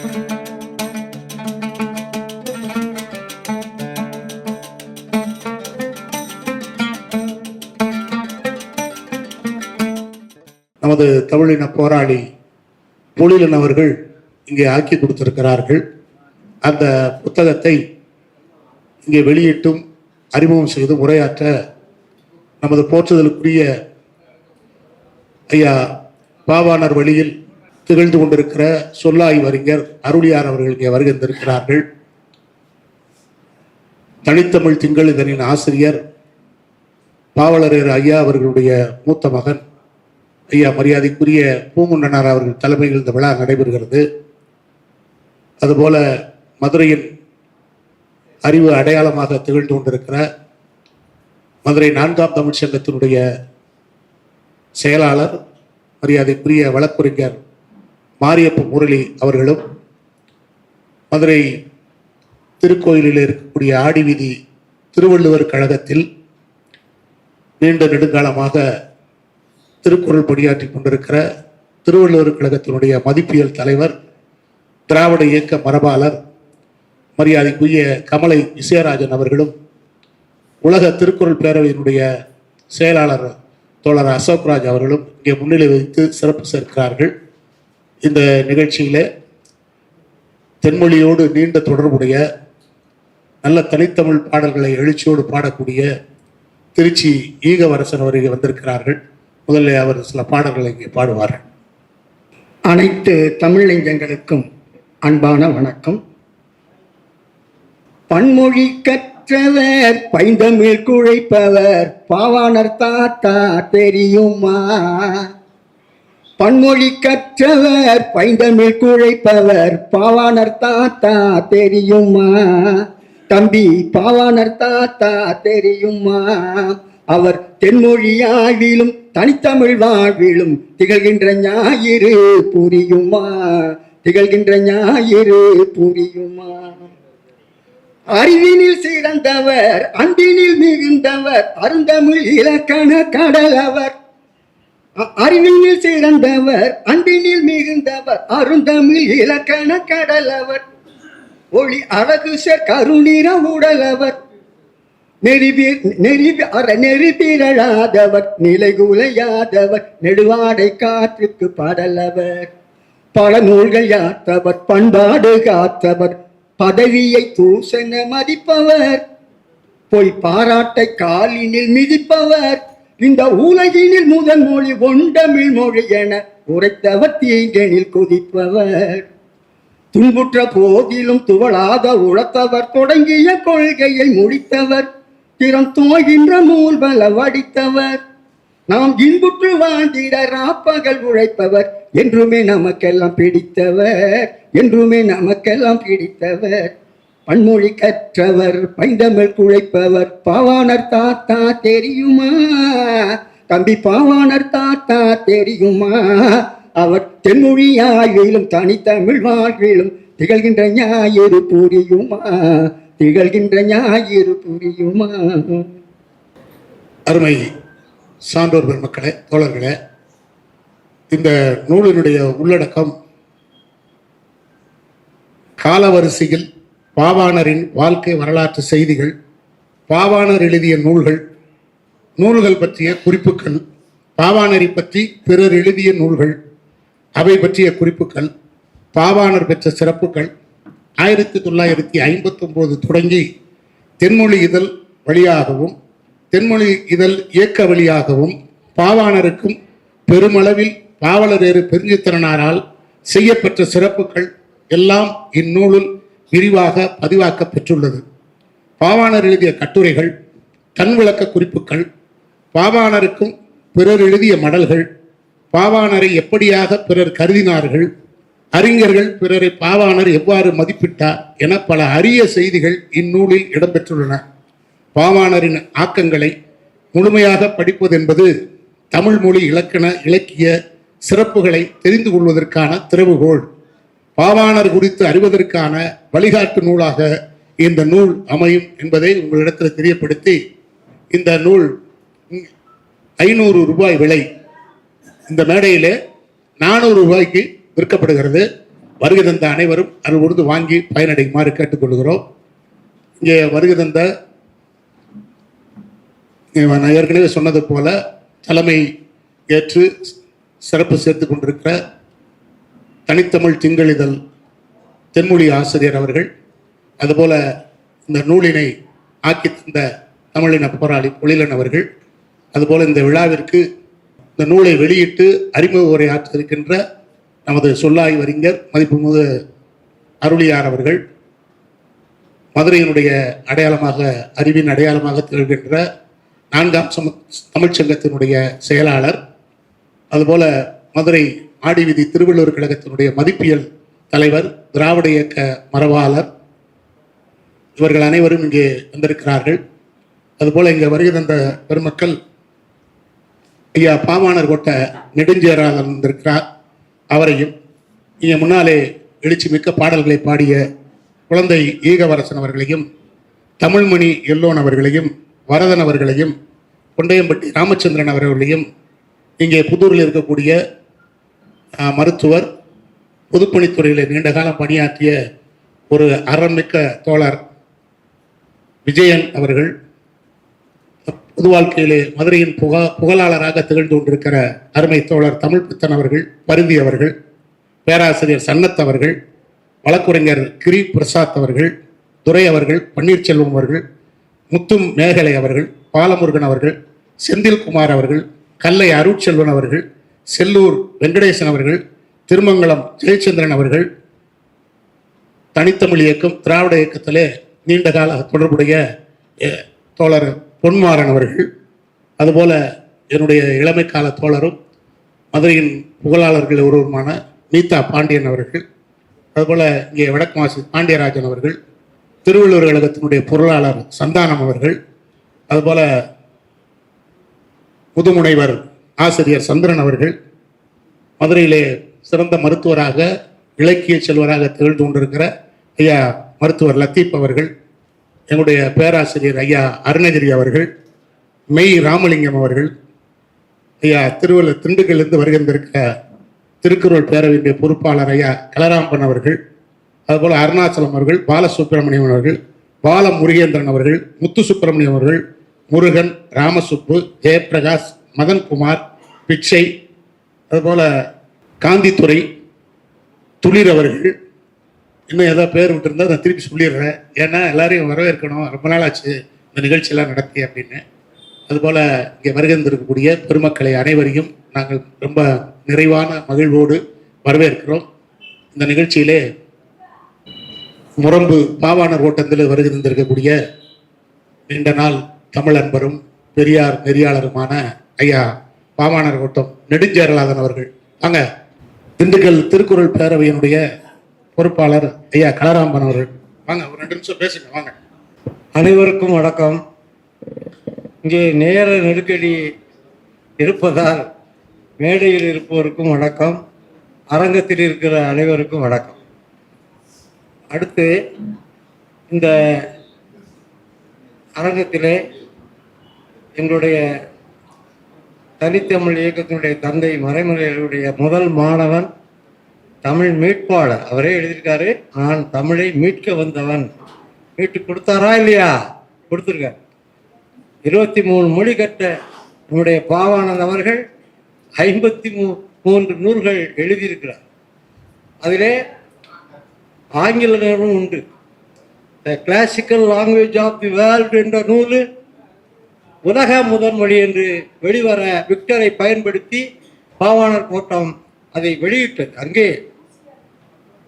நமது தமிழின போராளி பொழிலன் அவர்கள் இங்கே ஆக்கி கொடுத்திருக்கிறார்கள். அந்த புத்தகத்தை இங்கே வெளியிட்டும் அறிமுகம் செய்து உரையாற்ற நமது போற்றுதலுக்குரிய ஐயா பாவாணர் வழியில் திகழ்ந்து கொண்டிருக்கிற சொல்லாய்வறிஞர் அருளியார் அவர்கள் இங்கே வருகின்றிருக்கிறார்கள். தனித்தமிழ் திங்கள் இதனின் ஆசிரியர் பாவலரேறு ஐயா அவர்களுடைய மூத்த மகன் ஐயா மரியாதைக்குரிய பூங்குன்றனார் அவர்கள் தலைமையில் இந்த விழா நடைபெறுகிறது. அதுபோல மதுரையின் அறிவு அடையாளமாக திகழ்ந்து கொண்டிருக்கிற மதுரை 4ஆம் தமிழ் சங்கத்தினுடைய செயலாளர் மரியாதைக்குரிய வழக்குரைஞர் மாரியப்ப முரளி அவர்களும், மதுரை திருக்கோயிலில் இருக்கக்கூடிய ஆடிவீதி திருவள்ளுவர் கழகத்தில் நீண்ட நெடுங்காலமாக திருக்குறள் பணியாற்றி கொண்டிருக்கிற திருவள்ளுவர் கழகத்தினுடைய மதிப்பியல் தலைவர், திராவிட இயக்க மரபாளர் மரியாதைக்குரிய கமலை விசயராஜன் அவர்களும், உலக திருக்குறள் பேரவையினுடைய செயலாளர் தோழர் அசோக்ராஜ் அவர்களும் இங்கே முன்னிலை வைத்து சிறப்பு சேர்க்கிறார்கள். இந்த நிகழ்ச்சியில் தென்மொழியோடு நீண்ட தொடர்புடைய நல்ல தனித்தமிழ் பாடல்களை எழுச்சியோடு பாடக்கூடிய திருச்சி ஈகவரசன் அவர்கள் வந்திருக்கிறார்கள். முதல்ல அவர் சில பாடல்களை இங்கே பாடுவார்கள். அனைத்து தமிழ் நெஞ்சங்களுக்கும் அன்பான வணக்கம். பன்மொழி கற்றவர் பைந்தமிழ் குழைப்பவர் பாவாணர் தாத்தா தெரியுமா? பன்மொழி கற்றவர் பைந்தமிழ் குழைப்பவர் பாவாணர் தாத்தா தெரியுமா? தம்பி பாவாணர் தாத்தா தெரியுமா? அவர் தென்மொழி ஆழ்விலும் தனித்தமிழ் வாழ்விலும் திகழ்கின்ற ஞாயிறு புரியுமா? திகழ்கின்ற ஞாயிறு புரியுமா? அறிவினில் சிறந்தவர், அன்பினில் மிகுந்தவர், அருந்தமிழ் இலக்கண கடலவர். அறிவினில் சிறந்தவர், அன்பினில் மிகுந்தவர், அருந்தமிழ் இலக்கண கடலவர். ஒளி அழகு சேர் கருநிற உடலவர். நெறிபிரழாதவர், நிலைகுலையாதவர், நெடுவாடை காற்றுக்கு பாடலவர். பல நூல்கள் யாத்தவர், பண்பாடு காத்தவர், பதவியை தூசென மதிப்பவர், பொய் பாராட்டை காலினில் மிதிப்பவர். இந்த உலகினில் முதல் மொழி ஒண்டமிழ் மொழி என உரைத்தவர், தீங்கனில் குதிப்பவர். துன்புற்ற போதிலும் துவளாத உழைத்தவர், தொடங்கிய கொள்கையை முடித்தவர், திறம் தோகின்ற மூல்பல வடித்தவர். நாம் இன்புற்று வாழ்ந்திட ராப்பகல் உழைப்பவர், என்றுமே நமக்கெல்லாம் பிடித்தவர், என்றுமே நமக்கெல்லாம் பிடித்தவர். பன்மொழி கற்றவர் பைந்தமிழ் குழைப்பவர் பாவாணர் தாத்தா தெரியுமா? தம்பி பாவாணர் தாத்தா தெரியுமா? அவர் தென்மொழி ஆய்விலும் தனித்தமிழ் வாழ்விலும் திகழ்கின்ற ஞாயிறு புரியுமா? திகழ்கின்ற ஞாயிறு புரியுமா? அருமை சான்றோர் பெருமக்களே, தோழர்களே, இந்த நூலினுடைய உள்ளடக்கம் காலவரிசையில் பாவாணரின் வாழ்க்கை வரலாற்று செய்திகள், பாவாணர் எழுதிய நூல்கள், நூல்கள் பற்றிய குறிப்புகள், பாவாணரை பற்றி பிறர் எழுதிய நூல்கள், அவை பற்றிய குறிப்புகள், பாவாணர் பெற்ற சிறப்புகள், 1959 தொடங்கி தென்மொழி இதழ் வழியாகவும் தென்மொழி இதழ் இயக்க வழியாகவும் பாவாணருக்கும் பெருமளவில் பாவலரேறு பெருஞ்சித்திரனாரால் செய்யப்பட்ட சிறப்புகள் எல்லாம் இந்நூலில் விரிவாக பதிவாக்க பெற்றுள்ளது. பாவாணர் எழுதிய கட்டுரைகள், கண் விளக்க குறிப்புகள், பாவாணருக்கும் பிறர் எழுதிய மடல்கள், பாவாணரை எப்படியாக பிறர் கருதினார்கள், அறிஞர்கள் பிறரை பாவாணர் எவ்வாறு மதிப்பிட்டார் என பல அரிய செய்திகள் இந்நூலில் இடம்பெற்றுள்ளன. பாவாணரின் ஆக்கங்களை முழுமையாக படிப்பது என்பது தமிழ் மொழி இலக்கண இலக்கிய சிறப்புகளை தெரிந்து கொள்வதற்கான திறவுகோல். பாவாணர் குறித்து அறிவதற்கான வழிகாட்டு நூலாக இந்த நூல் அமையும் என்பதை உங்களிடத்தில் தெரியப்படுத்தி, இந்த நூல் 500 ரூபாய் விலை இந்த மேடையிலே 400 ரூபாய்க்கு விற்கப்படுகிறது. வருகை தந்த அனைவரும் அருள் உறுது வாங்கி பயனடையுமாறு கேட்டுக்கொள்கிறோம். இங்கே வருகை தந்த நான் ஏற்கனவே சொன்னது போல தலைமை ஏற்று சிறப்பு சேர்த்து கொண்டிருக்கிற தனித்தமிழ் திங்களிதழ் தென்மொழி ஆசிரியர் அவர்கள், அதுபோல இந்த நூலினை ஆக்கி தந்த தமிழின போராளி பொழிலன் அவர்கள், அதுபோல இந்த விழாவிற்கு இந்த நூலை வெளியிட்டு அறிமுக உரை ஆற்ற இருக்கின்ற நமது சொல்லாய்வறிஞர் மதிப்புமிகு அருளியார் அவர்கள், மதுரையினுடைய அடையாளமாக அறிவின் அடையாளமாக திகழ்கின்ற 4ஆம் தமிழ்ச்சங்கத்தினுடைய செயலாளர், அதுபோல மதுரை ஆடி வீதி திருவள்ளுவர் கழகத்தினுடைய மதிப்பியல் தலைவர், திராவிட இயக்க மரபாளர், இவர்கள் அனைவரும் இங்கே வந்திருக்கிறார்கள். அதுபோல இங்கே வருகை தந்த பெருமக்கள் ஐயா பாவாணர் கோட்ட நெடுஞ்சேராளர் வந்திருக்கிறார். அவரையும் இங்கே முன்னாலே எழுச்சி மிக்க பாடல்களை பாடிய குழந்தை ஈகவரசன் அவர்களையும், தமிழ்மணி எல்லோன் அவர்களையும், வரதன் அவர்களையும், கொண்டையம்பட்டி ராமச்சந்திரன் அவர்களையும், இங்கே புதூரில் இருக்கக்கூடிய மருத்துவர், பொதுப்பணித்துறையில் நீண்ட காலம் பணியாற்றிய ஒரு அறமிக்க தோழர் விஜயன் அவர்கள், பொது வாழ்க்கையிலே மதுரையின் புகழாளராக திகழ்ந்து கொண்டிருக்கிற அருமை தோழர் தமிழ் பித்தன் அவர்கள், பருந்தி அவர்கள், பேராசிரியர் சன்னத் அவர்கள், வழக்குரைஞர் கிரி பிரசாத் அவர்கள், துரை அவர்கள், பன்னீர்செல்வம் அவர்கள், முத்தும் மேகலை அவர்கள், பாலமுருகன் அவர்கள், செந்தில்குமார் அவர்கள், கல்லை அருட்செல்வன் அவர்கள், செல்லூர் வெங்கடேசன் அவர்கள், திருமங்கலம் ஜெயச்சந்திரன் அவர்கள், தனித்தமிழ் இயக்கம் திராவிட இயக்கத்திலே நீண்ட கால தொடர்புடைய தோழர் பொன்மாறன் அவர்கள், அதுபோல என்னுடைய இளமை கால தோழரும் மதுரையின் புகழாளர்கள் ஒருவருமான நீதா பாண்டியன் அவர்கள், அதுபோல இங்கே வடக்குமாசி பாண்டியராஜன் அவர்கள், திருவள்ளுவர் கழகத்தினுடைய பொருளாளர் சந்தானம் அவர்கள், அதுபோல முதுமுனைவர் ஆசிரியர் சந்திரன் அவர்கள், மதுரையிலே சிறந்த மருத்துவராக இலக்கிய செல்வராக திகழ்ந்து கொண்டிருக்கிற ஐயா மருத்துவர் லத்தீப் அவர்கள், எங்களுடைய பேராசிரியர் ஐயா அருணகிரி அவர்கள், மெய் ராமலிங்கம் அவர்கள், ஐயா திண்டுக்கல்லிருந்து வருகின்றிருக்கிற திருக்குறள் பேரவையினுடைய பொறுப்பாளர் ஐயா கலராம்பன் அவர்கள், அதுபோல் அருணாச்சலம் அவர்கள், பாலசுப்பிரமணியம் அவர்கள், பால முருகேந்திரன் அவர்கள், முத்து சுப்பிரமணியம் அவர்கள், முருகன், ராமசுப்பு, ஜெயபிரகாஷ், மதன்குமார், பிச்சை, அதுபோல காந்தித்துறை, துளிர் அவர்கள், இன்னும் ஏதாவது பேர் விட்டுருந்தா நான் திருப்பி சொல்லிடுறேன். ஏன்னா எல்லாரையும் வரவேற்கணும், ரொம்ப நாள் ஆச்சு இந்த நிகழ்ச்சியெல்லாம் நடத்தி அப்படின்னு. அதுபோல் இங்கே வருகின்றிருக்கக்கூடிய பெருமக்களை அனைவரையும் நாங்கள் ரொம்ப நிறைவான மகிழ்வோடு வரவேற்கிறோம். இந்த நிகழ்ச்சியிலே முரம்பு பாவாணர் ஓட்டத்தில் வருகின்றிருக்கக்கூடிய நீண்ட நாள் தமிழ் அன்பரும் பெரியார் நெறியாளருமான ஐயா பாவாணர் ஓட்டம் நெடுஞ்சேரலாதன் அவர்கள், வாங்க. திண்டுக்கல் திருக்குறள் பேரவையினுடைய பொறுப்பாளர் ஐயா கலராம்பன் அவர்கள், வாங்க, ஒரு 2 நிமிஷம் பேசுங்க, வாங்க. அனைவருக்கும் வணக்கம். இங்கே நேர நெருக்கடி இருப்பதால் மேடையில் இருப்பவருக்கும் வணக்கம், அரங்கத்தில் இருக்கிற அனைவருக்கும் வணக்கம். அடுத்து இந்த அரங்கத்திலே எங்களுடைய தனித்தமிழ் இயக்கத்தினுடைய தந்தை மறைமலையுடைய முதல் மாணவன், தமிழ் மீட்பாளர், அவரே எழுதியிருக்காரு, நான் தமிழை மீட்க வந்தவன். மீட்டு கொடுத்தாரா இல்லையா? கொடுத்துருக்கார். 23 மொழி கட்ட நம்முடைய பாவாணன் அவர்கள் 53 நூல்கள் எழுதியிருக்கிறார். அதிலே ஆங்கில நூலும் உண்டு. The classical language of the world என்ற நூல் உலக முதன்மொழி என்று வெளிவர விக்டரை பயன்படுத்தி பாவாணர் கோட்டம் அதை வெளியிட்டது. அங்கே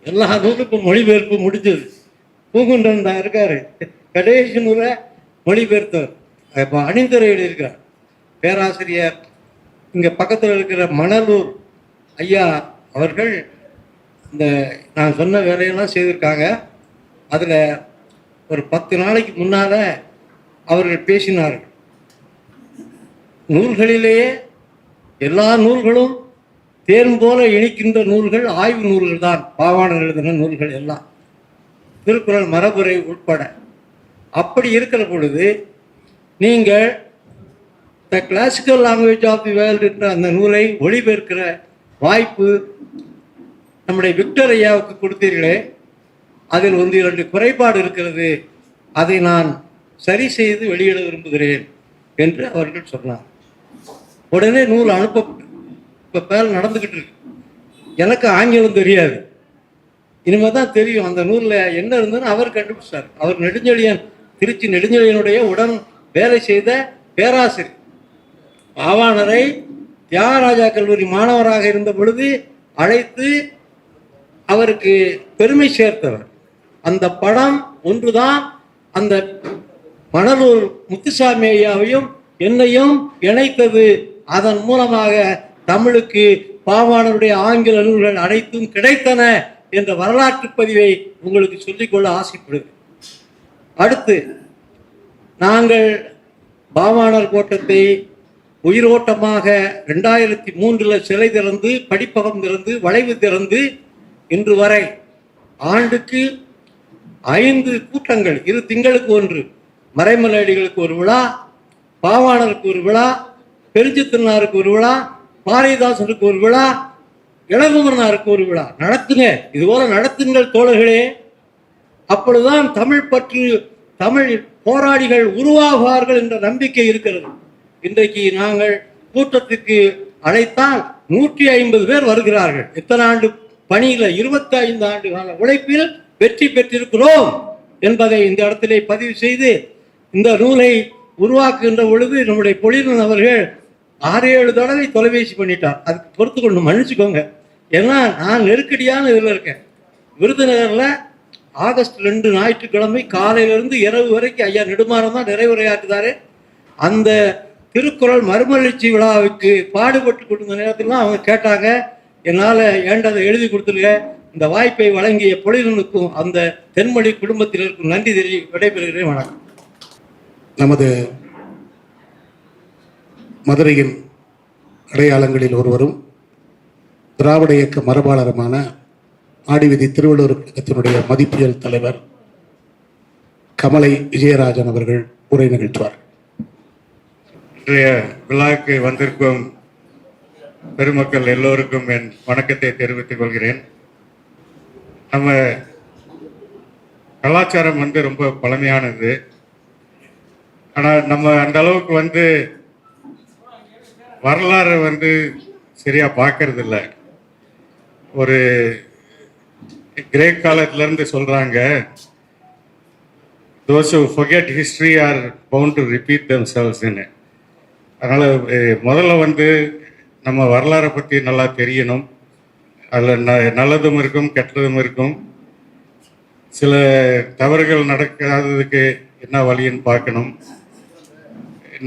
எல்லா நூலுக்கும் மொழிபெயர்ப்பு முடிஞ்சது. பூங்குன்றன் தான் இருக்காரு, கடைசி நூலை மொழிபெயர்த்தவர். இப்போ அணிந்துரை எழுதியிருக்கிறார். பேராசிரியர் இங்கே பக்கத்தில் இருக்கிற மணலூர் ஐயா அவர்கள் இந்த நான் சொன்ன வேலையெல்லாம் செய்திருக்காங்க. அதில் ஒரு 10 நாளைக்கு முன்னால் அவர்கள் பேசினார்கள். நூல்களிலேயே எல்லா நூல்களும் தேன் போல இணைக்கின்ற நூல்கள் ஆய்வு நூல்கள் தான் பாவாணர் எழுதின நூல்கள் எல்லாம், திருக்குறள் மரபுரை உட்பட. அப்படி இருக்கிற பொழுது நீங்கள் the classical language of the world என்ற அந்த நூலை மொழிபெயர்க்கிற வாய்ப்பு நம்முடைய விக்டர் ஐயாவுக்கு கொடுத்தீர்களே, அதில் 1-2 குறைபாடு இருக்கிறது, அதை நான் சரி செய்து வெளியிட விரும்புகிறேன் என்று அவர்கள் சொன்னார். உடனே நூல் அனுப்பப்பட்டு இப்போ பேர் நடந்துக்கிட்டு இருக்கு. எனக்கு ஆங்கிலம் தெரியாது, இனிமேல் தான் தெரியும் அந்த நூலில் என்ன இருந்ததுன்னு அவர் கண்டுபிடிச்சார். அவர் நெடுஞ்செழியன், திருச்சி நெடுஞ்செழியனுடைய உடன் வேலை செய்த பேராசிரியர். பாவாணரை தியாகராஜா கல்லூரி மாணவராக இருந்த பொழுது அழைத்து அவருக்கு பெருமை சேர்த்தவர். அந்த படம் ஒன்றுதான் அந்த மணலூர் முத்துசாமி ஐயாவையும் என்னையும் இணைத்தது. அதன் மூலமாக தமிழுக்கு பாவாணருடைய ஆங்கில நூல்கள் அனைத்தும் கிடைத்தன என்ற வரலாற்று பதிவை உங்களுக்கு சொல்லிக்கொள்ள ஆசைப்படுகிறேன். அடுத்து, நாங்கள் பாவாணர் கோட்டத்தை உயிரோட்டமாக 2003 சிலை திறந்து, படிப்பகம் திறந்து, வளைவு திறந்து, இன்று வரை ஆண்டுக்கு 5 கூட்டங்கள், 2 திங்களுக்கு ஒன்று, மறைமலையடிகளுக்கு ஒரு விழா, பாவாணருக்கு ஒரு விழா, பெருஞ்சித்திரனாருக்கு ஒரு விழா, பாரதிதாசனுக்கு ஒரு விழா, இளங்குமரனாருக்கு ஒரு விழா நடத்துங்க. இதுபோல நடத்துங்கள் தோழர்களே. அப்பொழுதுதான் தமிழ் பற்று, தமிழ் போராளிகள் உருவாகுவார்கள் என்ற நம்பிக்கை இருக்கிறது. இன்றைக்கு நாங்கள் கூட்டத்திற்கு அழைத்தால் 150 பேர் வருகிறார்கள். எத்தனை ஆண்டு பணியில 25 ஆண்டு கால உழைப்பில் வெற்றி பெற்றிருக்கிறோம் என்பதை இந்த இடத்திலே பதிவு செய்து, இந்த நூலை உருவாக்குகின்ற பொழுது நம்முடைய பொழிலன் அவர்கள் 6-7 தடவை தொலைபேசி பண்ணிட்டார். அதுக்கு பொறுத்து கொண்டு மன்னிச்சுக்கோங்க. ஏன்னா நான் நெருக்கடியான இதில் இருக்கேன். விருதுநகர்ல ஆகஸ்ட் 2 ஞாயிற்றுக்கிழமை காலையிலிருந்து இரவு வரைக்கும் ஐயா நெடுமாறன் தான் நிறைவுரையாற்றுதாரு. அந்த திருக்குறள் மறுமலர்ச்சி விழாவுக்கு பாடுபட்டு கொடுத்த நேரத்தில் அவங்க கேட்டாங்க, என்னால் ஏண்டதை எழுதி கொடுத்துருங்க. இந்த வாய்ப்பை வழங்கிய பொழிலனுக்கும் அந்த தென்மொழி குடும்பத்தினருக்கும் நன்றி தெரிவி விடைபெறுகிறேன். வணக்கம். நமது மதுரையின் அடையாளங்களில் ஒருவரும் திராவிட இயக்க மரபாளருமான ஆடிவிதி திருவள்ளுவர் கழகத்தினுடைய மதிப்பியல் தலைவர் கமலை விஜயராஜன் அவர்கள் உரை நிகழ்த்துவார். இன்றைய விழாவுக்கு வந்திருக்கும் பெருமக்கள் எல்லோருக்கும் என் வணக்கத்தை தெரிவித்துக் கொள்கிறேன். நம்ம கலாச்சாரம் ரொம்ப பழமையானது. ஆனால் நம்ம அந்த அளவுக்கு வரலாறு சரியா பார்க்கறது இல்லை. ஒரு கிரேக் காலத்திலிருந்து சொல்றாங்க, those who forget history are bound to repeat themselves ன்னு. அதனால முதல்ல நம்ம வரலாறை பற்றி நல்லா தெரியணும். அதில் நல்லதும் இருக்கும், கெட்டதும் இருக்கும். சில தவறுகள் நடக்காததுக்கு என்ன வழின்னு பார்க்கணும்,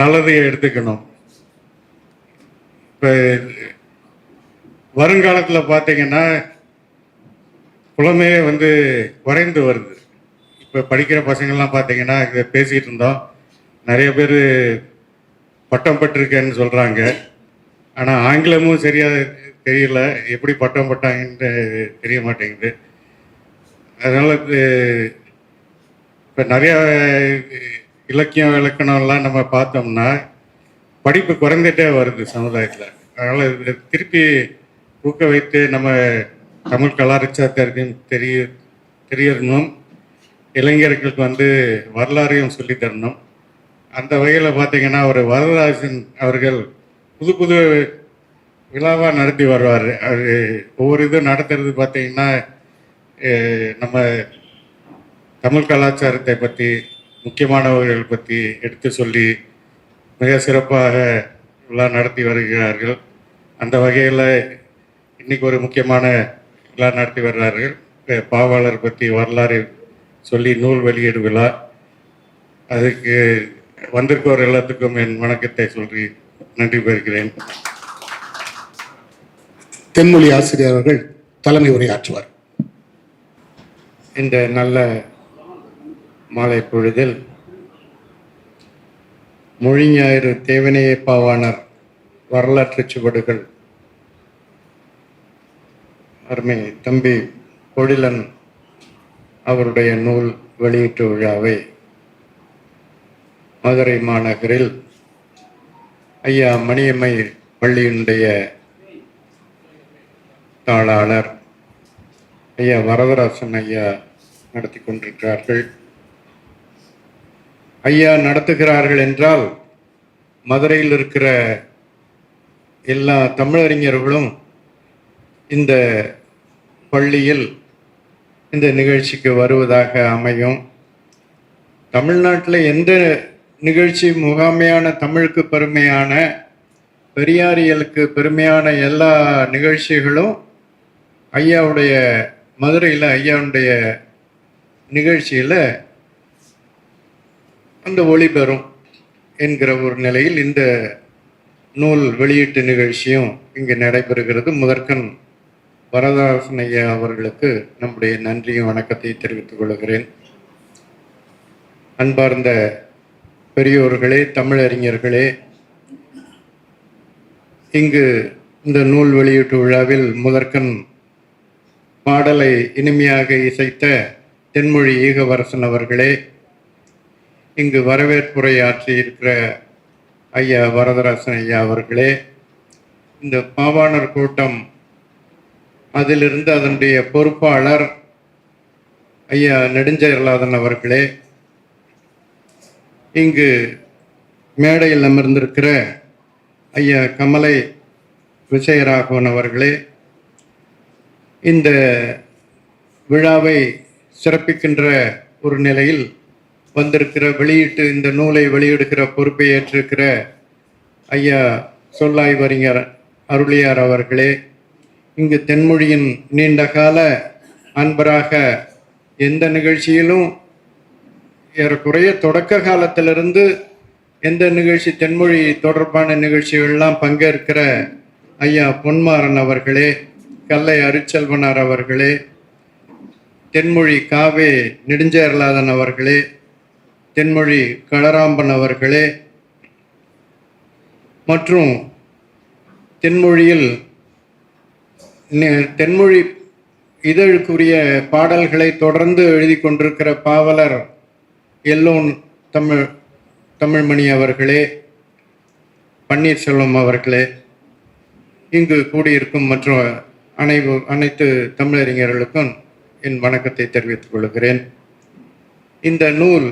நல்லதையை எடுத்துக்கணும். இப்போ வருங்காலத்தில் பார்த்தீங்கன்னா புலமையே குறைந்து வருது. இப்போ படிக்கிற பசங்கள்லாம் பார்த்தீங்கன்னா இதை பேசிகிட்டு இருந்தோம், நிறைய பேர் பட்டம் பட்டிருக்கேன்னு சொல்கிறாங்க. ஆனால் ஆங்கிலமும் சரியாக தெரியல, எப்படி பட்டம் பட்டாங்கன்னு தெரிய மாட்டேங்குது. அதனால் இப்போ நிறையா இலக்கியம் இலக்கணம்லாம் நம்ம பார்த்தோம்னா படிப்பு குறைந்துட்டே வருது சமுதாயத்தில். அதனால் திருப்பி ஊக்க வைத்து நம்ம தமிழ் கலாச்சாரத்தையும் தெரியணும், இளைஞர்களுக்கு வரலாறையும் சொல்லி தரணும். அந்த வகையில் பார்த்தீங்கன்னா ஒரு வரதராஜன் அவர்கள் புது புது விழாவாக நடத்தி வருவார். அது ஒவ்வொரு இதுவும் நடத்துறது பார்த்தீங்கன்னா நம்ம தமிழ் கலாச்சாரத்தை பற்றி, முக்கியமானவர்கள் பற்றி எடுத்து சொல்லி மிக சிறப்பாக விழா நடத்தி வருகிறார்கள். அந்த வகையில் இன்னைக்கு ஒரு முக்கியமான விழா நடத்தி வர்றார்கள். பாவாளர் பற்றி வரலாறு சொல்லி நூல் வெளியீடு விழா. அதுக்கு வந்திருக்கோர் எல்லாத்துக்கும் என் வணக்கத்தை சொல்லி நன்றி பெறுகிறேன். தென்மொழி ஆசிரியர் அவர்கள் தலைமை உரையாற்றுவார். இந்த நல்ல மாலை பொழுதில் மொழிஞாயிறு தேவனைய பாவாணர் வரலாற்று சுவடுகள் அருமை தம்பி பொழிலன் அவருடைய நூல் வெளியீட்டு விழாவை மதுரை மாநகரில் ஐயா மணியம்மை பள்ளியினுடைய தாளாளர் ஐயா வரதராசன் ஐயா நடத்தி கொண்டிருக்கிறார்கள். ஐயா நடத்துகிறார்கள் என்றால் மதுரையில் இருக்கிற எல்லா தமிழறிஞர்களும் இந்த பள்ளியில் இந்த நிகழ்ச்சிக்கு வருவதாக அமையும். தமிழ்நாட்டில் எந்த நிகழ்ச்சி முகாமையான தமிழுக்கு பெருமையான, பெரியாரியலுக்கு பெருமையான எல்லா நிகழ்ச்சிகளும் ஐயாவுடைய மதுரையில் ஐயாவுடைய நிகழ்ச்சியில் அந்த ஒளிபெறும் என்கிற ஒரு நிலையில் இந்த நூல் வெளியீட்டு நிகழ்ச்சியும் இங்கு நடைபெறுகிறது. முதற்கண் வரதராசன் ஐயா அவர்களுக்கு நம்முடைய நன்றியும் வணக்கத்தை தெரிவித்துக் கொள்கிறேன். அன்பார்ந்த பெரியோர்களே, தமிழறிஞர்களே, இங்கு இந்த நூல் வெளியீட்டு விழாவில் முதற்கண் பாடலை இனிமையாக இசைத்த தென்மொழி ஈகவரசன் அவர்களே, இங்கு வரவேற்புரையாற்றி இருக்கிற ஐயா வரதராசன் ஐயா அவர்களே, இந்த பாவாணர் கூட்டம் அதிலிருந்து அதனுடைய பொறுப்பாளர் ஐயா நெடுஞ்செயலாதன் அவர்களே, இங்கு மேடையில் அமர்ந்திருக்கிற ஐயா கமலை விஜயராகவன் அவர்களே, இந்த விழாவை சிறப்பிக்கின்ற ஒரு நிலையில் வந்திருக்கிற இந்த நூலை வெளியிடுகிற பொறுப்பை ஏற்றிருக்கிற ஐயா சொல்லாய்வறிஞர் அருளியார் அவர்களே, இங்கு தென்மொழியின் நீண்டகால அன்பராக எந்த நிகழ்ச்சியிலும் ஏறக்குறைய தொடக்க காலத்திலிருந்து எந்த நிகழ்ச்சி தென்மொழி தொடர்பான நிகழ்ச்சிகள்லாம் பங்கேற்கிற ஐயா பொன்மாறன் அவர்களே, கல்லை அருட்செல்வனார் அவர்களே, தென்மொழி காவே நெடுஞ்செயலாதன் அவர்களே, தென்மொழி களராம்பன் அவர்களே, மற்றும் தென்மொழி இதழுக்குரிய பாடல்களை தொடர்ந்து எழுதி கொண்டிருக்கிற பாவலர் எல்லோன் தமிழ்மணி அவர்களே, பன்னீர்செல்வம் அவர்களே, இங்கு கூடியிருக்கும் மற்றும் அனைத்து தமிழறிஞர்களுக்கும் என் வணக்கத்தை தெரிவித்துக் கொள்கிறேன். இந்த நூல்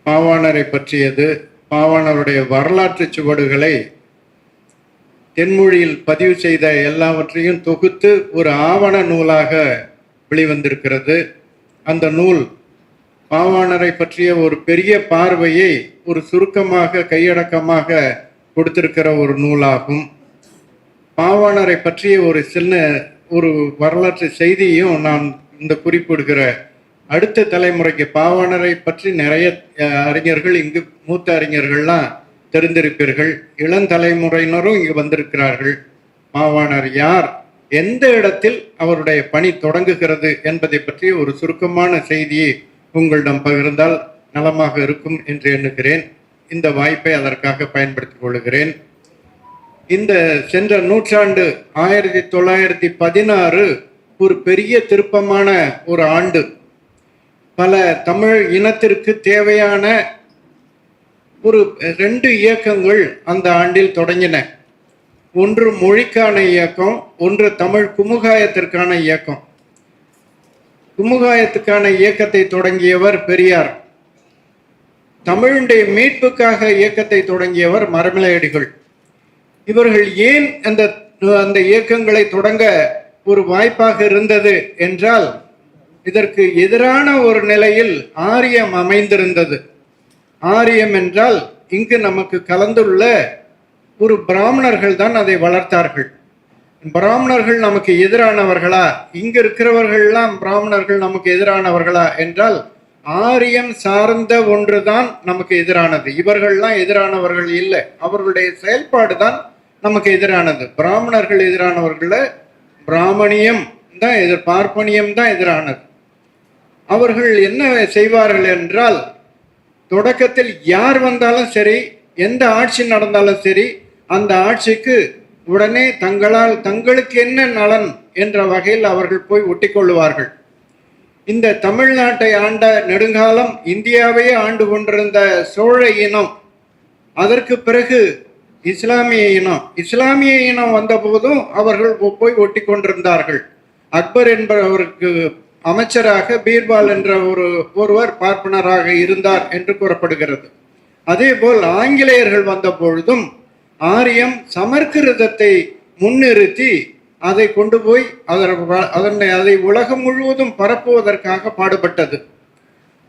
பாவாணரை பற்றியது. பாவாணருடைய வரலாற்று சுவடுகளை தென்மொழியில் பதிவு செய்த எல்லாவற்றையும் தொகுத்து ஒரு ஆவண நூலாக வெளிவந்திருக்கிறது. அந்த நூல் பாவாணரை பற்றிய ஒரு பெரிய பார்வையை ஒரு சுருக்கமாக கையடக்கமாக கொடுத்திருக்கிற ஒரு நூலாகும். பாவாணரை பற்றிய ஒரு வரலாற்று செய்தியும் நான் இந்த குறிப்பிடுகிற அடுத்த தலைமுறைக்கு பாவாணரை பற்றி நிறைய அறிஞர்கள் இங்கு மூத்த அறிஞர்கள்லாம் தெரிந்திருப்பீர்கள். இளந்தலைமுறையினரும் இங்கு வந்திருக்கிறார்கள். பாவாணர் யார், எந்த இடத்தில் அவருடைய பணி தொடங்குகிறது என்பதை பற்றி ஒரு சுருக்கமான செய்தியை உங்களிடம் பகிர்ந்தால் நலமாக இருக்கும் என்று எண்ணுகிறேன். இந்த வாய்ப்பை அதற்காக பயன்படுத்திக் கொள்கிறேன். இந்த சென்ற நூற்றாண்டு 1916 ஒரு பெரிய திருப்பமான ஒரு ஆண்டு. பல தமிழ் இனத்திற்கு தேவையான ஒரு 2 இயக்கங்கள் அந்த ஆண்டில் தொடங்கின. ஒன்று மொழிக்கான இயக்கம், ஒன்று தமிழ் குமுகாயத்திற்கான இயக்கம். குமுகாயத்துக்கான இயக்கத்தை தொடங்கியவர் பெரியார். தமிழுடைய மீட்புக்காக இயக்கத்தை தொடங்கியவர் மரமலையடிகள். இவர்கள் ஏன் அந்த இயக்கங்களை தொடங்க ஒரு வாய்ப்பாக இருந்தது என்றால், இதற்கு எதிரான ஒரு நிலையில் ஆரியம் அமைந்திருந்தது. ஆரியம் என்றால் இங்கு நமக்கு கலந்துள்ள ஒரு பிராமணர்கள் தான் அதை வளர்த்தார்கள். பிராமணர்கள் நமக்கு எதிரானவர்களா, இங்கு இருக்கிறவர்கள்லாம் பிராமணர்கள் நமக்கு எதிரானவர்களா என்றால், ஆரியம் சார்ந்த ஒன்றுதான் நமக்கு எதிரானது. இவர்கள்லாம் எதிரானவர்கள் இல்லை, அவர்களுடைய செயல்பாடு தான் நமக்கு எதிரானது. பிராமணர்கள் எதிரானவர்கள பிராமணியம் தான் பார்ப்பனியம் தான் எதிரானது. அவர்கள் என்ன செய்வார்கள் என்றால், தொடக்கத்தில் யார் வந்தாலும் சரி, எந்த ஆட்சி நடந்தாலும் சரி, அந்த ஆட்சிக்கு உடனே தங்களுக்கு என்ன நலன் என்ற வகையில் அவர்கள் போய் ஒட்டி கொள்ளுவார்கள். இந்த தமிழ்நாட்டை ஆண்ட நெடுங்காலம் இந்தியாவையே ஆண்டு கொண்டிருந்த சோழ இனம், அதற்கு பிறகு இஸ்லாமிய இனம் வந்த போதும் அவர்கள் போய் ஒட்டி கொண்டிருந்தார்கள். அக்பர் என்பவருக்கு அமைச்சராக பீர்பால் என்ற ஒருவர் பார்ப்பனராக இருந்தார் என்று கூறப்படுகிறது. அதே போல் ஆங்கிலேயர்கள் வந்த பொழுதும் ஆரியம் சமற்கிருதத்தை முன்னிறுத்தி அதை கொண்டு போய் அதை உலகம் முழுவதும் பரப்புவதற்காக பாடுபட்டது.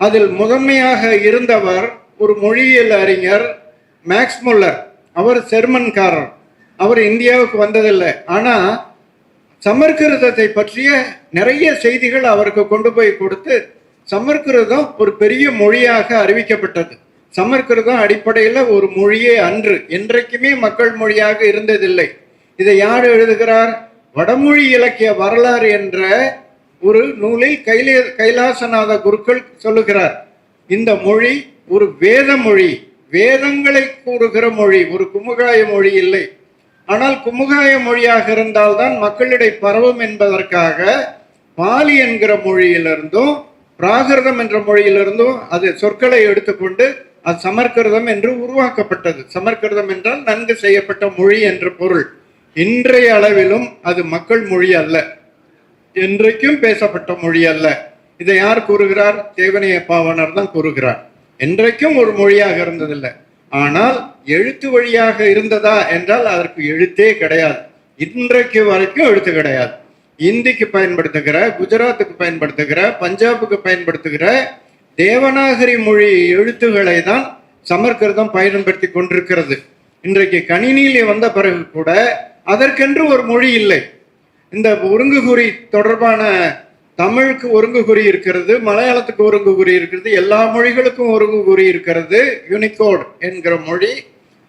அதில் முதன்மையாக இருந்தவர் ஒரு மொழியியல் அறிஞர் மேக்ஸ் முல்லர். அவர் ஜெர்மன்காரர். அவர் இந்தியாவுக்கு வந்ததில்லை. ஆனால் சமற்கிருதத்தை பற்றிய நிறைய செய்திகள் அவருக்கு கொண்டு போய் கொடுத்து சமற்கிருதம் ஒரு பெரிய மொழியாக அறிவிக்கப்பட்டது. சமற்கிருதம் அடிப்படையில் ஒரு மொழியே அன்று, என்றைக்குமே மக்கள் மொழியாக இருந்ததில்லை. இதை யார் எழுதுகிறார்? வடமொழி இலக்கிய வரலாறு என்ற ஒரு நூலில் கைலாசநாத குருக்கள் சொல்லுகிறார். இந்த மொழி ஒரு வேத மொழி, வேதங்களை கூறுகிற மொழி, ஒரு குமுகாய மொழி இல்லை. ஆனால் குமுகாய மொழியாக இருந்தால்தான் மக்களிடையே பரவும் என்பதற்காக பாலி என்கிற மொழியிலிருந்தும் பிராகிருதம் என்ற மொழியிலிருந்தும் அது சொற்களை எடுத்துக்கொண்டு அது சமற்கிருதம் என்று உருவாக்கப்பட்டது. சமற்கிருதம் என்றால் நன்கு செய்யப்பட்ட மொழி என்று பொருள். இன்றைய அளவிலும் அது மக்கள் மொழி அல்ல, என்றைக்கும் பேசப்பட்ட மொழி அல்ல. இதை யார் கூறுகிறார்? தேவனைய பாவனர் தான் கூறுகிறார். என்றைக்கும் ஒரு மொழியாக இருந்ததில்லை. ஆனால் எழுத்து வழியாக இருந்ததா என்றால் அதற்கு எழுத்தே கிடையாது. இன்றைக்கு வரைக்கும் எழுத்து கிடையாது. இந்திக்கு பயன்படுத்துகிற, குஜராத்துக்கு பயன்படுத்துகிற, பஞ்சாபுக்கு பயன்படுத்துகிற தேவநாகரி மொழி எழுத்துக்களை தான் சமற்கிருதம் பயன்படுத்தி கொண்டிருக்கிறது. இன்றைக்கு கணினியிலே வந்த பிறகு கூட அதற்கென்று ஒரு மொழி இல்லை. இந்த ஒருங்குகுறி தொடர்பான தமிழுக்கு ஒருங்குகுறி இருக்கிறது, மலையாளத்துக்கு ஒருங்குகுறி இருக்கிறது, எல்லா மொழிகளுக்கும் ஒருங்குகுறி இருக்கிறது, யூனிகோட் என்கிற மொழி.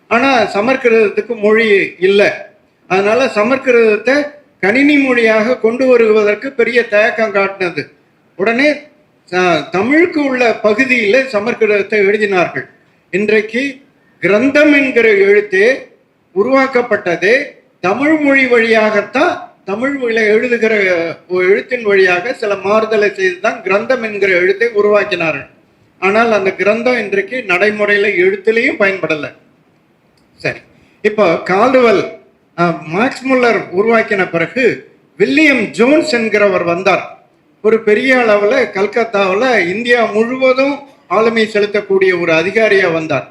ஆனால் சமற்கிருதத்துக்கு மொழி இல்லை. அதனால சமற்கிருதத்தை கணினி மொழியாக கொண்டு வருவதற்கு பெரிய தயக்கம் காட்டினது. உடனே தமிழுக்கு உள்ள பகுதியில் சமற்கிருதத்தை எழுதினார்கள். இன்றைக்கு கிரந்தம் என்கிற எழுத்தே உருவாக்கப்பட்டதே தமிழ் மொழி வழியாகத்தான். தமிழ் எழுதுகிற எழுத்தின் வழியாக சில மாறுதலை செய்துதான் கிரந்தம் என்கிற எழுத்தை உருவாக்கினார்கள். ஆனால் அந்த கிரந்தம் இன்றைக்கு நடைமுறையில எழுத்துலையும் பயன்படலை. சரி, இப்போ கால்டுவெல் மேக்ஸ் முல்லர் உருவாக்கின பிறகு வில்லியம் ஜோன்ஸ் என்கிறவர் வந்தார். ஒரு பெரிய அளவில் கல்கத்தாவில் இந்தியா முழுவதும் ஆளுமை செலுத்தக்கூடிய ஒரு அதிகாரியா வந்தார்.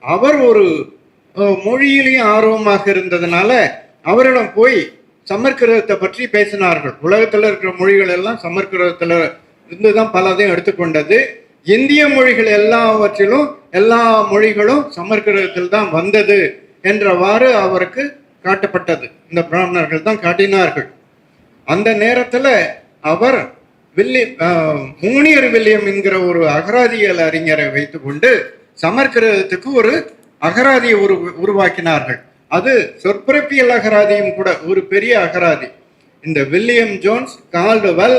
அவர் ஒரு மொழியிலையும் ஆர்வமாக இருந்ததுனால அவரிடம் போய் சமற்கிருதத்தை பற்றி பேசினார்கள். உலகத்தில் இருக்கிற மொழிகள் எல்லாம் சமற்கிருதத்தில் இருந்துதான் பலதையும் எடுத்துக்கொண்டது. இந்திய மொழிகள் எல்லாவற்றிலும் எல்லா மொழிகளும் சமற்கிருதத்தில் தான் வந்தது என்றவாறு அவருக்கு காட்டப்பட்டது. இந்த பிராமணர்கள் தான் காட்டினார்கள். அந்த நேரத்தில் அவர் மூனியர் வில்லியம் என்கிற ஒரு அகராதியல் அறிஞரை வைத்துக்கொண்டு சமற்கிருதத்துக்கு ஒரு அகராதியை உருவாக்கினார்கள். அது சொற்பிறப்பியல் அகராதியும் கூட, ஒரு பெரிய அகராதி. இந்த வில்லியம் ஜோன்ஸ், கால்டுவெல்,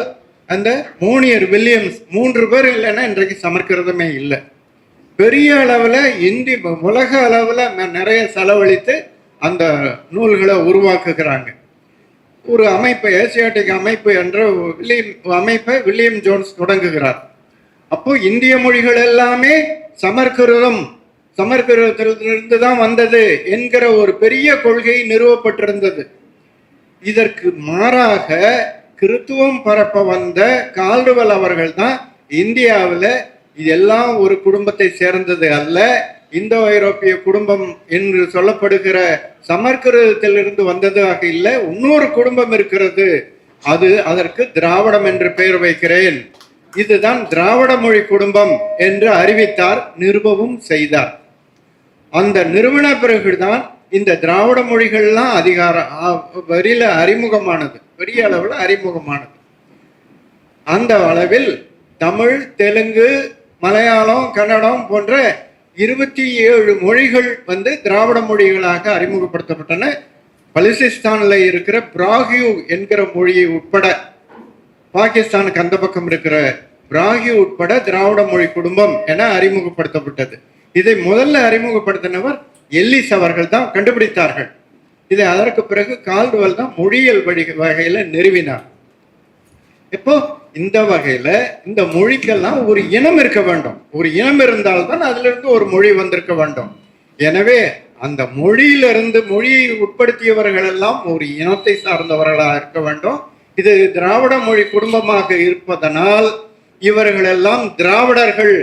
அந்த மூனியர் வில்லியம்ஸ் 3 பேர் இல்லைன்னா இன்றைக்கு சமற்கிருதமே இல்லை. பெரிய அளவில் உலக அளவில் நிறைய செலவழித்து அந்த நூல்களை உருவாக்குகிறாங்க. ஒரு அமைப்பை, ஏசியாட்டிக் அமைப்பு என்ற அமைப்பை வில்லியம் ஜோன்ஸ் தொடங்குகிறார். அப்போ இந்திய மொழிகள் எல்லாமே சமற்கிருதத்திலிருந்து தான் வந்தது என்கிற ஒரு பெரிய கொள்கை நிறுவப்பட்டிருந்தது. இதற்கு மாறாக கிறித்துவம் பரப்ப வந்த கால்டுவெல் அவர்கள் தான் இந்தியாவில் இதெல்லாம் ஒரு குடும்பத்தை சேர்ந்தது அல்ல, இந்தோ ஐரோப்பிய குடும்பம் என்று சொல்லப்படுகிற சமற்கிருதத்திலிருந்து வந்ததாக இல்லை, இன்னொரு குடும்பம் இருக்கிறது, அதற்கு திராவிடம் என்று பெயர் வைக்கிறேன், இதுதான் திராவிட மொழி குடும்பம் என்று அறிவித்தார், நிறுவவும் செய்தார். அந்த நிறுவன பிறகுதான் இந்த திராவிட மொழிகள்லாம் வரியில அறிமுகமானது, பெரிய அளவில் அறிமுகமானது. அந்த அளவில் தமிழ், தெலுங்கு, மலையாளம், கன்னடம் போன்ற 27 மொழிகள் திராவிட மொழிகளாக அறிமுகப்படுத்தப்பட்டன. பலுசிஸ்தான்ல இருக்கிற பிராகியூ என்கிற மொழியை உட்பட, பாகிஸ்தானுக்கு அந்த பக்கம் இருக்கிற பிராகியூ உட்பட திராவிட மொழி குடும்பம் என அறிமுகப்படுத்தப்பட்டது. இதை முதல்ல அறிமுகப்படுத்தினவர் எல்லிஸ் அவர்கள் தான் கண்டுபிடித்தார்கள். இதை அதற்கு பிறகு கால்டுவெல் தான் மொழியியல் வகையில நிறுவினார். இப்போ இந்த வகையில இந்த மொழிக்கெல்லாம் ஒரு இனம் இருக்க வேண்டும். ஒரு இனம் இருந்தால்தான் அதுல இருந்து ஒரு மொழி வந்திருக்க வேண்டும். எனவே அந்த மொழியிலிருந்து மொழியை உட்படுத்தியவர்கள் எல்லாம் ஒரு இனத்தை சார்ந்தவர்களாக இருக்க வேண்டும். இது திராவிட மொழி குடும்பமாக இருப்பதனால் இவர்களெல்லாம் திராவிடர்கள்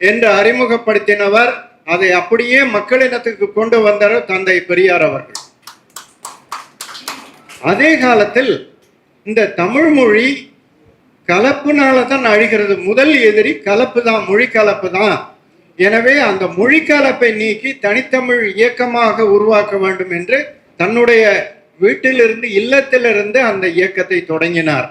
என்று அறிமுகப்படுத்தினவர், அதை அப்படியே மக்களிடத்துக்கு கொண்டு வந்தார் தந்தை பெரியார் அவர்கள். அதே காலத்தில் இந்த தமிழ் மொழி கலப்புனால தான் அழிகிறது. முதல் எதிரி கலப்பு தான், மொழி கலப்பு தான். எனவே அந்த மொழி கலப்பை நீக்கி தனித்தமிழ் இயக்கமாக உருவாக்க வேண்டும் என்று தன்னுடைய வீட்டிலிருந்து, இல்லத்திலிருந்து அந்த இயக்கத்தை தொடங்கினார்.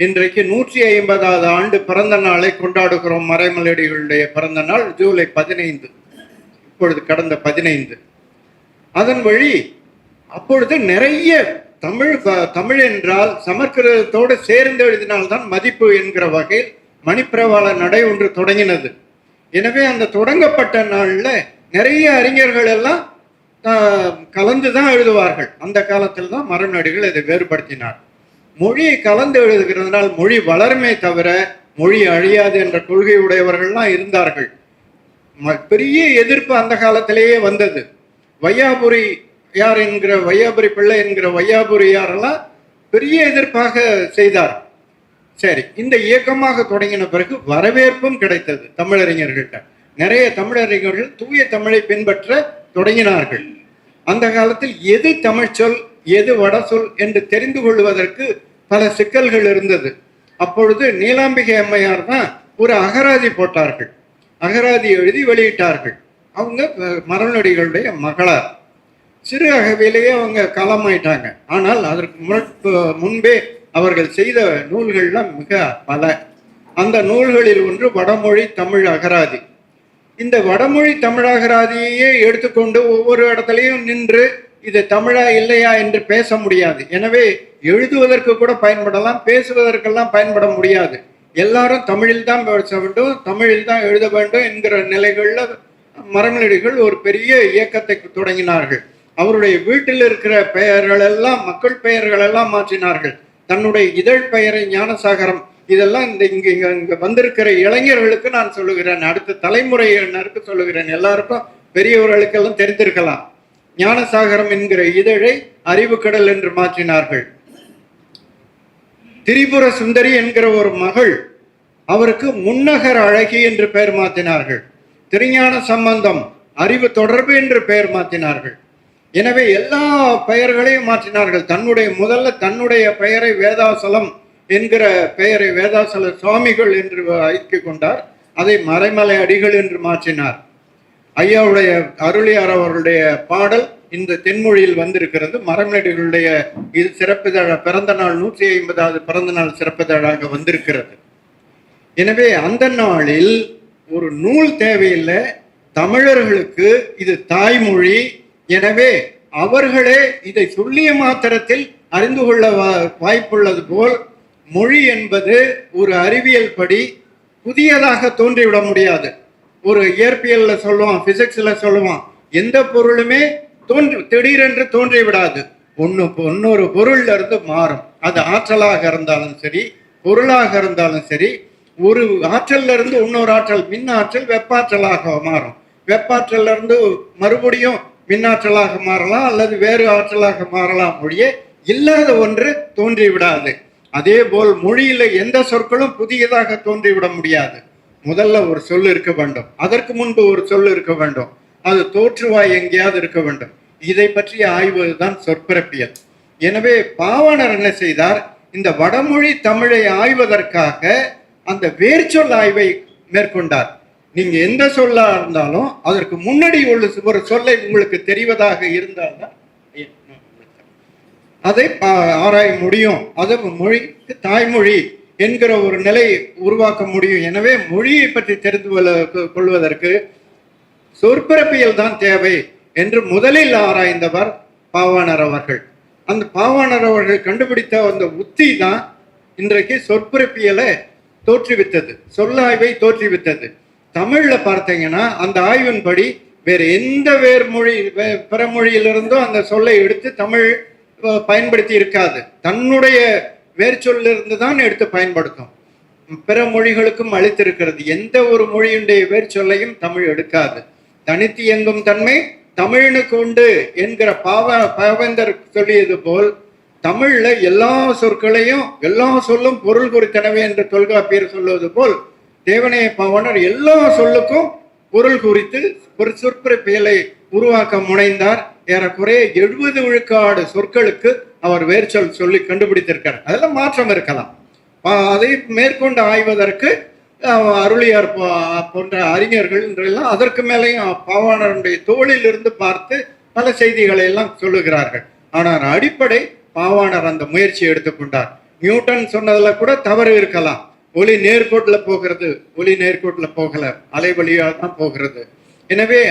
இன்றைக்கு 150வது ஆண்டு பிறந்த நாளை கொண்டாடுகிறோம். மறைமலையடிகளுடைய பிறந்த நாள் ஜூலை 15, இப்பொழுது கடந்த 15. அதன் வழி அப்பொழுது நிறைய தமிழ் என்றால் சமஸ்கிருதத்தோடு சேர்ந்து எழுதினால்தான் மதிப்பு என்கிற வகையில் மணிப்பிரவாள நடை ஒன்று தொடங்கினது. எனவே அந்த தொடங்கப்பட்ட நாளில் நிறைய அறிஞர்கள் எல்லாம் கலந்து தான் எழுதுவார்கள். அந்த காலத்தில் தான் மறைமலையடிகள் இதை வேறுபடுத்தினார். மொழியை கலந்து எழுதுகிறதுனால் மொழி வளருமே தவிர மொழி அழியாது என்ற கொள்கை உடையவர்கள்லாம் இருந்தார்கள். பெரிய எதிர்ப்பு அந்த காலத்திலேயே வந்தது. வையாபுரி யார் என்கிற வையாபுரி பிள்ளை என்கிற வையாபுரி யாரெல்லாம் பெரிய எதிர்ப்பாக செய்தார். சரி, இந்த இயக்கமாக தொடங்கின பிறகு வரவேற்பும் கிடைத்தது தமிழறிஞர்கள்ட்ட. நிறைய தமிழறிஞர்கள் தூய தமிழை பின்பற்ற தொடங்கினார்கள். அந்த காலத்தில் எது தமிழ் சொல் எது வட சொல் என்று தெரிந்து கொள்வதற்கு பல சிக்கல்கள் இருந்தது. அப்பொழுது நீலாம்பிகை அம்மையார் தான் ஒரு அகராதி போட்டார்கள். அகராதி எழுதி வெளியிட்டார்கள். அவங்க மறைமலையடிகளுடைய மகளார். சிறு அகவிலேயே அவங்க காலமாயிட்டாங்க. ஆனால் அதற்கு முன்பே அவர்கள் செய்த நூல்கள்லாம் மிக பல. அந்த நூல்களில் ஒன்று வடமொழி தமிழ் அகராதி. இந்த வடமொழி தமிழ் அகராதியையே எடுத்துக்கொண்டு ஒவ்வொரு இடத்துலையும் நின்று இது தமிழா இல்லையா என்று பேச முடியாது. எனவே எழுதுவதற்கு கூட பயன்படலாம், பேசுவதற்கெல்லாம் பயன்பட முடியாது. எல்லாரும் தமிழில் தான் பேச வேண்டும், தமிழில் தான் எழுத வேண்டும் என்கிற நிலைகளில் மறைமலையடிகள் ஒரு பெரிய இயக்கத்தை தொடங்கினார்கள். அவருடைய வீட்டில் இருக்கிற பெயர்கள் எல்லாம் மக்கள் பெயர்கள் எல்லாம் மாற்றினார்கள். தன்னுடைய இதழ் பெயரை ஞானசாகரம், இதெல்லாம் இங்க வந்திருக்கிற இளைஞர்களுக்கு நான் சொல்லுகிறேன், அடுத்த தலைமுறையினருக்கு சொல்லுகிறேன், எல்லாருக்கும் பெரியவர்களுக்கெல்லாம் தெரிந்திருக்கலாம். ஞானசாகரம் என்கிற இதழை அறிவுக்கடல் என்று மாற்றினார்கள். திரிபுர சுந்தரி என்கிற ஒரு மகள், அவருக்கு முன்னகர் அழகி என்று பெயர் மாற்றினார்கள். திருஞான சம்பந்தம் அறிவு தொடர்பு என்று பெயர் மாற்றினார்கள். எனவே எல்லா பெயர்களையும் மாற்றினார்கள். தன்னுடைய பெயரை வேதாசலம் என்கிற பெயரை வேதாசல சுவாமிகள் என்று ஐக்கிக் கொண்டார். அதை மறைமலை அடிகள் என்று மாற்றினார். ஐயாவுடைய அருளியார் அவர்களுடைய பாடல் இந்த தென்மொழியில் வந்திருக்கிறது. மறைமலையடிகளுடைய இது சிறப்பிதழ பிறந்த நாள் 150வது பிறந்த நாள் சிறப்பிதழாக வந்திருக்கிறது. எனவே அந்த நாளில் ஒரு நூல் தேவையில்லை. தமிழர்களுக்கு இது தாய்மொழி. எனவே அவர்களே இதை சொல்லிய மாத்திரத்தில் அறிந்து கொள்ள வாய்ப்புள்ளது போல் மொழி என்பது ஒரு அறிவியல் படி புதியதாக தோன்றிவிட முடியாது. ஒரு இயற்பியல்ல சொல்லுவான், பிசிக்ஸ்ல சொல்லுவான், எந்த பொருளுமே திடீரென்று தோன்றிவிடாது. இன்னொரு பொருள்ல இருந்து மாறும். அது ஆற்றலாக இருந்தாலும் சரி, பொருளாக இருந்தாலும் சரி. ஒரு ஆற்றல்ல இருந்து இன்னொரு ஆற்றல், மின் ஆற்றல் வெப்பாற்றலாக மாறும். வெப்பாற்றல்ல இருந்து மறுபடியும் மின்னாற்றலாக மாறலாம், அல்லது வேறு ஆற்றலாக மாறலாம். மொழியே இல்லாத ஒன்று தோன்றிவிடாது. அதே போல் மொழியில எந்த சொற்களும் புதியதாக தோன்றிவிட முடியாது. முதல்ல ஒரு சொல் இருக்க வேண்டும், அதற்கு முன்பு ஒரு சொல் இருக்க வேண்டும், அது தோற்றுவாய் எங்கேயாவது இருக்க வேண்டும். இதை பற்றிய ஆய்வு தான் சொற்பிறப்பியல். எனவே பாவாணர் என்ன செய்தார், இந்த வடமொழி தமிழை ஆய்வதற்காக அந்த வேர்ச்சொல் ஆய்வை மேற்கொண்டார். நீங்க எந்த சொல்லா இருந்தாலும் அதற்கு முன்னாடி உள்ள ஒரு சொல்லை உங்களுக்கு தெரிவதாக இருந்தால்தான் அதை ஆராய முடியும். அது மொழிக்கு தாய்மொழி என்கிற ஒரு நிலை உருவாக்க முடியும். எனவே மொழியை பற்றி தெரிந்து கொள்வதற்கு சொற்பிறப்பியல் தான் தேவை என்று முதலில் ஆராய்ந்தவர் பாவாணர் அவர்கள். அந்த பாவாணர் அவர்கள் கண்டுபிடித்த அந்த உத்தி தான் இன்றைக்கு சொற்பிறப்பியலை தோற்றுவித்தது, சொல்லாய்வை தோற்றுவித்தது. தமிழ்ல பார்த்தீங்கன்னா அந்த ஆய்வின்படி வேறு எந்த பிற மொழியிலிருந்தோ அந்த சொல்லை எடுத்து தமிழ் பயன்படுத்தி இருக்காது. தன்னுடைய வேர்ச்சொல்லிருந்து தான் எடுத்து பயன்படுத்தும். பிற மொழிகளுக்கும் அளித்திருக்கிறது. எந்த ஒரு மொழியுடைய வேர்ச்சொல்லையும் தமிழ் எடுக்காது. தனித்து இயங்கும் தன்மை தமிழுக்கு உண்டு என்கிற பாவேந்தர் சொல்லியது போல் தமிழ்ல எல்லா சொற்களையும் எல்லா சொல்லும் பொருள் குறித்தனவே என்று தொல்காப்பியர் சொல்வது போல் தேவனைய பாவாணர் எல்லா சொல்லுக்கும் பொருள் குறித்து ஒரு சொற்பிறப்பியலை உருவாக்க முனைந்தார். ஏறக்குறைய 70 விழுக்காடு சொற்களுக்கு அவர் வேர்ச்சொல் சொல்லி கண்டுபிடித்திருக்கார். அதெல்லாம் மாற்றம் இருக்கலாம். அதை மேற்கொண்டு ஆய்வதற்கு அருளியார் போன்ற அறிஞர்கள் எல்லாம் அதற்கு மேலேயும் பாவாணருடைய தோளில் இருந்து பார்த்து பல செய்திகளை எல்லாம் சொல்லுகிறார்கள். ஆனால் அடிப்படை பாவாணர் அந்த முயற்சியை எடுத்துக்கொண்டார். நியூட்டன் சொன்னதுல கூட தவறு இருக்கலாம். ஒளி நேர்கோட்டில் போகிறது, ஒளி நேர்கோட்டில் போகல, அலை வழியாக தான் போகிறது. எனவே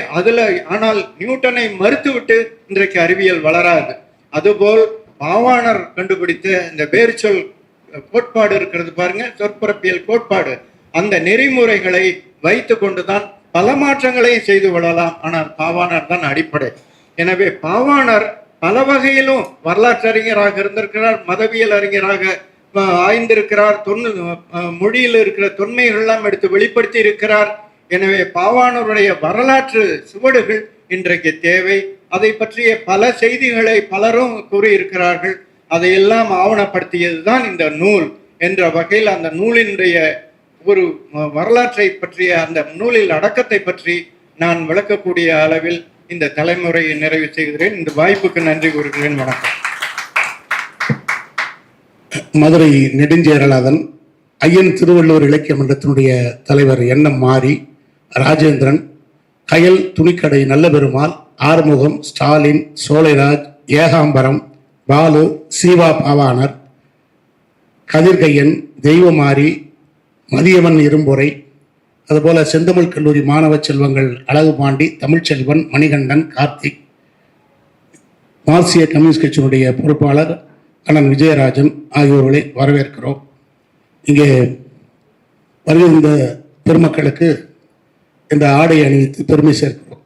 ஆனால் நியூட்டனை மறுத்துவிட்டு இன்றைக்கு அறிவியல் வளராது. அதுபோல் பாவாணர் கண்டுபிடித்த இந்த வேர்ச்சொல் கோட்பாடு இருக்கிறது பாருங்க, சொற்பிறப்பியல் கோட்பாடு, அந்த நெறிமுறைகளை வைத்து கொண்டுதான் பல மாற்றங்களையும் செய்து கொள்ளலாம். ஆனால் பாவாணர் தான் அடிப்படை. எனவே பாவாணர் பல வகையிலும் வரலாற்று அறிஞராக இருந்திருக்கிறார், மதவியல் அறிஞராக ஆய்ந்திருக்கிறார், மொழியில் இருக்கிற தொன்மைகள் எல்லாம் எடுத்து வெளிப்படுத்தி இருக்கிறார். எனவே பாவாணருடைய வரலாற்று சுவடுகள் இன்றைக்கு தேவை. அதை பற்றிய பல செய்திகளை பலரும் கூறியிருக்கிறார்கள். அதையெல்லாம் ஆவணப்படுத்தியதுதான் இந்த நூல் என்ற வகையில் அந்த நூலினுடைய ஒரு வரலாற்றை பற்றிய அந்த நூலில் அடக்கத்தை பற்றி நான் விளக்கக்கூடிய அளவில் இந்த தலைமுறையை நிறைவு செய்கிறேன். இந்த வாய்ப்புக்கு நன்றி கூறுகிறேன். வணக்கம். மதுரை நெடுஞ்சேரலாதன் ஐயன் திருவள்ளுவர் இலக்கிய மன்றத்தினுடைய தலைவர் எண்ணம் மாறி, ராஜேந்திரன், கயல் துணிக்கடை நல்ல பெருமாள், ஆறுமுகம், ஸ்டாலின், சோலைராஜ், ஏகாம்பரம், பாலு, சீவா பாவாணர், கதிர்கையன், தெய்வமாரி, மதியவன் இரும்பொறை, அதுபோல செந்தமிழ் கல்லூரி மாணவ செல்வங்கள் அழகுபாண்டி, தமிழ்ச்செல்வன், மணிகண்டன், கார்த்திக், மார்க்சிய கம்யூனிஸ்ட் கட்சியினுடைய பொறுப்பாளர் அண்ணன் விஜயராஜன் ஆகியோர்களை வரவேற்கிறோம். இங்கே வருகின்ற பெருமக்களுக்கு இந்த ஆடை அணிவித்து பெருமை சேர்க்கிறோம்.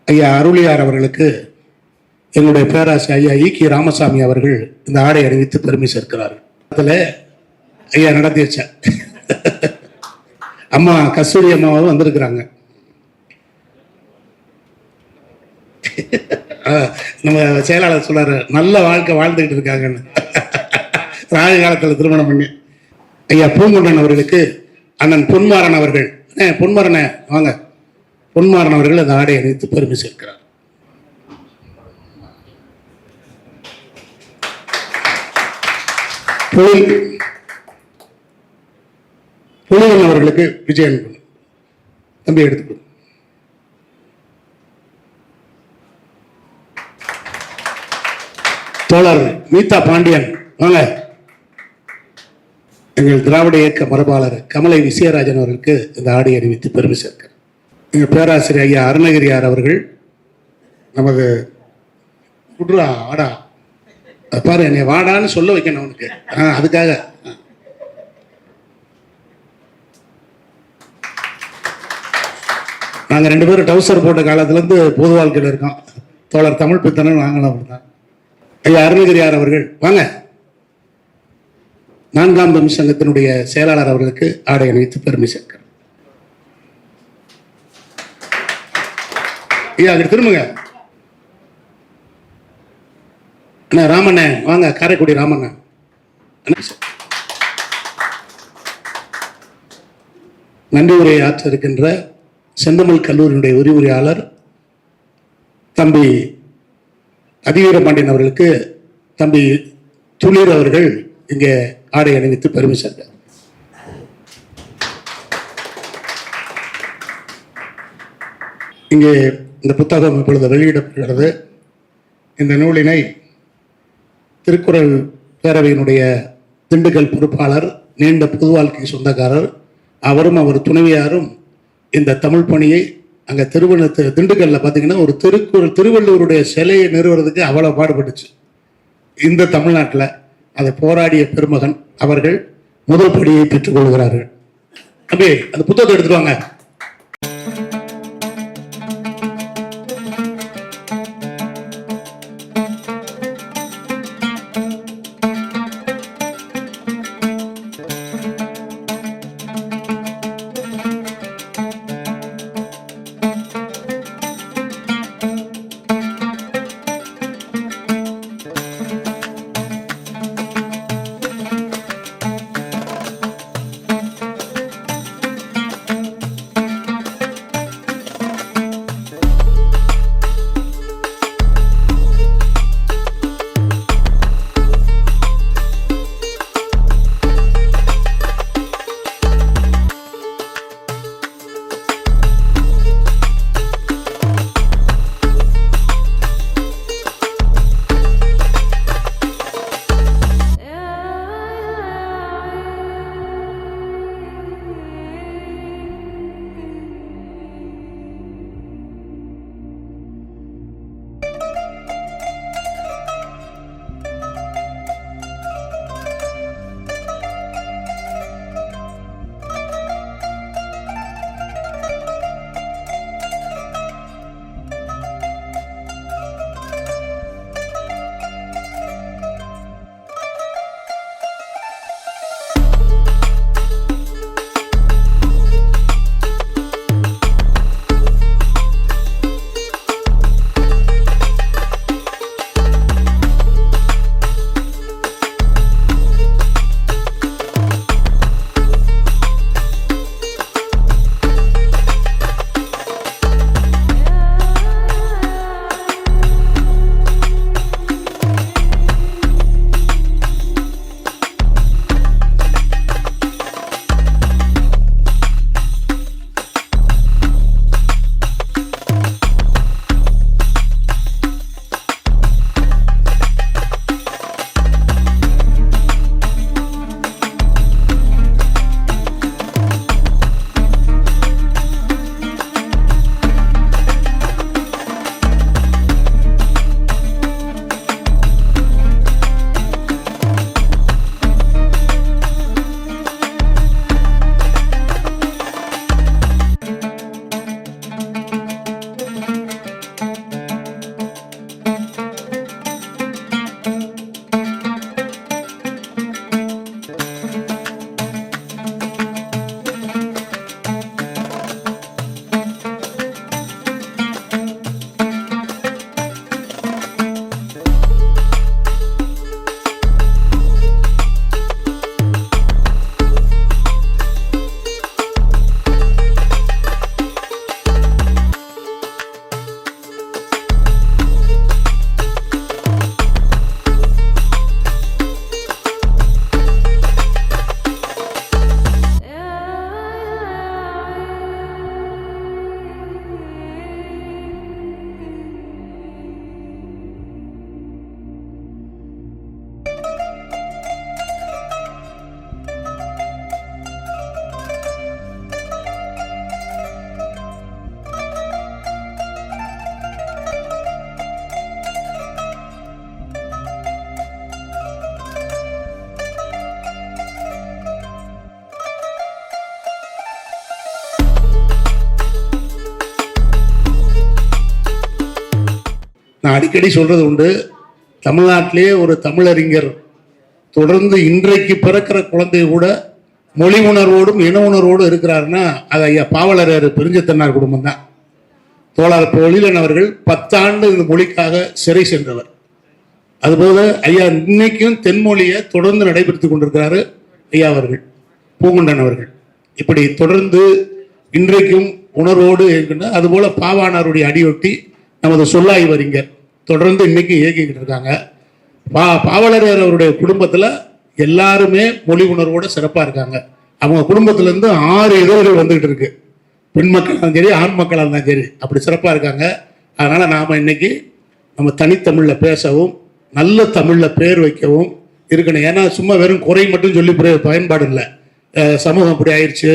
ஐயா அருளியார் அவர்களுக்கு எங்களுடைய பேராசிரியர் ஐயா ஈ.கி. ராமசாமி அவர்கள் இந்த ஆடை அணிவித்து பெருமை சேர்க்கிறார்கள். அதில் ஐயா நடத்தி வச்ச அம்மா கஸ்தூரி அம்மாவும் வந்திருக்கிறாங்க. நம்ம செயலாளர் சொல்றாரு, நல்ல வாழ்க்கை வாழ்ந்துகிட்டு இருக்காங்கன்னு. ராஜ காலத்தில் திருமணம் பண்ணி ஐயா பூங்குண்டன் அவர்களுக்கு அண்ணன் பொன்மாறன் அவர்கள், பொன்மாறனை வாங்க, பொன்மாறன் அவர்கள் அந்த ஆடை அணிவித்து பெருமை சேர்க்கிறார். புலிவன் அவர்களுக்கு விஜயன் தம்பி எடுத்துக்கொள்ளும். தோழர் மீதா பாண்டியன் வாங்க. எங்கள் திராவிட இயக்க மரபாளர் கமலை விசயராஜன் அவர்களுக்கு இந்த ஆடை அணிவித்து பெருமை சேர்க்கிறார். எங்கள் பேராசிரியர் ஐயா அருணகிரியார் அவர்கள் நமது குட்ரா ஆடா பாரு, என்னை வாடான்னு சொல்ல வைக்கணும் அவனுக்கு, அதுக்காக. நாங்கள் 2 பேரும் டவுசர் போட்ட காலத்திலேருந்து பொது வாழ்க்கையில் இருக்கோம். தோழர் தமிழ் பித்தனும் நாங்களும் அப்படிதான். ஐயா அருணகிரியார் அவர்கள் வாங்க. 4ஆம் தமிழ் சங்கத்தினுடைய செயலாளர் அவர்களுக்கு ஆடை அணிவித்து பெருமை சேர்க்கிறார். ஐயா அங்கே திரும்புங்க. அண்ணா ராமண்ண வாங்க, காரைக்குடி ராமண்ண. நன்றி உரையை ஆற்ற இருக்கின்ற செந்தமிழ் கல்லூரியினுடைய விரிவுரையாளர் தம்பி அதிவீர பாண்டியன் அவர்களுக்கு தம்பி துளிர் அவர்கள் இங்கே ஆடை அணிவித்து பெருமை சேர்த்தார். இங்கே இந்த புத்தகம் இப்பொழுது வெளியிடப்படுகிறது. இந்த நூலினை திருக்குறள் பேரவையினுடைய திண்டுக்கல் பொறுப்பாளர், நீண்ட பொது வாழ்க்கை சொந்தக்காரர், அவரும் அவர் துணைவியாரும் இந்த தமிழ் பணியை அங்கே திண்டுக்கல்ல பார்த்தீங்கன்னா ஒரு திருவள்ளுவருடைய சிலையை நிறுவுறதுக்கு அவ்வளோ பாடுபட்டுச்சு. இந்த தமிழ்நாட்டில் அதை போராடிய பெருமகன் அவர்கள் முதல் படியை பெற்றுக் கொள்கிறார்கள். அப்படியே அந்த புத்தகத்தை எடுத்துட்டு வாங்க. நான் அடிக்கடி சொல்றது உண்டு, தமிழ்நாட்டிலே ஒரு தமிழறிஞர் தொடர்ந்து இன்றைக்கு பிறக்கிற குழந்தை கூட மொழி உணர்வோடும் இன உணர்வோடும் இருக்கிறாருன்னா அது ஐயா பாவலரேறு பெருஞ்சத்தன்னார் குடும்பம் தான். தோழர் பொழிலன் அவர்கள் 10 ஆண்டு இந்த மொழிக்காக சிறை சென்றவர். அதுபோல ஐயா இன்னைக்கும் தென்மொழியை தொடர்ந்து நடைபெற்றுக் கொண்டிருக்கிறாரு ஐயா அவர்கள், பூங்குண்டன் அவர்கள். இப்படி தொடர்ந்து இன்றைக்கும் உணர்வோடு இருக்கின்ற, அதுபோல பாவாணருடைய அடியொட்டி நமது சொல்லாய்வறிஞர் தொடர்ந்து இன்னைக்கு இயக்கிக்கிட்டு இருக்காங்க. பாவலரேறு அவருடைய குடும்பத்தில் எல்லாருமே மொழி உணர்வோடு சிறப்பாக இருக்காங்க. அவங்க குடும்பத்திலேருந்து 6 இதழ்கள் வந்துகிட்டு இருக்கு. பெண் மக்களாக இருந்தாலும் சரி, ஆண் மக்களாக இருந்தாலும் சரி, அப்படி சிறப்பாக இருக்காங்க. அதனால் நாம் இன்னைக்கு நம்ம தனித்தமிழில் பேசவும் நல்ல தமிழில் பேர் வைக்கவும் இருக்கணும். ஏன்னா சும்மா வெறும் குறை மட்டும் சொல்லி பயன்பாடு இல்லை. சமூகம் இப்படி ஆயிடுச்சு,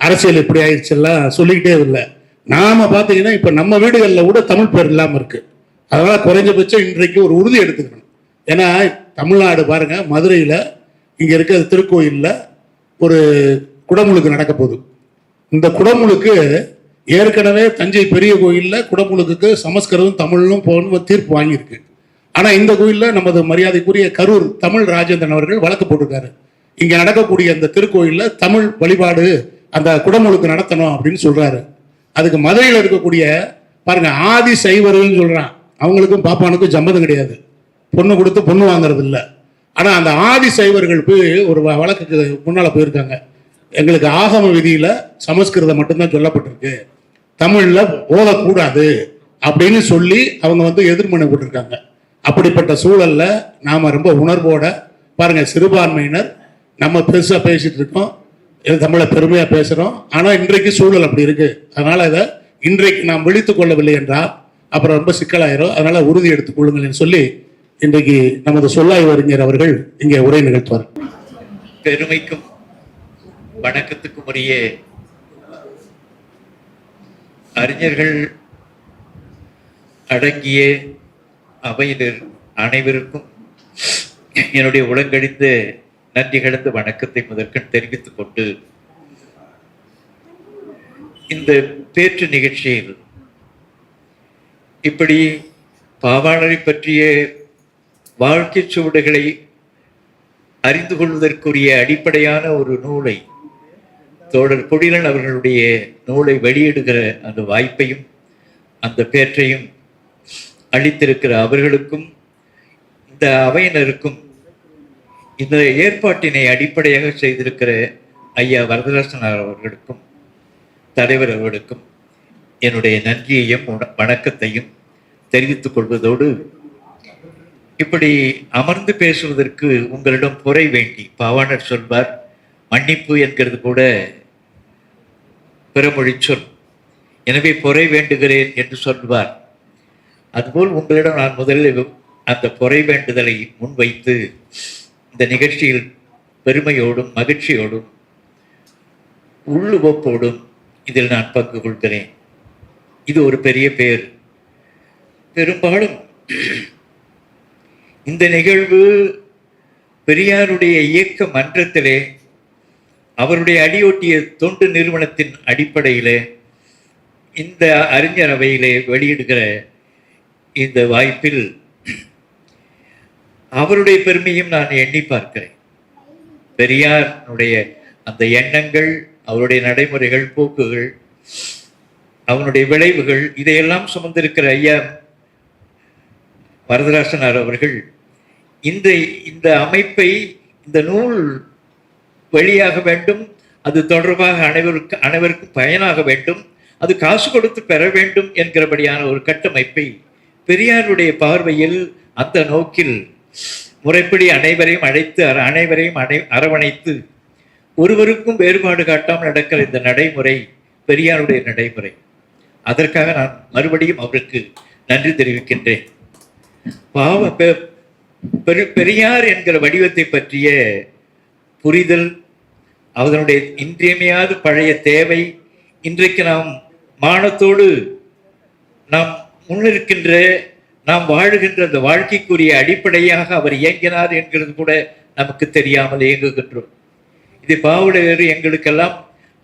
அரசியல் இப்படி ஆயிடுச்சு எல்லாம் சொல்லிக்கிட்டே இல்லை. நாம் பார்த்தீங்கன்னா இப்போ நம்ம வீடுகளில் கூட தமிழ் பேர் இல்லாமல் இருக்குது. அதனால் குறைஞ்சபட்சம் இன்றைக்கு ஒரு உறுதி எடுத்துக்கணும். ஏன்னா தமிழ்நாடு பாருங்க, மதுரையில் இங்கே இருக்கிற திருக்கோயிலில் ஒரு குடமுழுக்கு நடக்க போகுது. இந்த குடமுழுக்கு ஏற்கனவே தஞ்சை பெரிய கோயிலில் குடமுழுக்கு சமஸ்கிருதம் தமிழும் போகணும் தீர்ப்பு வாங்கியிருக்கு. ஆனால் இந்த கோயிலில் நமது மரியாதைக்குரிய கரூர் தமிழ் ராஜேந்திரன் அவர்கள் வழக்கு போட்டிருக்காரு. இங்கே நடக்கக்கூடிய அந்த திருக்கோயிலில் தமிழ் வழிபாடு அந்த குடமுழுக்கு நடத்தணும் அப்படின்னு சொல்றாரு. அதுக்கு மதுரையில் இருக்கக்கூடிய பாருங்க ஆதி சைவர்கள் சொல்றான், அவங்களுக்கும் பாப்பானுக்கும் சம்மதம் கிடையாது, பொண்ணு கொடுத்து பொண்ணு வாங்குறது இல்லை. ஆனால் அந்த ஆதி சைவர்கள் போய் ஒரு வழக்குக்கு முன்னால் போயிருக்காங்க. எங்களுக்கு ஆகம விதியில் சமஸ்கிருதம் மட்டும்தான் சொல்லப்பட்டிருக்கு, தமிழில் ஓதக்கூடாது அப்படின்னு சொல்லி அவங்க எதிர்மனை போட்டிருக்காங்க. அப்படிப்பட்ட சூழலில் நாம் ரொம்ப உணர்வோட பாருங்க, சிறுபான்மையினர் நம்ம பெருசாக பேசிட்டு இருக்கோம், தமிழை பெருமையாக பேசுகிறோம். ஆனால் இன்றைக்கு சூழல் அப்படி இருக்கு. அதனால் இதை இன்றைக்கு நாம் விழித்துக் கொள்ளவில்லை என்றால் அப்புறம் ரொம்ப சிக்கலாயிரும். அதனால் உறுதி எடுத்துக் கொள்ளுங்கள் சொல்லி இன்றைக்கு நமது சொல்லாய்வறிஞர் அவர்கள் இங்கே உரை நிகழ்த்துவார். பெருமைக்கும் வணக்கத்துக்கும் உரிய அறிஞர்கள் அடங்கிய அவையினர் அனைவருக்கும் என்னுடைய உலங்கழிந்த நன்றி கலந்த வணக்கத்தை முதற்கண் தெரிவித்துக் கொண்டு, இந்த பேச்சு நிகழ்ச்சியில் இப்படி பாவாணரை பற்றிய வாழ்க்கை சுவடுகளை அறிந்து கொள்வதற்குரிய அடிப்படையான ஒரு நூலை, தோழர் பொழிலன் அவர்களுடைய நூலை வெளியிடுகிற அந்த வாய்ப்பையும் அந்த பேற்றையும் அளித்திருக்கிற அவர்களுக்கும் இந்த அவையினருக்கும் இந்த ஏற்பாட்டினை அடிப்படையாக செய்திருக்கிற ஐயா வரதராசன் அவர்களுக்கும் தலைவர் அவர்களுக்கும் என்னுடைய நன்றியையும் வணக்கத்தையும் தெரிவித்துக் கொள்வதோடு, இப்படி அமர்ந்து பேசுவதற்கு உங்களிடம் பொறை வேண்டி, பாவாணர் சொல்வார் மன்னிப்பு என்கிறது கூட பிறமொழி சொல், எனவே பொறை வேண்டுகிறேன் என்று சொல்வார். அதுபோல் உங்களிடம் நான் முதலில் அந்த பொறை வேண்டுதலை முன்வைத்து இந்த நிகழ்ச்சியில் பெருமையோடும் மகிழ்ச்சியோடும் உள்ளுவப்போடும் இதில் நான் பங்கு கொள்கிறேன். இது ஒரு பெரிய பேர். பெரும்பாலும் இந்த நிகழ்வு பெரியாருடைய இயக்க மன்றத்திலே அவருடைய அடியொட்டிய தொண்டு நிறுவனத்தின் அடிப்படையிலே இந்த அறிஞர் அவையிலே வெளியிடுகிற இந்த வாய்ப்பில் அவருடைய பெருமையும் நான் எண்ணி பார்க்கிறேன். பெரியாருடைய அந்த எண்ணங்கள், அவருடைய நடைமுறைகள், போக்குகள், அவனுடைய விளைவுகள், இதையெல்லாம் சுமந்திருக்கிற ஐயா வரதராசனார் அவர்கள் இந்த அமைப்பை, இந்த நூல் வெளியாக வேண்டும், அது தொடர்பாக அனைவருக்கும் பயனாக வேண்டும், அது காசு கொடுத்து பெற வேண்டும் என்கிறபடியான ஒரு கட்டமைப்பை பெரியாருடைய பார்வையில் அந்த நோக்கில் முறைப்படி அனைவரையும் அழைத்து அனைவரையும் அரவணைத்து ஒருவருக்கும் வேறுபாடு காட்டாமல் நடக்கிற இந்த நடைமுறை பெரியாருடைய நடைமுறை. அதற்காக நான் மறுபடியும் அவருக்கு நன்றி தெரிவிக்கின்றேன். பெரியார் என்கிற வடிவத்தை பற்றிய புரிதல், அதனுடைய இன்றியமையாத பழைய தேவை, இன்றைக்கு நாம் மானத்தோடு நாம் முன்னிருக்கின்ற, நாம் வாழுகின்ற அந்த வாழ்க்கைக்குரிய அடிப்படையாக அவர் இயங்கினார் என்கிறது கூட நமக்கு தெரியாமல் இயங்குகின்றோம். இது பாவலர் எங்களுக்கெல்லாம்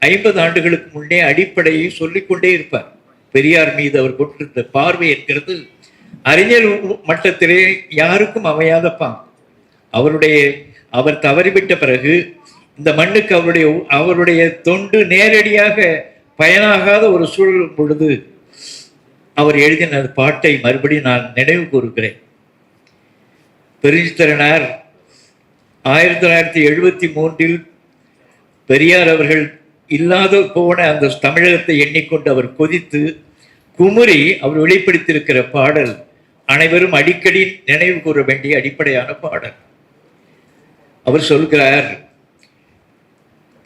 50 ஆண்டுகளுக்கு முன்னே அடிப்படையை சொல்லிக்கொண்டே இருப்பார். பெரியார் மீது அவர் கொண்டிருந்த பார்வை என்கிறது அறிஞர் மட்டத்திலே யாருக்கும் அமையாதப்பா. அவர் தவறிவிட்ட பிறகு இந்த மண்ணுக்கு அவருடைய தொண்டு நேரடியாக பயனாகாத ஒரு சூழல் பொழுது அவர் எழுதின பாட்டை மறுபடியும் நான் நினைவு கூறுகிறேன். பெருஞ்சித்திரனார் 1973 பெரியார் அவர்கள் இல்லாத போன அந்த தமிழகத்தை எண்ணிக்கொண்டு அவர் கொதித்து குமுறி அவர் வெளிப்படுத்தியிருக்கிற பாடல் அனைவரும் அடிக்கடி நினைவு கூற வேண்டிய அடிப்படையான பாடல். அவர் சொல்கிறார்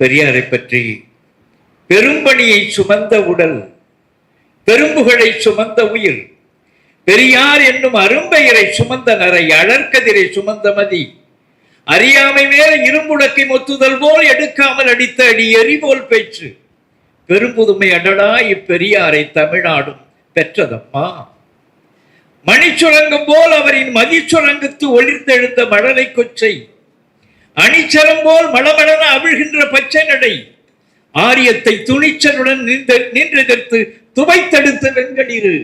பெரியாரை பற்றி, பெரும்பணியை சுமந்த உடல், பெரும்புகளை சுமந்த உயிர், பெரியார் என்னும் அரும்பெயரை சுமந்த நரை, அழற்கதிரை சுமந்த மதி, அறியாமை மேல இரும்புடக்கை மொத்துதல் போல் எடுக்காமல் அடித்த அடி எரிபோல் பேச்சு, பெரும்புதுமை அடடா இப்பெரியாரை தமிழ்நாடும் பெற்றதம்மா. மணிச்சுரங்கம் போல் அவரின் மதிச்சுரங்கத்து ஒளிர்ந்தெழுந்த மழலை கொச்சை, அணிச்சரம் போல் மளமளன அவிழ்கின்ற பச்சை நடை, ஆரியத்தை துணிச்சலுடன் நின்றெதிர்த்து துவைத்தெடுத்த வெங்கடிரு,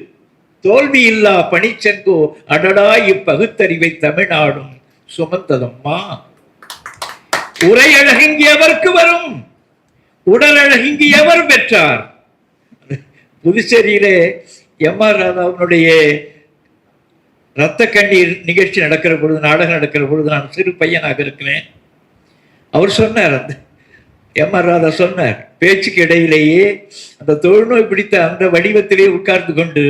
தோல்வி இல்லா பணிச்செங்கோ அடடா இப்பகுத்தறிவை தமிழ்நாடும் சுமந்ததம்மா. உரை அழகிங்கி எவருக்கு வரும், உடல் அழகிங்கி எவர் பெற்றார். புதுச்சேரியிலே எம்.ஆர். ராதாவுடைய இரத்த கண்ணீர் நிகழ்ச்சி நடக்கிற பொழுது, நாடகம் நடக்கிற பொழுது நான் சிறு பையனாக இருக்கிறேன். அவர் சொன்னார், அந்த எம்.ஆர். ராதா சொன்னார், பேச்சுக்கு இடையிலேயே அந்த தொழுநோய் பிடித்த அந்த வடிவத்திலே உட்கார்ந்து கொண்டு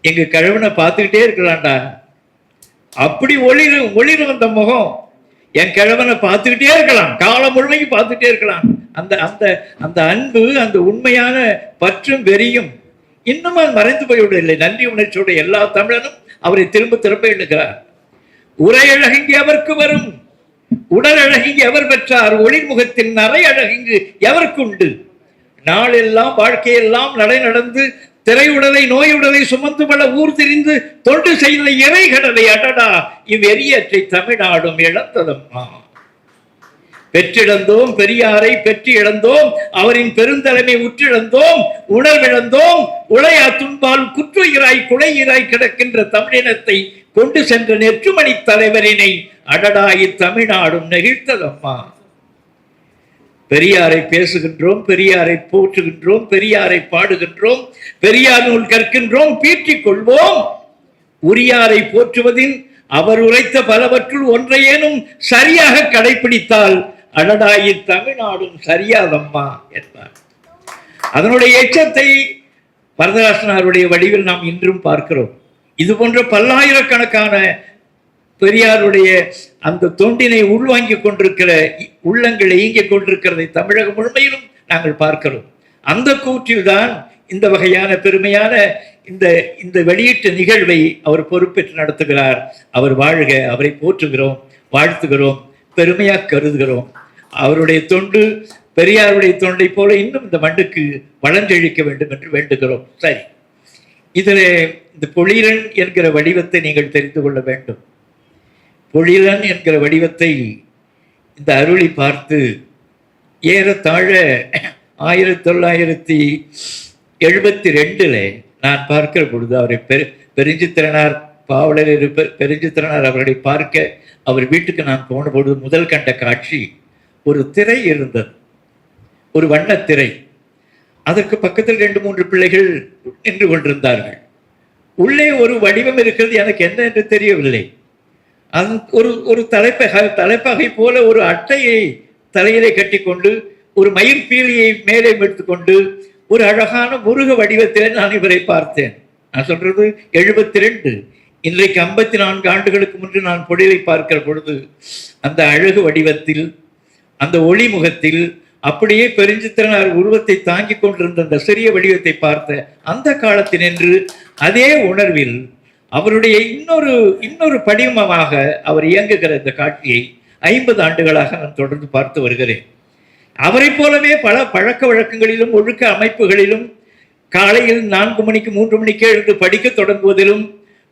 எங்க கழவனை பார்த்துக்கிட்டே இருக்கலாம்டா, அப்படி ஒளிரும் அந்த முகம், என் கிழவனை பார்த்துக்கிட்டே இருக்கலாம், காலம் முழுமையும் பார்த்துட்டே இருக்கலாம். அந்த அந்த அந்த அன்பு, அந்த உண்மையான பற்றும் வெறியும் இன்னும் மறைந்து போய்விடவில்லை. நன்றி உணர்ச்சியோட எல்லா தமிழனும் அவரை திரும்ப திரும்ப எண்ணுகிறார். உரை அழகிங்கி அவருக்கு வரும், உடல் அழகிங்கி எவர் பெற்றார், ஒளிமுகத்தின் நரை அழகிங்கு எவருக்கு உண்டு. நாளெல்லாம் வாழ்க்கையெல்லாம் நடந்து திரையுடலை நோயுடலை சுமந்து பல ஊர் திரிந்து தொண்டு செய்த இறை கடலை அடடா இவ்வெறியற்றை தமிழ்நாடும் இழந்ததம்மா. பெற்றிழந்தோம் பெரியாரை, பெற்று இழந்தோம் அவரின் பெருந்தலைமை, உற்றிழந்தோம் உணர்விழந்தோம், உளையா துன்பால் குற்றுயிராய் குலையிராய் கிடக்கின்ற தமிழினத்தை கொண்டு சென்ற நெற்றுமணி தலைவரினை அடடா இத்தமிழ்நாடும் நெகிழ்த்ததம்மா. பெரியாரை பேசுகின்றோம், பெரியாரை போற்றுகின்றோம், பெரியாரை பாடுகின்றோம், பெரியார் நூல் கற்கின்றோம், பீற்றிக் கொள்வோம். உரியாரை போற்றுவதின் அவர் உரைத்த பலவற்றுள் ஒன்றையேனும் சரியாக கடைபிடித்தால் அடடா இத்தமிழ்நாடும் சரியாதம்மா என்பார். அதனுடைய எச்சத்தை வரதராசனாருடைய வடிவில் நாம் இன்றும் பார்க்கிறோம். இது போன்ற பல்லாயிரக்கணக்கான பெரியாருடைய அந்த தொண்டினை உள்வாங்கிக் கொண்டிருக்கிற உள்ளங்களை இயங்கிக் கொண்டிருக்கிறதை தமிழகம் முழுமையிலும் நாங்கள் பார்க்கிறோம். அந்த கூற்றில்தான் இந்த வகையான பெருமையான இந்த வெளியீட்டு நிகழ்வை அவர் பொறுப்பேற்று நடத்துகிறார். அவர் வாழ்க, அவரை போற்றுகிறோம், வாழ்த்துகிறோம், பெருமையாக கருதுகிறோம். அவருடைய தொண்டு பெரியாருடைய தொண்டை போல இன்னும் இந்த மண்ணுக்கு வளஞ்செழிக்க வேண்டும் என்று வேண்டுகிறோம். சரி, இதில் இந்த பொழிலன் என்கிற வடிவத்தை நீங்கள் தெரிந்து கொள்ள வேண்டும். பொழிலன் என்கிற வடிவத்தை இந்த அருளி பார்த்து ஏறத்தாழ 1972 நான் பார்க்கிற பொழுது அவரை பெருஞ்சித்திரனார் பாவலர் பெருஞ்சித்திரனார் அவர்களை பார்க்க அவர் வீட்டுக்கு நான் போன பொழுது முதல் கண்ட காட்சி ஒரு திரை இருந்தது, ஒரு வண்ண திரை. அதற்கு பக்கத்தில் 2-3 பிள்ளைகள் நின்று கொண்டிருந்தார்கள். உள்ளே ஒரு வடிவம் இருக்கிறது, எனக்கு என்ன என்று தெரியவில்லை. ஒரு தலைப்பகை போல ஒரு அட்டையை தலையிலே கட்டிக்கொண்டு ஒரு மயில் பீலியை மேலே எடுத்துக்கொண்டு ஒரு அழகான முருக வடிவத்திலே நான் இவரை பார்த்தேன். நான் சொல்றது 72. இன்றைக்கு 54 ஆண்டுகளுக்கு முன்பு நான் பொழிலை பார்க்கிற பொழுது அந்த அழகு வடிவத்தில், அந்த ஒளிமுகத்தில் அப்படியே பெருஞ்சித்திரனார் உருவத்தை தாங்கிக் கொண்டிருந்த அந்த சிறிய வடிவத்தை பார்த்த அந்த காலத்தினின்று அதே உணர்வில் அவருடைய இன்னொரு படிமமாக அவர் இயங்குகிற இந்த காட்சியை 50 ஆண்டுகளாக நான் தொடர்ந்து பார்த்து வருகிறேன். அவரை போலவே பல பழக்க வழக்கங்களிலும் ஒழுக்க அமைப்புகளிலும் காலையில் 4 மணிக்கு 3 மணிக்கு எழுந்து படிக்க தொடங்குவதிலும்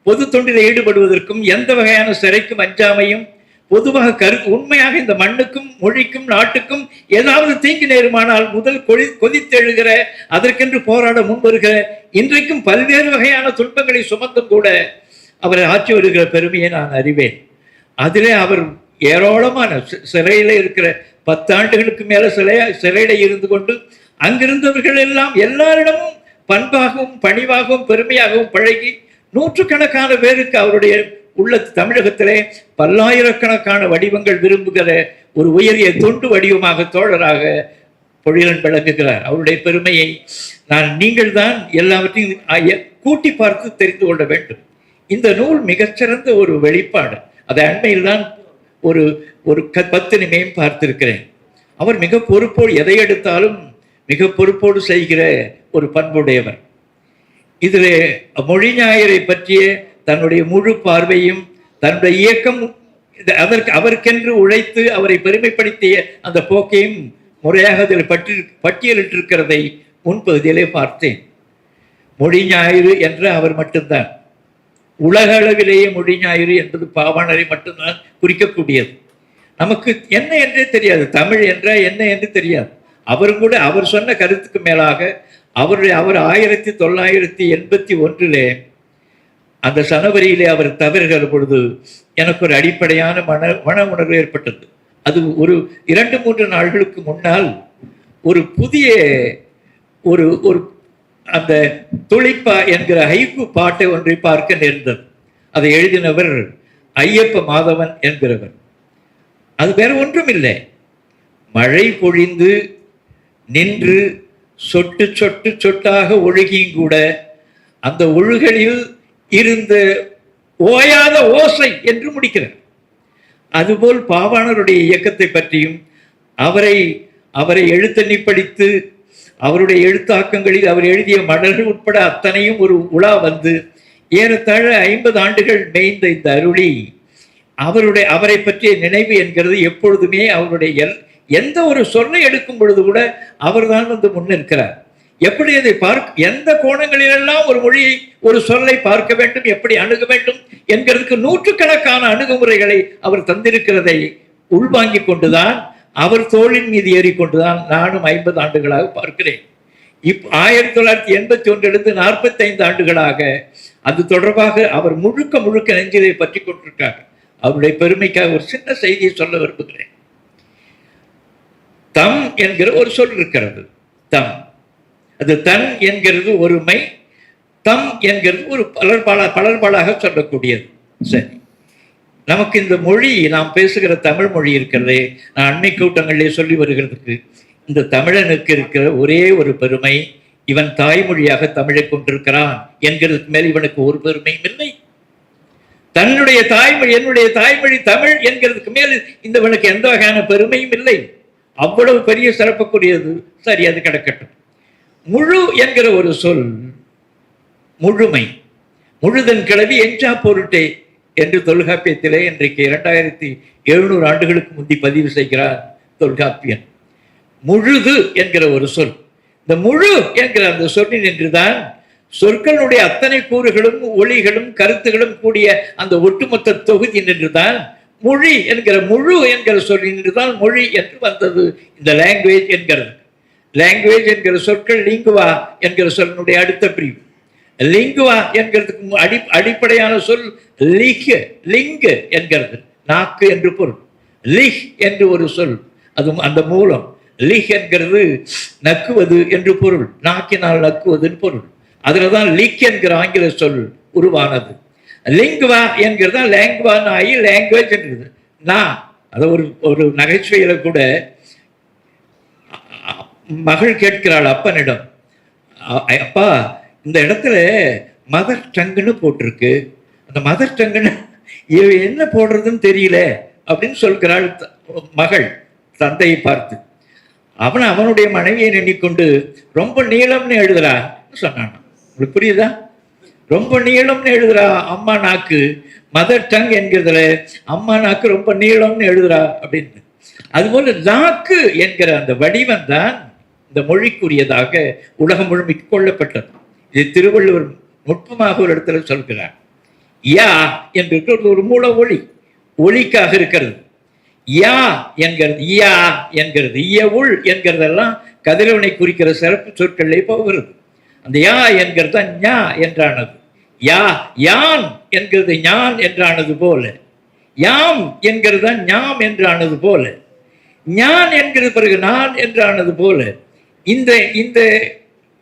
பொது தொண்டில் ஈடுபடுவதற்கும் எந்த வகையான சிறைக்கும் அஞ்சாமையும் பொதுவாக உண்மையாக இந்த மண்ணுக்கும் மொழிக்கும் நாட்டுக்கும் ஏதாவது தீங்கு நேருமானால் முதல் கொதித்தெழுகிற அதற்கென்று போராட முன்வருகிற இன்றைக்கும் பல்வேறு வகையான துன்பங்களை சுமந்தும் கூட அவரை ஆற்றி வருகிற பெருமையை நான் அறிவேன். அதிலே அவர் ஏராளமான சிறையில் இருக்கிற 10 ஆண்டுகளுக்கு மேலே சிறையில இருந்து கொண்டு அங்கிருந்தவர்கள் எல்லாம் எல்லாரிடமும் பண்பாகவும் பணிவாகவும் பெருமையாகவும் பழகி நூற்றுக்கணக்கான பேருக்கு அவருடைய உள்ள தமிழகத்திலே பல்லாயிரக்கணக்கான வடிவங்கள் விரும்புகிற ஒரு உயரிய தொண்டு வடிவமாக தோழராக பொழிலன் விளங்குகிறார். அவருடைய பெருமையை நீங்கள் தான் எல்லாவற்றையும் கூட்டி பார்த்து தெரிந்து கொள்ள வேண்டும். இந்த நூல் மிகச்சிறந்த ஒரு வெளிப்பாடு. அதை அண்மையில் தான் ஒரு 10 நிமிடம் பார்த்திருக்கிறேன். அவர் மிக பொறுப்போடு எதை எடுத்தாலும் மிக பொறுப்போடு செய்கிற ஒரு பண்புடையவர். இதில் மொழி ஞாயிறை பற்றிய தன்னுடைய முழு பார்வையும் தன்னுடைய இயக்கம் அவருக்கென்று உழைத்து அவரை பெருமைப்படுத்திய அந்த போக்கையும் முறையாக அதில் பட்டியலிட்டிருக்கிறதை முன்பகுதியிலே பார்த்தேன். மொழி ஞாயிறு என்று அவர் மட்டும்தான், உலக அளவிலேயே மொழி ஞாயிறு என்பது பாவாணரை மட்டும்தான் குறிக்கக்கூடியது. நமக்கு என்ன என்றே தெரியாது, தமிழ் என்றால் என்ன என்று தெரியாது. அவரும் கூட அவர் சொன்ன கருத்துக்கு மேலாக அவர் 1981 அந்த ஜனவரியிலே அவர் தவறுகிற பொழுது எனக்கு ஒரு அடிப்படையான மன உணர்வு ஏற்பட்டது. அது ஒரு 2-3 நாட்களுக்கு முன்னால் ஒரு புதிய ஒரு அந்த துளிப்பா என்கிற ஹைக்கூ பாட்டை ஒன்றை பார்க்க நேர்ந்தது. அதை எழுதினவர் ஐயப்ப மாதவன் என்கிறவர். அது வேற ஒன்றும் இல்லை, மழை பொழிந்து நின்று சொட்டு சொட்டு சொட்டாக ஒழுகியும் கூட அந்த ஒழுகலில் இருந்த ஓயாத ஓசை என்று முடிக்கிறார். அதுபோல் பாவாணருடைய இயக்கத்தை பற்றியும் அவரை எழுத்தண்ணி படித்து அவருடைய எழுத்தாக்கங்களில் அவர் எழுதிய மடல்கள் உட்பட அத்தனையும் ஒரு உலா வந்து ஏறத்தாழ 50 ஆண்டுகள் மேய்ந்த இந்த அருளி அவரை பற்றிய நினைவு என்கிறது எப்பொழுதுமே அவருடைய எந்த ஒரு சொல்லை எடுக்கும் பொழுது கூட அவர்தான் வந்து முன்னிற்கிறார். எப்படி அதை எந்த கோணங்களிலெல்லாம் ஒரு மொழியை ஒரு சொல்லை பார்க்க வேண்டும், எப்படி அணுக வேண்டும் என்கிறதுக்கு நூற்றுக்கணக்கான அணுகுமுறைகளை அவர் தந்திருக்கிறதை உள்வாங்கிக் கொண்டுதான் அவர் தோளின் மீது ஏறிக்கொண்டுதான் நானும் 50 ஆண்டுகளாக பார்க்கிறேன். 1981 45 ஆண்டுகளாக அது தொடர்பாக அவர் முழுக்க நெஞ்சிலை பற்றி கொண்டிருக்கார். அவருடைய பெருமைக்காக ஒரு சின்ன செய்தியை சொல்ல விரும்புகிறேன். தம் என்கிற ஒரு சொல் இருக்கிறது. தம், அது தன் என்கிறது ஒருமை, தம் என்கிறது ஒரு பலர்பாலாக சொல்லக்கூடியது. சரி, நமக்கு இந்த மொழி, நாம் பேசுகிற தமிழ் மொழி இருக்கிறதே, நான் அண்மை கூட்டங்களிலே சொல்லி வருகிறதுக்கு, இந்த தமிழனுக்கு இருக்கிற ஒரே ஒரு பெருமை, இவன் தாய்மொழியாக தமிழை கொண்டிருக்கிறான் என்கிறதுக்கு மேல் இவனுக்கு ஒரு பெருமையும் இல்லை. தன்னுடைய தாய்மொழி, என்னுடைய தாய்மொழி தமிழ் என்கிறதுக்கு மேல் இந்தவனுக்கு எந்த வகையான பெருமையும் இல்லை. அவ்வளவு பெரிய சிறப்புக்குரியது. சரி, அது கிடக்கட்டும். முழு என்கிற ஒரு சொல், முழுமை, முழுதன் கிளவி எஞ்சா பொருட்டே என்று தொல்காப்பியத்திலே இன்றைக்கு 2700 ஆண்டுகளுக்கு முந்தி பதிவு செய்கிறார் தொல்காப்பியன். முழுது என்கிற ஒரு சொல், இந்த முழு என்கிற அந்த சொல்லில் என்றுதான் சொற்களுடைய அத்தனை கூறுகளும் ஒளிகளும் கருத்துகளும் கூடிய அந்த ஒட்டுமொத்த தொகுதி நின்றுதான் மொழி என்கிற முழு என்கிற சொல்லி நின்றுதான் மொழி என்று வந்தது. இந்த லாங்குவேஜ் என்கிறது, லாங்குவேஜ் என்கிற சொற்கள் லிங்குவா என்கிற சொல்லினுடைய அடுத்த பிரிவு. லிங்குவா என்கிறதுக்கு அடிப்படையான சொல் லிங்கு என்கிறது, நாக்கு என்று பொருள். லிஹ் என்று ஒரு சொல், அது அந்த மூலம். லிஹ் என்கிறது நக்குவது என்று பொருள், நாக்கினால் நக்குவதுன்னு பொருள். அதுலதான் லிக் என்கிற ஆங்கில சொல் உருவானது. லிங்குவா என்கிறதா லாங்குவான்னு ஆகி லாங்குவேஜ் என்றது. நான் அதை ஒரு நகைச்சுவையில கூட மகள் கேட்கிறாள் அப்பனிடம், அப்பா இந்த இடத்துல மதர் டங்குன்னு போட்டிருக்கு, அந்த மதர் டங்குன்னு என்ன போடுறதுன்னு தெரியல அப்படின்னு சொல்கிறாள் மகள் தந்தையை பார்த்து. அவனுடைய மனைவியை எண்ணிக்கொண்டு ரொம்ப நீளம்னு எழுதுறா சொன்னான். உங்களுக்கு புரியுதா? ரொம்ப நீளம்னு எழுதுறா அம்மா நாக்கு, மதர் டங் என்கிறதுல அம்மா நாக்கு ரொம்ப நீளம்னு எழுதுறா அப்படின்னு. அதுபோல நாக்கு என்கிற அந்த வடிவம் தான் இந்த மொழிக்குரியதாக உலகம் முழுமைக்கு கொள்ளப்பட்டது. இது திருவள்ளுவர் நுட்பமாக ஒரு இடத்துல சொல்கிறார். யா என்று ஒரு மூல ஒளிக்காக இருக்கிறது. யா என்கிறது, யா என்கிறது, இய உள் என்கிறதெல்லாம் கதிரவனை குறிக்கிற சிறப்பு சொற்களே போகிறது. அந்த யா என்கிறது தான் ஞா என்றானது. யான் என்கிறது ஞான் என்றானது போல, யாம் என்கிறது ஞாம் என்றானது போல, ஞான் என்கிறது பிறகு நான் என்றானது போல, இந்த இந்த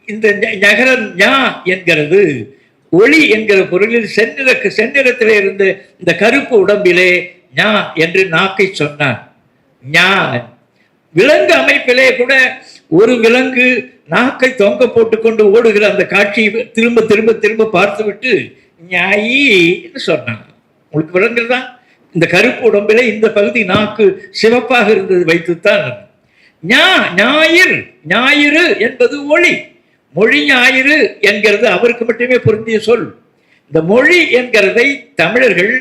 இந்த நகர ஞா என்கிறது ஒளி என்கிற பொருளில் செந்நிறத்திலே இருந்த இந்த கருப்பு உடம்பிலே ஞா என்று நாக்கை சொன்னான். ஞான் விலங்கு அமைப்பிலே கூட ஒரு விலங்கு நாக்கை தொங்க போட்டுக்கொண்டு ஓடுகிற அந்த காட்சியை திரும்ப திரும்ப திரும்ப பார்த்துவிட்டு ஞாயி என்று சொன்னான். உங்களுக்கு விளங்குறதான்? இந்த கருப்பு உடம்பிலே இந்த பகுதி நாக்கு சிவப்பாக இருந்தது வைத்துத்தான் ஞாயிறு என்பது ஒளி. மொழி ஞாயிறு என்கிறது அவருக்கு மட்டுமே பொருந்திய சொல். இந்த மொழி என்கிறதை தமிழர்கள்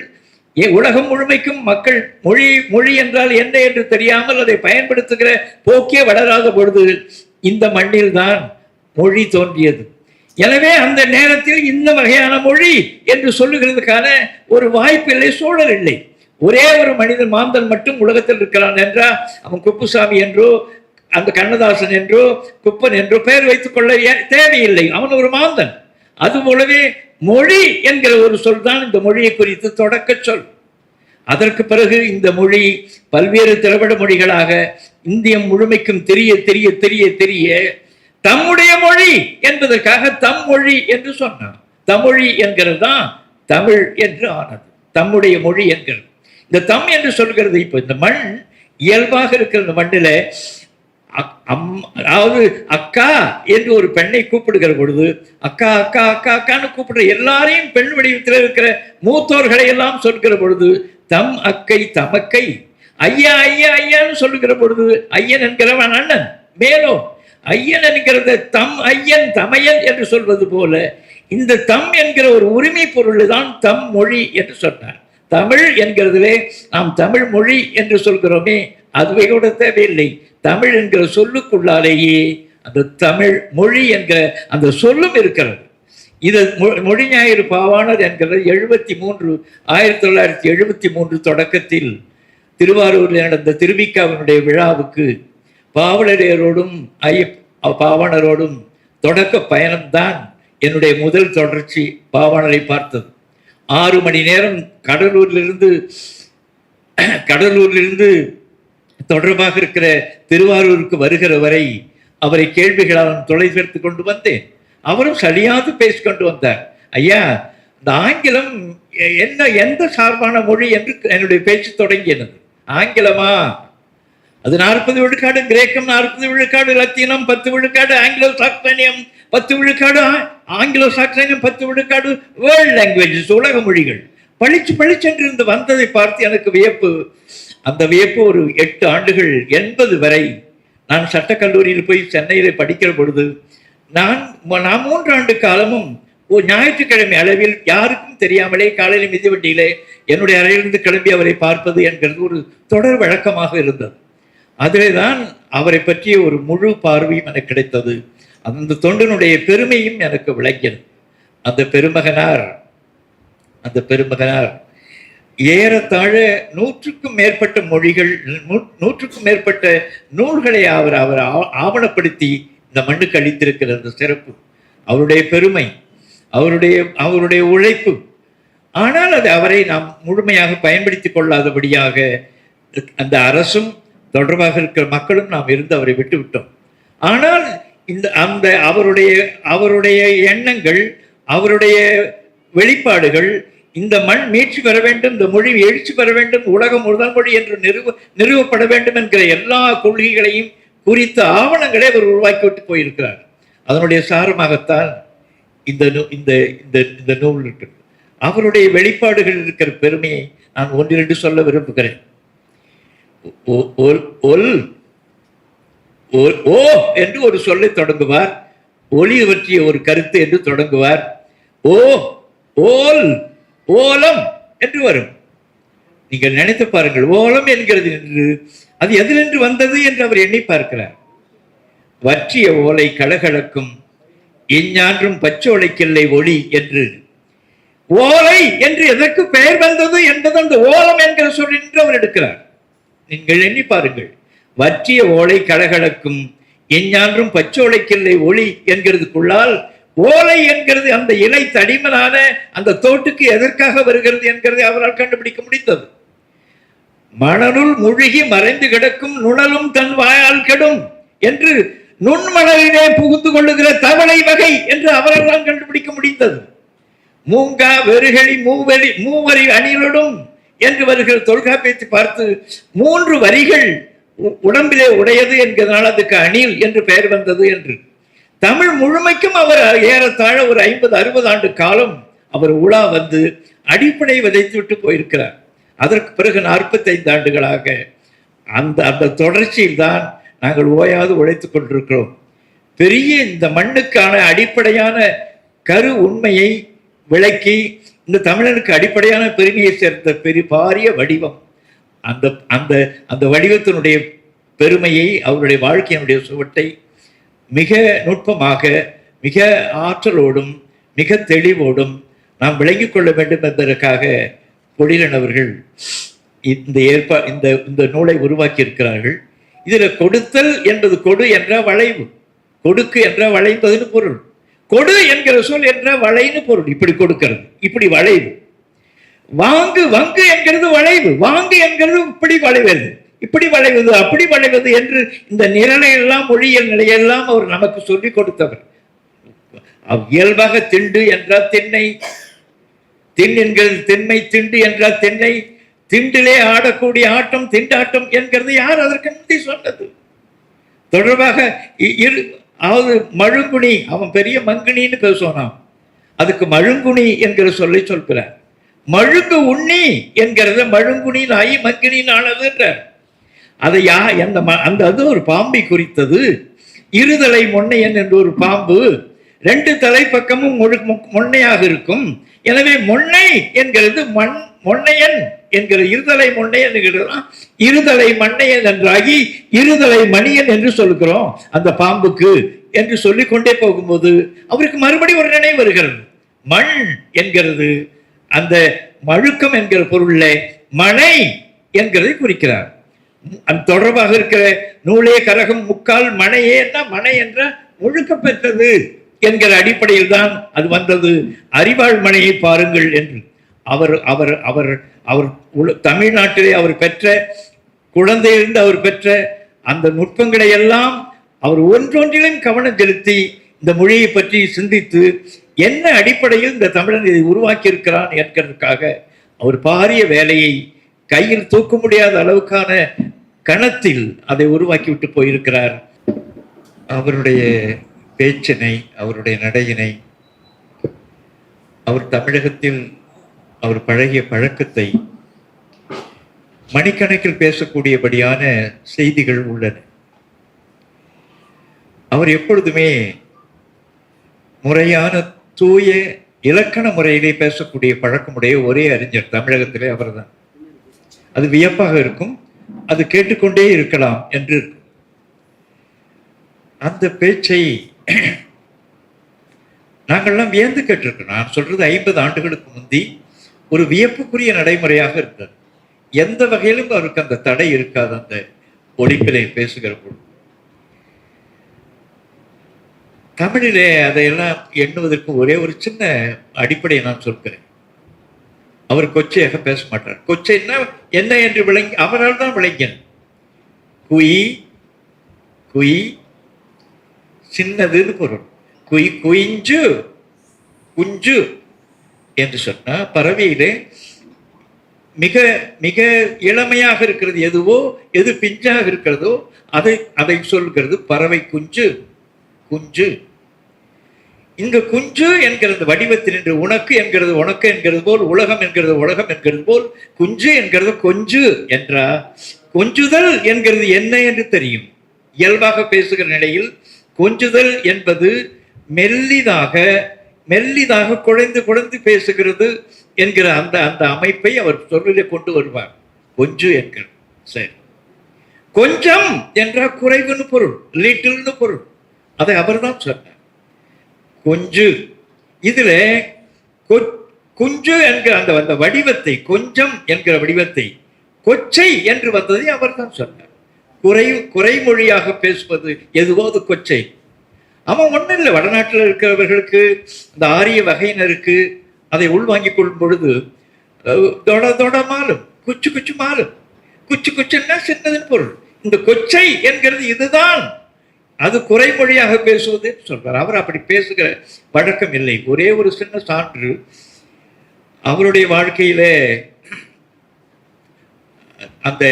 உலகம் முழுமைக்கும் மக்கள் மொழி என்றால் என்ன என்று தெரியாமல் அதை பயன்படுத்துகிற போக்கே வளராத பொழுது இந்த மண்ணில் தான் மொழி தோன்றியது. எனவே அந்த நேரத்தில் இந்த வகையான மொழி என்று சொல்லுகிறதுக்கான ஒரு வாய்ப்பில்லை, சூழல் இல்லை. ஒரே ஒரு மனிதன் மாந்தன் மட்டும் உலகத்தில் இருக்கிறான் என்றால் அவன் குப்புசாமி என்றோ அந்த கண்ணதாசன் என்றோ குப்பன் என்றோ பெயர் வைத்துக் கொள்ள தேவையில்லை, அவன் ஒரு மாந்தன். அதுபோலவே மொழி என்கிற ஒரு சொல் தான் இந்த மொழியை குறித்து தொடக்க சொல். அதற்கு பிறகு இந்த மொழி பல்வேறு திராவிட மொழிகளாக இந்தியம் முழுமைக்கும் தெரிய தெரிய தெரிய தெரிய தம்முடைய மொழி என்பதற்காக தம் மொழி என்று சொன்னான். தமிழி என்கிறது தான் தமிழ் என்று ஆனது, தம்முடைய மொழி என்கிறது. இந்த தம் என்று சொல்கிறது. இப்போ இந்த மண் இயல்பாக இருக்கிற இந்த மண்ணில அதாவது அக்கா என்று ஒரு பெண்ணை கூப்பிடுகிற பொழுது அக்கா அக்கா அக்கா அக்கான்னு கூப்பிடுற எல்லாரையும் பெண் வடிவத்தில் இருக்கிற மூத்தோர்களை எல்லாம் சொல்கிற பொழுது தம் அக்கை தமக்கை, ஐயா ஐயா ஐயான்னு சொல்லுகிற பொழுது ஐயன் என்கிறவன் அண்ணன், மேலும் ஐயன் என்கிறத தம் ஐயன் தமையன் என்று சொல்வது போல இந்த தம் என்கிற ஒரு உரிமை பொருள் தான் தம் மொழி என்று சொன்னார். தமிழ் என்கிறதுலே நாம் தமிழ் மொழி என்று சொல்கிறோமே, அதுவே கூட தேவையில்லை. தமிழ் என்கிற சொல்லுக்குள்ளாலேயே அந்த தமிழ் மொழி என்கிற அந்த சொல்லும் இருக்கிறது. இது மொழி ஞாயிறு பாவாணர் என்கிறது 1973 தொடக்கத்தில் திருவாரூரில் நடந்த திருவிக்காவினுடைய விழாவுக்கு பாவலரையரோடும் பாவாணரோடும் தொடக்க பயணம்தான் என்னுடைய முதல் தொடர்ச்சி. பாவாணரை பார்த்தது 6 மணி நேரம் கடலூரிலிருந்து தொடர்பாக இருக்கிற திருவாரூருக்கு வருகிற வரை அவரை கேள்விகளால் தொலைபெடுத்து கொண்டு வந்தேன். அவரும் சரியாது பேசிக்கொண்டு வந்தார். ஐயா, இந்த ஆங்கிலம் என்ன எந்த சார்பான மொழி என்று என்னுடைய பேச்சு தொடங்கியது. ஆங்கிலமா? அது 40 விழுக்காடு கிரேக்கம், 40 விழுக்காடு லத்தீனம், 10 விழுக்காடு ஆங்கிலோ சாக்சனியம், 10 விழுக்காடு ஆங்கிலோ சாக்சனியம், 10 விழுக்காடு வேர்ல்ட் லாங்குவேஜஸ், உலக மொழிகள். பளிச்சென்று இருந்து வந்ததை பார்த்து எனக்கு வியப்பு. அந்த வியப்பு ஒரு 8 ஆண்டுகள் 80 வரை நான் சட்டக்கல்லூரியில் போய் சென்னையில் படிக்கிற பொழுது நான் 3 ஆண்டு காலமும் ஞாயிற்றுக்கிழமை அளவில் யாருக்கும் தெரியாமலே காலையில் மிதிவண்டியிலே என்னுடைய அறையிலிருந்து கிளம்பி அவரை பார்ப்பது என்கிறது ஒரு தொடர் வழக்கமாக இருந்தது. அதிலே தான் அவரை பற்றிய ஒரு முழு பார்வையும் எனக்கு கிடைத்தது. அந்த தொண்டனுடைய பெருமையும் எனக்கு விளங்கியது. அந்த பெருமகனார் ஏறத்தாழ 100க்கும் மேற்பட்ட மொழிகள், 100க்கும் மேற்பட்ட நூல்களை அவர் ஆவணப்படுத்தி இந்த மண்ணுக்கு அளித்திருக்கிற அந்த சிறப்பு, அவருடைய பெருமை, அவருடைய உழைப்பு. ஆனால் அது அவரை நாம் முழுமையாக பயன்படுத்திக் கொள்ளாதபடியாக அந்த அரசும் தொடர்பாக இருக்கிற மக்களும் நாம் இருந்து அவரை விட்டு விட்டோம். ஆனால் அந்த அவருடைய எண்ணங்கள், அவருடைய வெளிப்பாடுகள், இந்த மண் மீட்சி பெற வேண்டும், இந்த மொழி எழுச்சி பெற வேண்டும், உலகம் முதல் மொழி என்று நிறுவப்பட வேண்டும் என்கிற எல்லா கொள்கைகளையும் குறித்த ஆவணங்களை அவர் உருவாக்கிவிட்டு போயிருக்கிறார். அதனுடைய சாரமாகத்தான் இந்த நூல் இருக்கிறது. அவருடைய வெளிப்பாடுகள் இருக்கிற பெருமையை நான் 1-2 சொல்ல விரும்புகிறேன். ஓ என்று ஒரு சொல்லை தொடங்குவார், ஒளி பற்றிய ஒரு கருத்து என்று தொடங்குவார். ஓல் ஓலம் என்று வரும். நீங்கள் நினைத்து பாருங்கள், ஓலம் என்கிறது என்று அது எதிலிருந்து வந்தது என்று அவர் எண்ணி பார்க்கிறார். வற்றிய ஓலை கலகலக்கும், இஞ்ஞான்றும் பச்சோலைக்கில்லை ஒளி என்று. ஓலை என்று எதற்கு பெயர் வந்தது என்பது அந்த ஓலம் என்கிற சொல் என்று அவர் எடுக்கிறார். நீங்கள் எண்ணி பாருங்கள், வற்றிய ஓலை கலகலக்கும், இஞ்ஞான்றும் பச்சோலைக்கில்லை ஒளி என்கிறதுக்குள்ளால் ஓலை என்கிறது அந்த இலை தடிமனான அந்த தோட்டுக்கு எதற்காக வருகிறது என்கிறதை அவரால் கண்டுபிடிக்க முடிந்தது. மணலுள் மூழ்கி மறைந்து கிடக்கும் நுணலும் தன் வாயால் கெடும் என்று நுண்மணலிலே புகுந்து கொள்ளுகிற தவளை வகை என்று அவரால் தான் கண்டுபிடிக்க முடிந்தது. மூங்கா வெறுகளி மூவரி அணிலடும் என்று வருகிற தொல்காப்பியத்தை பார்த்து 3 வரிகள் உடம்பிலே உடையது என்கிறதுனால அதுக்கு அணில் என்று பெயர் வந்தது என்று. தமிழ் முழுமைக்கும் அவர் ஏறத்தாழ ஒரு 50-60 ஆண்டு காலம் அவர் உலா வந்து அடிப்படை விதைத்து விட்டு போயிருக்கிறார். அதற்கு பிறகு 45 ஆண்டுகளாக அந்த தொடர்ச்சியில் தான் நாங்கள் ஓயாது உழைத்துக் கொண்டிருக்கிறோம். பெரிய இந்த மண்ணுக்கான அடிப்படையான கரு உண்மையை விளக்கி இந்த தமிழனுக்கு அடிப்படையான பெருமையை சேர்ந்த பாரிய வடிவம், அந்த அந்த அந்த வடிவத்தினுடைய பெருமையை, அவருடைய வாழ்க்கையினுடைய சுவட்டை மிக நுட்பமாக, மிக ஆற்றலோடும், மிக தெளிவோடும் நாம் விளங்கிக் கொள்ள வேண்டும் என்பதற்காக பொழிலன் அவர்கள் இந்த நூலை உருவாக்கி இருக்கிறார்கள். இதுல கொடுத்தல் என்பது கொடு என்ற வளைவு, கொடுக்கு என்ற வளைந்ததுன்னு பொருள், கொடு என்கிற சொல் என்ற வளைன்னு பொருள். இப்படி கொடுக்கிறது, இப்படி வளைவு. வாங்கு, வங்கு என்கிறது வளைவு, வாங்கு என்கிறது இப்படி வளைவது, இப்படி வளைவது, அப்படி வளைவது என்று இந்த நிரலையெல்லாம், மொழியியல் நிலையெல்லாம் அவர் நமக்கு சொல்லிக் கொடுத்தவர். இயல்பாக திண்டு என்றால் திண்ணை, திண் என்கிறது திண்மை, திண்டு என்றால் திண்ணை, திண்டிலே ஆடக்கூடிய ஆட்டம் திண்டாட்டம் என்கிறது யார் அதற்கு முந்தி சொன்னது? தொடர்பாக அதாவது மழுங்குனி, அவன் பெரிய மங்குனின்னு பேசுவான், அதுக்கு மழுங்குனி என்கிற சொல்லை சொல்கிறார். மழுங்கு உண்ணி என்கிறத மழுங்குனின் ஆகி மங்கினின் ஆனதுன்றார். அதை அந்த அது ஒரு பாம்பை குறித்தது. இருதலை மொன்னையன் என்ற ஒரு பாம்பு 2 தலைப்பக்கமும் மொன்னையாக இருக்கும். எனவே மொன்னை என்கிறது மொன்னையன் என்கிற இருதலை மொன்னையன் இருதலை மண்ணையன் என்றாகி இருதலை மணியன் என்று சொல்லுகிறோம் அந்த பாம்புக்கு என்று சொல்லிக் கொண்டே போகும்போது அவருக்கு மறுபடியும் ஒரு நினைவு வருகிறது. மண் என்கிறது அந்த மழுக்கம் என்கிற பொருள்ல மனை என்கிறதை குறிக்கிறார். அந்த தொடர்பாக இருக்கிற நூலே கரகம் முக்கால் மனையே மனை என்ற முழுக்க பெற்றது என்கிற அடிப்படையில் தான் அது வந்தது. அறிவாள் மனையை பாருங்கள் என்று அவர் அவர் அவர் அவர் தமிழ்நாட்டிலே அவர் பெற்ற குழந்தையிலிருந்து அவர் பெற்ற அந்த நுட்பங்களை எல்லாம் அவர் ஒன்றொன்றிலும் கவனம் செலுத்தி இந்த மொழியை பற்றி சிந்தித்து என்ன அடிப்படையில் இந்த தமிழன் இதை உருவாக்கி இருக்கிறான் என்கிறதுக்காக அவர் பாரிய வேலையை கையில் தூக்க முடியாத அளவுக்கான கணத்தில் அதை உருவாக்கி விட்டு போயிருக்கிறார். அவருடைய பேச்சினை, அவருடைய நடையினை, அவர் தமிழகத்தில் அவர் பழகிய பழக்கத்தை மணிக்கணக்கில் பேசக்கூடியபடியான செய்திகள் உள்ளன. அவர் எப்பொழுதுமே முறையான தூய இலக்கண முறையிலே பேசக்கூடிய பழக்கமுடைய ஒரே அறிஞர் தமிழகத்திலே அவர்தான். அது வியப்பாக இருக்கும், அது கேட்டுக்கொண்டே இருக்கலாம் என்று இருக்கும். அந்த பேச்சை நாங்கள்லாம் வியந்து கேட்டிருக்கோம். நான் சொல்றது 50 ஆண்டுகளுக்கு முந்தி ஒரு வியப்புக்குரிய நடைமுறையாக இருந்தது. எந்த வகையிலும் அவருக்கு அந்த தடை இருக்காது. அந்த ஒலிப்பிலை பேசுகிற பொழுது தமிழிலே அதையெல்லாம் எண்ணுவதற்கு ஒரே ஒரு சின்ன அடிப்படையை நான் சொல்கிறேன். அவர் கொச்சையாக பேச மாட்டார். கொச்சைன்னா என்ன என்று விளங்கி அவரால் தான் விளங்கின. குயி குயி சின்னதுன்னு பொருள். குயி குயிஞ்சு குஞ்சு என்று சொன்னா பறவையிலே மிக மிக இளமையாக இருக்கிறது எதுவோ, எது பிஞ்சாக இருக்கிறதோ அதை சொல்கிறது பறவை குஞ்சு. குஞ்சு இங்க குஞ்சு என்கிறது வடிவத்தில் என்று உனக்கு என்கிறது உனக்கு என்கிறது போல், உலகம் என்கிறது உலகம் என்கிறது போல், குஞ்சு என்கிறது கொஞ்சு என்றா கொஞ்சுதல் என்கிறது என்ன என்று தெரியும். இயல்பாக பேசுகிற நிலையில் கொஞ்சுதல் என்பது மெல்லிதாக மெல்லிதாக குழைந்து குழைந்து பேசுகிறது என்கிற அந்த அந்த அமைப்பை அவர் சொல்லிலே கொண்டு வருவார். கொஞ்சு என்கிறது. சரி, கொஞ்சம் என்ற குறைவுன்னு பொருள், லிட்டில்னு பொருள். அதை அவர் தான் சொன்னார். கொஞ்சு இதுல குஞ்சு என்கிற அந்த வடிவத்தை, கொஞ்சம் என்கிற வடிவத்தை கொச்சை என்று வந்ததை அவர் தான் சொன்னார். குறைமொழியாக பேசுவது எதுவோ அது கொச்சை. அவன் ஒன்றும் இல்லை, வடநாட்டில் இருக்கிறவர்களுக்கு இந்த ஆரிய வகையினருக்கு அதை உள்வாங்கிக் கொள்ளும் பொழுது தொட தொட மாலும், குச்சு குச்சு மாலும். குச்சு குச்சுன்னா சின்னதுன்னு பொருள். இந்த கொச்சை என்கிறது இதுதான், அது குறைமொழியாக பேசுவது சொல்றார். அவர் அப்படி பேசுகிற வழக்கம் இல்லை. ஒரே ஒரு சின்ன சான்று, அவருடைய வாழ்க்கையிலே அந்த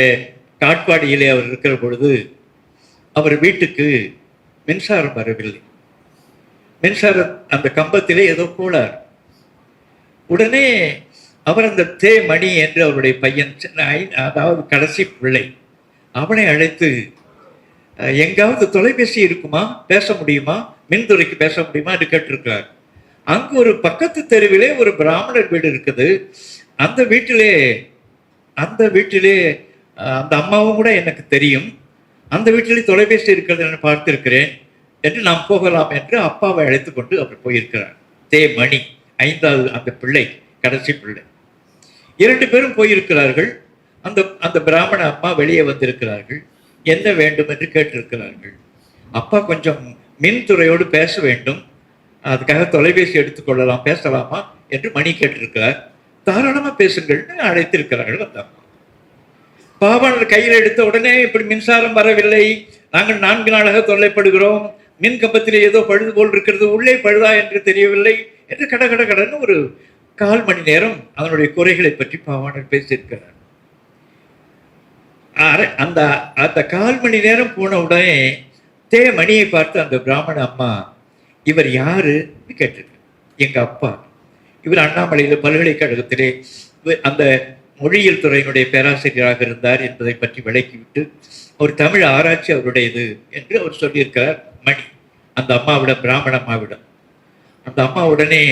காட்பாடியிலே அவர் இருக்கிற பொழுது அவர் வீட்டுக்கு மின்சாரம் வரவில்லை. மின்சார அந்த கம்பத்திலே ஏதோ கோளாறு. உடனே அவர் அந்த மணி என்று அவருடைய பையன், அதாவது கடைசி பிள்ளை, அவனை அழைத்து, எங்காவது தொலைபேசி இருக்குமா, பேச முடியுமா, மின்துறைக்கு பேச முடியுமா என்று கேட்டிருக்கிறார். அங்கு ஒரு பக்கத்து தெருவிலே ஒரு பிராமணர் வீடு இருக்குது. அந்த வீட்டிலே அந்த அம்மாவும் கூட எனக்கு தெரியும். அந்த வீட்டிலே தொலைபேசி இருக்கிறது என்று பார்த்திருக்கிறேன் என்று நாம் போகலாம் என்று அப்பாவை அழைத்து கொண்டு அவர் போயிருக்கிறார். மணி 5வது அந்த பிள்ளை, கடைசி பிள்ளை. 2 பேரும் போயிருக்கிறார்கள். அந்த பிராமண அம்மா வெளியே வந்திருக்கிறார்கள். என்ன வேண்டும் என்று கேட்டிருக்கிறார்கள். அப்பா கொஞ்சம் மின்துறையோடு பேச வேண்டும், அதுக்காக தொலைபேசி எடுத்துக்கொள்ளலாம், பேசலாமா என்று மணி கேட்டிருக்கிறார். தாராளமாக பேசுங்கள்னு அழைத்திருக்கிறார்கள் அந்த அம்மா. பாவாணர் கையில் எடுத்த உடனே, இப்படி மின்சாரம் வரவில்லை, நாங்கள் 4 நாளாக தொல்லைப்படுகிறோம், மின் கம்பத்திலே ஏதோ பழுது போல் இருக்கிறது, உள்ளே பழுதா என்று தெரியவில்லை என்று கடன்னு ஒரு 1/4 மணி நேரம் அதனுடைய குறைகளை பற்றி பாவாணர் பேசியிருக்கிறார். அந்த 1/4 மணி நேரம் போன உடனே மணியை பார்த்து அந்த பிராமண அம்மா, இவர் யாரு கேட்டிருக்க. எங்க அப்பா, இவர் அண்ணாமலையில் பல்கலைக்கழகத்திலே அந்த மொழியியல் துறையினுடைய பேராசிரியராக இருந்தார் என்பதை பற்றி விளக்கிவிட்டு, ஒரு தமிழ் ஆராய்ச்சி அவருடையது என்று அவர் சொல்லியிருக்கிறார் மணி அந்த அம்மாவிடம், பிராமண அம்மாவிடம். அந்த அம்மா உடனே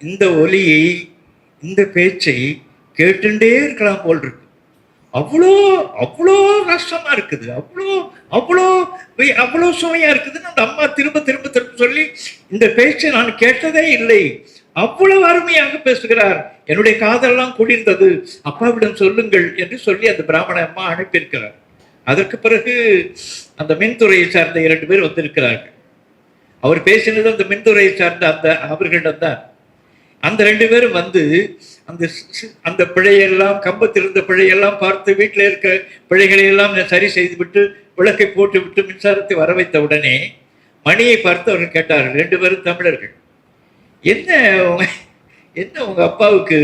இந்த ஒலியை, இந்த பேச்சை கேட்டுட்டே இருக்கலாம் போல் இருக்கு, அவ்வளோ அவ்வளோ கஷ்டமா இருக்குது, அவ்வளோ சுவையா இருக்குதுன்னு அந்த அம்மா திரும்ப சொல்லி, இந்த பேச்சை நான் கேட்டதே இல்லை, அவ்வளவு அருமையாக பேசுகிறார், என்னுடைய காதெல்லாம் குளிர்ந்தது, அப்பாவிடம் சொல்லுங்கள் என்று சொல்லி அந்த பிராமண அம்மா அனுப்பியிருக்கிறார். அதற்கு பிறகு அந்த மின்துறையை சார்ந்த 2 பேர் வந்திருக்கிறார்கள். அவர் பேசினது அந்த மின்துறையை சார்ந்த அவர்களிடம் தான். அந்த 2 பேரும் வந்து அந்த பிழையெல்லாம், கம்பத்தில் இருந்த பிழையெல்லாம் பார்த்து, வீட்டில் இருக்க பிழைகளை எல்லாம் சரி செய்துவிட்டு, விளக்கை போட்டு விட்டு மின்சாரத்தை வர வைத்த உடனே மணியை பார்த்து அவர்கள் கேட்டார்கள். 2 பேரும் தமிழர்கள். என்ன உங்க அப்பாவுக்கு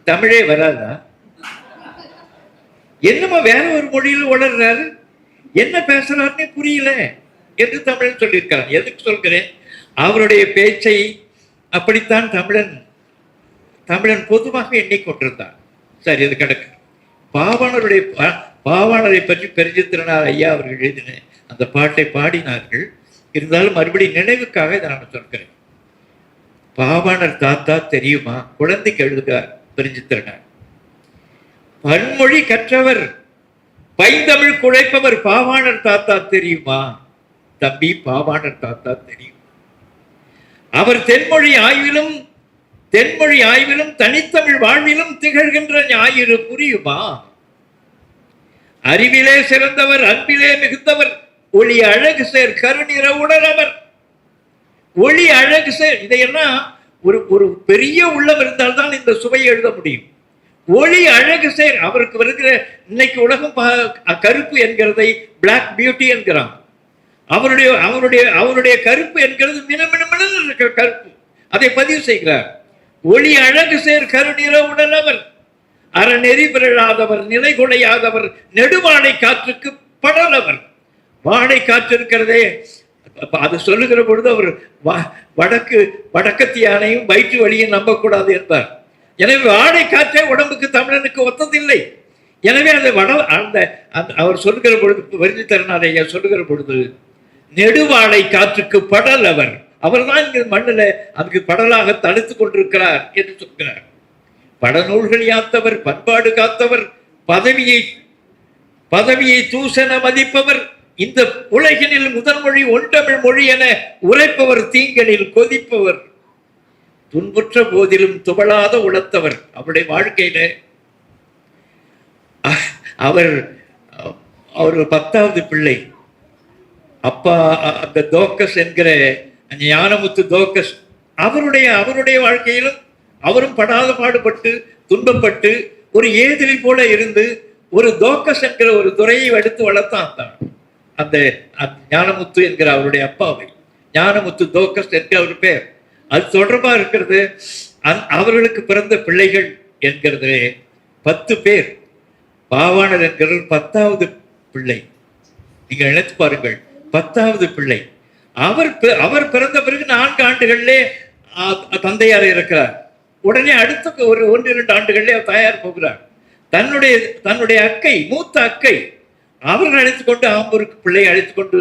தமிழே வராதா, என்னமா வேற ஒரு மொழியில் வளர்றாரு, என்ன பேசுறாருன்னே புரியல என்று தமிழன் சொல்லியிருக்கிறார். எதுக்கு சொல்கிறேன், அவருடைய பேச்சை அப்படித்தான் தமிழன் பொதுவாக எண்ணிக்கொண்டிருந்தான். சரி, அது கிடக்கு. பாவாணரை பற்றி பெருஞ்சித்திரனார் ஐயா அவர்கள் எழுதின அந்த பாட்டை பாடினார்கள். இருந்தாலும் மறுபடியும் நினைவுக்காக இதை நான் சொல்கிறேன். பாவாணர் தாத்தா தெரியுமா, குழந்தைக்கு எழுதுகிறார் பெருஞ்சித்திரனார். பன்மொழி கற்றவர், பைந்தமிழ் குழைப்பவர் பாவாணர் தாத்தா தெரியுமா? தம்பி, பாவாணர் தாத்தா தெரியும். அவர் தென்மொழி ஆய்விலும் தனித்தமிழ் வாழ்விலும் திகழ்கின்ற ஞாயிறு புரியுமா? அறிவிலே சிறந்தவர், அன்பிலே மிகுந்தவர், ஒளி அழகு சேர் கருநிற உணரவர். ஒளி அழகு சேர், இதையெல்லாம் ஒரு பெரிய உள்ளம் இருந்தால்தான் இந்த சுவையை எழுத முடியும். ஒளி அழகு சேர், அவருக்கு வருகிற, இன்னைக்கு உலகம் கருப்பு என்கிறதை பிளாக் பியூட்டி என்கிறான். அவருடைய கருப்பு என்கிறது மினமினமின கருப்பு, அதை பதிவு செய்கிறார். ஒளி அழகு சேர் கருநிற உடலவர், அறநெறி பிறழாதவர், நிலை கொடையாதவர், நெடுவாடை காற்றுக்கு படலவர். வாடை காற்று இருக்கிறதே, அது சொல்லுகிற பொழுது அவர் வடக்கத்து யானையும் வயிற்று வழியும் நம்பக்கூடாது என்பார். எனவே வாடை காற்றே உடம்புக்கு தமிழனுக்கு ஒத்ததில்லை. எனவே அவர் சொல்லுகிற பொழுது, பெருஞ்சித்திரனார் ஐயா சொல்லுகிற பொழுது, நெடுவாடை காற்றுக்கு படல் அவர் தான் இங்க மண்ணில் அதுக்கு படலாக தடுத்து கொண்டிருக்கிறார் என்று சொல்கிறார். படநூல்கள் யாத்தவர், பண்பாடு காத்தவர், பதவியை தூசண மதிப்பவர், இந்த உலகினில் முதன்மொழி ஒன்றமிழ் மொழி என உரைப்பவர், தீங்கனில் கொதிப்பவர், துன்புற்ற போதிலும் துவளாத உளத்தவர். அவருடைய வாழ்க்கையில அவர் 10வது பிள்ளை. அப்பா அந்த தோக்கஸ் என்கிற ஞானமுத்து தோக்கஸ் அவருடைய வாழ்க்கையிலும் அவரும் படாத பாடுபட்டு துன்பப்பட்டு ஒரு ஏதிரி போல இருந்து ஒரு தோக்கஸ் என்கிற ஒரு துறையை எடுத்து வளர்த்தான் அந்த ஞானமுத்து என்கிற அவருடைய அப்பாவை. ஞானமுத்து தோக்கஸ் என்கிற ஒரு பேர். அது தொடர்பா இருக்கிறது. அவர்களுக்கு பிறந்த பிள்ளைகள் என்கிறதுலே 10 பேர். பாவாணர் என்கிற 10வது பிள்ளை. நீங்கள் நினைத்து பாருங்கள், 10வது பிள்ளை. அவர் பிறந்த பிறகு 4 ஆண்டுகளிலே தந்தையார் இருக்கிறார். உடனே அடுத்த ஒரு 1-2 ஆண்டுகளிலே தாயார் போகிறார். தன்னுடைய அக்கை, மூத்த அக்கை, அவர்கள் அழைத்துக் கொண்டு ஆம்பூருக்கு பிள்ளை அழைத்துக் கொண்டு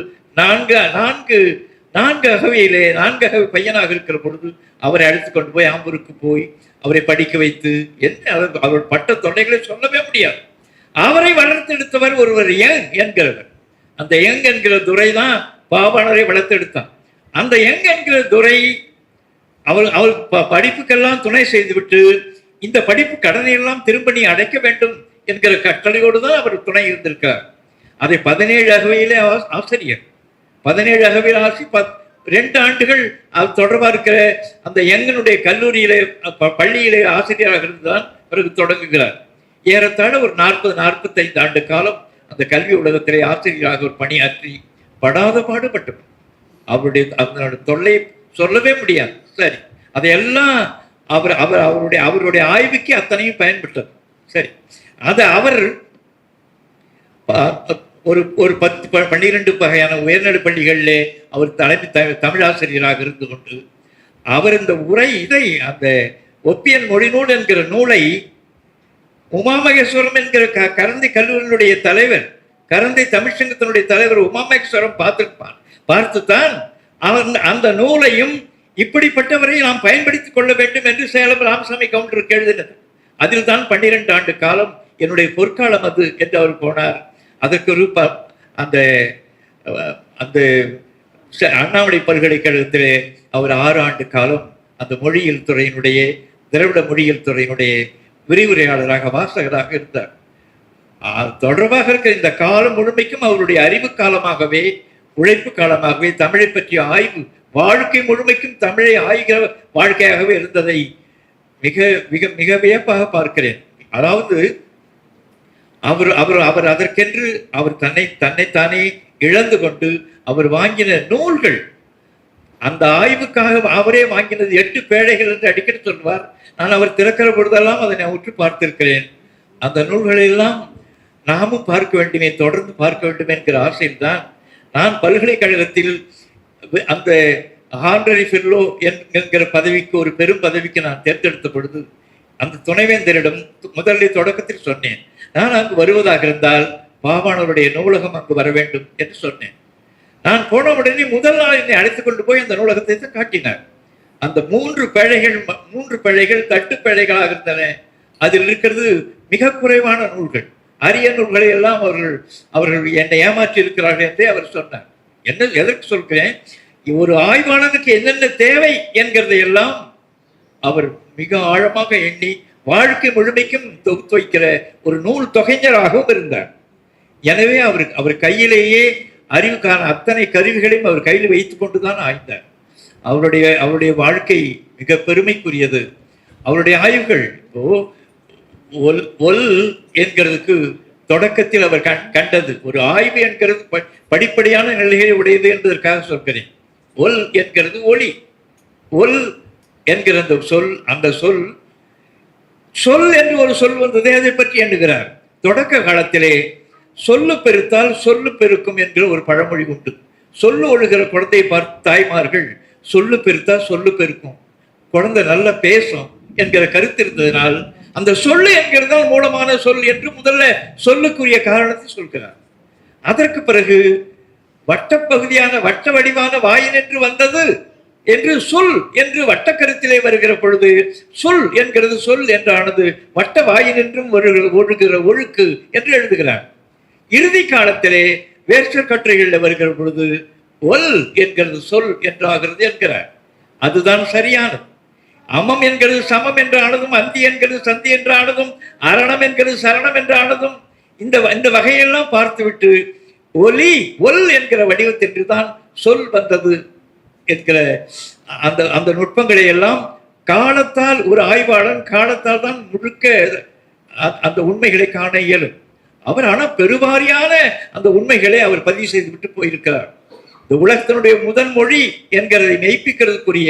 4 அகவையிலே 4 அகவை பையனாக இருக்கிற பொழுது அவரை அழைத்துக் கொண்டு போய் ஆம்பூருக்கு போய் அவரை படிக்க வைத்து அவர் பட்ட தொல்லைகளை சொல்லவே முடியாது. அவரை வளர்த்தெடுத்தவர் ஒருவர் யங் என்கிறவர். அந்த யங் என்கிற துரை தான் பாவாணரை வளர்த்தெடுத்தான். அந்த யங் என்கிற துரை அவர் படிப்புக்கெல்லாம் துணை செய்துவிட்டு இந்த படிப்பு கடனை எல்லாம் திரும்ப நீ அடைக்க வேண்டும் என்கிற கட்டளையோடு தான் அவர் துணை இருந்திருக்கார். அதை 17 அகவையிலே ஆசிரியர், 17 அகவையில் 2 ஆண்டுகள் அது தொடர்பாக இருக்கிற அந்த யங்கனுடைய கல்லூரியிலே பள்ளியிலே ஆசிரியராக இருந்துதான் பிறகு தொடங்குகிறார். ஏறத்தாழ ஒரு 40-45 ஆண்டு காலம் அந்த கல்வி உலகத்திலே ஆசிரியராக ஒரு பணியாற்றி படாத பாடுபட்டவர். அவருடைய தொல்லை சொல்லவே முடியாது. சரி, அதையெல்லாம் அவருடைய ஆய்வுக்கு அத்தனையும் பயன்பட்டது. சரி, அது அவர் ஒரு 10-12 வகையான உயர்நிலை பள்ளிகளிலே அவர் தமிழாசிரியராக இருந்து கொண்டு அவர் இந்த அந்த ஒப்பியன் மொழிநூல் என்கிற நூலை உமாமகேஸ்வரம் என்கிற கரந்தை கல்லூரியினுடைய தலைவர், கரந்தை தமிழ்ச்சங்கத்தினுடைய தலைவர் உமாமகேஸ்வரம் பார்த்துத்தான் அந்த நூலையும் இப்படிப்பட்டவரை நாம் பயன்படுத்திக் கொள்ள வேண்டும் என்று சேலம் ராமசாமி கவுண்டருக்கு எழுதினது. அதில் தான் 12 ஆண்டு காலம் என்னுடைய பொற்காலம் அது என்று அவர் போனார். அதற்கு ஒரு அந்த அண்ணாமலை பல்கலைக்கழகத்திலே அவர் 6 ஆண்டு காலம் அந்த மொழியியல் துறையினுடைய திராவிட மொழியியல் துறையினுடைய விரிவுரையாளராக வாசகராக இருந்தார். தொடர்பாக இருக்கிற இந்த காலம் முழுமைக்கும் அவருடைய அறிவு காலமாகவே, உழைப்பு காலமாகவே, தமிழை பற்றிய ஆய்வு வாழ்க்கை முழுமைக்கும் தமிழை ஆய்கிற வாழ்க்கையாகவே இருந்ததை மிக மிக மிக வியப்பாக பார்க்கிறேன். அதாவது அவர் அதற்கென்று அவர் தன்னைத்தானே இழந்து கொண்டு அவர் வாங்கின நூல்கள், அந்த ஆய்வுக்காக அவரே வாங்கினது 8 பேழைகள் என்று அடிக்கடி சொல்வார். நான் அவர் திறக்கிற பொழுதெல்லாம் அதை நான் உற்று பார்த்திருக்கிறேன். அந்த நூல்களெல்லாம் நாமும் பார்க்க வேண்டுமே, தொடர்ந்து பார்க்க வேண்டும் என்கிற ஆசையில் தான் நான் பல்கலைக்கழகத்தில் அந்த ஹானரரி ஃபெல்லோ என்கிற பதவிக்கு, ஒரு பெரும் பதவிக்கு நான் தேர்ந்தெடுத்த பொழுது அந்த துணைவேந்தரிடம் முதலில் தொடக்கத்தில் சொன்னேன், நான் அங்கு வருவதாக இருந்தால் பாவாணருடைய நூலகம் அங்கு வர வேண்டும் என்று சொன்னேன். நான் போன உடனே முதல் நாள் என்னை அழைத்துக் கொண்டு போய் அந்த நூலகத்தை காட்டினார். அந்த 3 பேழைகள் தட்டு பேழைகளாக இருந்தன. அதில் இருக்கிறது மிக குறைவான நூல்கள், அரிய நூல்களை எல்லாம் அவர்கள் என்னை ஏமாற்றி இருக்கிறார்கள் என்றே அவர் சொன்னார். என்ன எதற்கு சொல்கிறேன், ஒரு ஆய்வாளனுக்கு என்னென்ன தேவை என்கிறதை எல்லாம் அவர் மிக ஆழமாக எண்ணி வாழ்க்கை முழுமைக்கும் தொகுத்து வைக்கிற ஒரு நூல் தொகைஞராகவும் இருந்தார். எனவே அவர் கையிலேயே அறிவுக்கான அத்தனை கருவிகளையும் அவர் கையில் வைத்துக் கொண்டுதான் ஆய்ந்தார். அவருடைய வாழ்க்கை மிக பெருமைக்குரியது. அவருடைய ஆய்வுகள் ஒல் என்கிறதுக்கு தொடக்கத்தில் அவர் கண்டது ஒரு ஆய்வு என்கிறது படிப்படியான நிலையை உடையது என்பதற்காக சொல்கிறேன். ஒல் என்கிறது ஒளி. ஒல் என்கிற அந்த சொல் என்று ஒரு சொல் வந்ததே, அதை பற்றி எண்ணுகிறார். தொடக்க காலத்திலே சொல்லு பெருத்தால் சொல்லு பெருக்கும் என்கிற ஒரு பழமொழி உண்டு. சொல்லு ஒழுகிற குழந்தையை பார்த்து தாய்மார்கள் சொல்லு பெருத்தால் சொல்லு பெருக்கும், குழந்தை நல்லா பேசும் என்கிற கருத்து இருந்ததனால் அந்த சொல்லு என்கிறதால் மூலமான சொல் என்று முதல்ல சொல்லுக்குரிய காரணத்தை சொல்கிறார். அதற்கு பிறகு வட்டப்பகுதியான வட்ட வடிவான வாயின் என்று வந்தது என்று சொல் என்று வட்டக்கருத்திலே வருகிற பொழுது சொல் என்கிறது சொல் என்றானது வட்ட வாயின் என்றும் ஒழுகிற ஒழுக்கு என்று எழுதுகிறார். இறுதி காலத்திலே வேர்ச்சல் கட்டுரைகளில் வருகிற பொழுது ஒல் என்கிறது சொல் என்றாகிறது என்கிறார். அதுதான் சரியானது. அமம் என்கிறது சமம் என்றானதும், அந்தி என்கிறது சந்தி என்றானதும், அரணம் என்கிறது சரணம் என்றானதும், இந்த வகையெல்லாம் பார்த்துவிட்டு ஒலி ஒல் என்கிற வடிவத்திற்கு தான் சொல் வந்தது என்கிற அந்த அந்த நுட்பங்களை எல்லாம் காலத்தால் ஒரு ஆய்வாளன் காலத்தால் தான் முழுக்க அந்த உண்மைகளை காண இயலும். அவர் ஆனால் பெருவாரியான அந்த உண்மைகளை அவர் பதிவு செய்து விட்டு போயிருக்கிறார். இந்த உலகத்தினுடைய முதல் மொழி என்கிறதை மெய்ப்பிக்கிறதுக்குரிய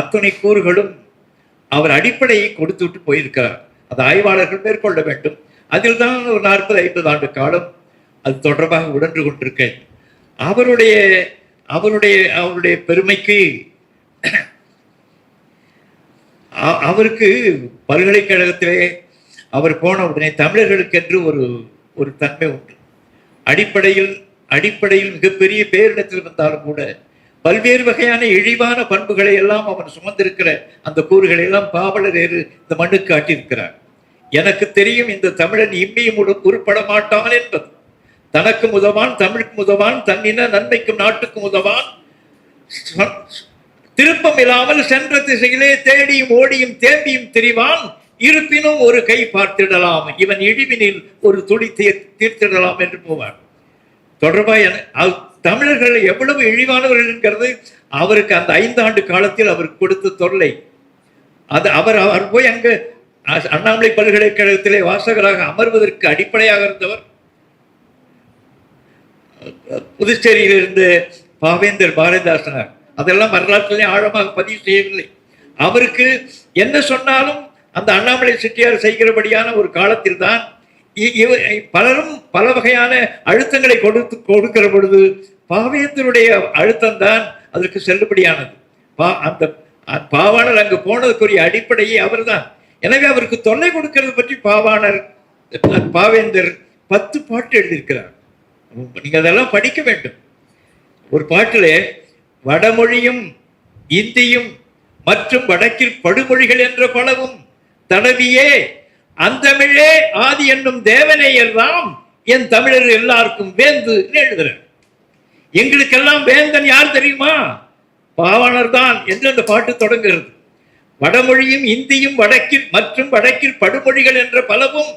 அத்தனை கூறுகளும் அவர் அடிப்படையை கொடுத்து விட்டு போயிருக்கிறார். அது ஆய்வாளர்கள் மேற்கொள்ள வேண்டும். அதில் தான் ஒரு 40-50 ஆண்டு காலம் அது தொடர்பாக உடன்று கொண்டிருக்கேன். அவருடைய அவருடைய அவருடைய பெருமைக்கு அவருக்கு பல்கலைக்கழகத்திலே அவர் போன உடனே தமிழர்களுக்கென்று ஒரு ஒரு தன்மை உண்டு. அடிப்படையில் மிகப்பெரிய பேரிடத்தில் வந்தாலும் கூட பல்வேறு வகையான இழிவான பண்புகளை எல்லாம் அவன் சுமந்திருக்கிற அந்த கூறுகளை எல்லாம் பாவலரேறு இந்த மண்ணுக்கு காட்டியிருக்கிறார். எனக்கு தெரியும் இந்த தமிழன் இம்மியும் உருப்பட மாட்டான் என்பது. தனக்கும் உதவான், தமிழுக்கும் உதவான், தன்னின நன்மைக்கும் நாட்டுக்கும் உதவான், திருப்பம் இல்லாமல் சென்ற திசையிலே தேடியும் ஓடியும் தேம்பியும் திரிவான், இருப்பினும் ஒரு கை பார்த்திடலாம், இவன் இழிவினில் ஒரு துளி தீர்த்திடலாம் என்று போவார். தொடர்பாக தமிழர்கள் எவ்வளவு இழிவானவர்கள் என்கிறது அவருக்கு அந்த 5 ஆண்டு காலத்தில் அவருக்கு கொடுத்த தொல்லை. அது அவர் போய் அங்கு அண்ணாமலை பல்கலைக்கழகத்திலே வாசகராக அமர்வதற்கு அடிப்படையாக இருந்தவர் புதுச்சேரியிலிருந்து பாவேந்தர் பாரதிதாசனார். அதெல்லாம் வரலாற்றிலே ஆழமாக பதிவு செய்யவில்லை. அவருக்கு என்ன சொன்னாலும் அந்த அண்ணாமலை செட்டியார் செய்கிறபடியான ஒரு காலத்தில் தான் பலரும் பல வகையான அழுத்தங்களை கொடுக்கிற பொழுது பாவேந்தருடைய அழுத்தம் தான் அதற்கு செல்லுபடியானது. அந்த பாவாணர் அங்கு போனதுக்குரிய அடிப்படையே அவர் தான். எனவே அவருக்கு தொல்லை கொடுக்கிறது பற்றி பாவேந்தர் 10 பாட்டு எழுதியிருக்கிறார். நீங்க அதெல்லாம் படிக்க வேண்டும். ஒரு பாட்டிலே வடமொழியும் இந்தியும் மற்றும் வடக்கில் படுமொழிகள் என்ற பலவும் தடவியே அந்தமிழே ஆதி என்னும் தேவனேயர் தாம் என் தமிழர் எல்லாருக்கும் வேந்து எழுதுறார். எங்களுக்கெல்லாம் வேந்தன் யார் தெரியுமா? பாவாணர் தான் என்று அந்த பாட்டு தொடங்குகிறது. வடமொழியும் இந்தியும் வடக்கில் மற்றும் வடக்கில் படுமொழிகள் என்ற பலவும்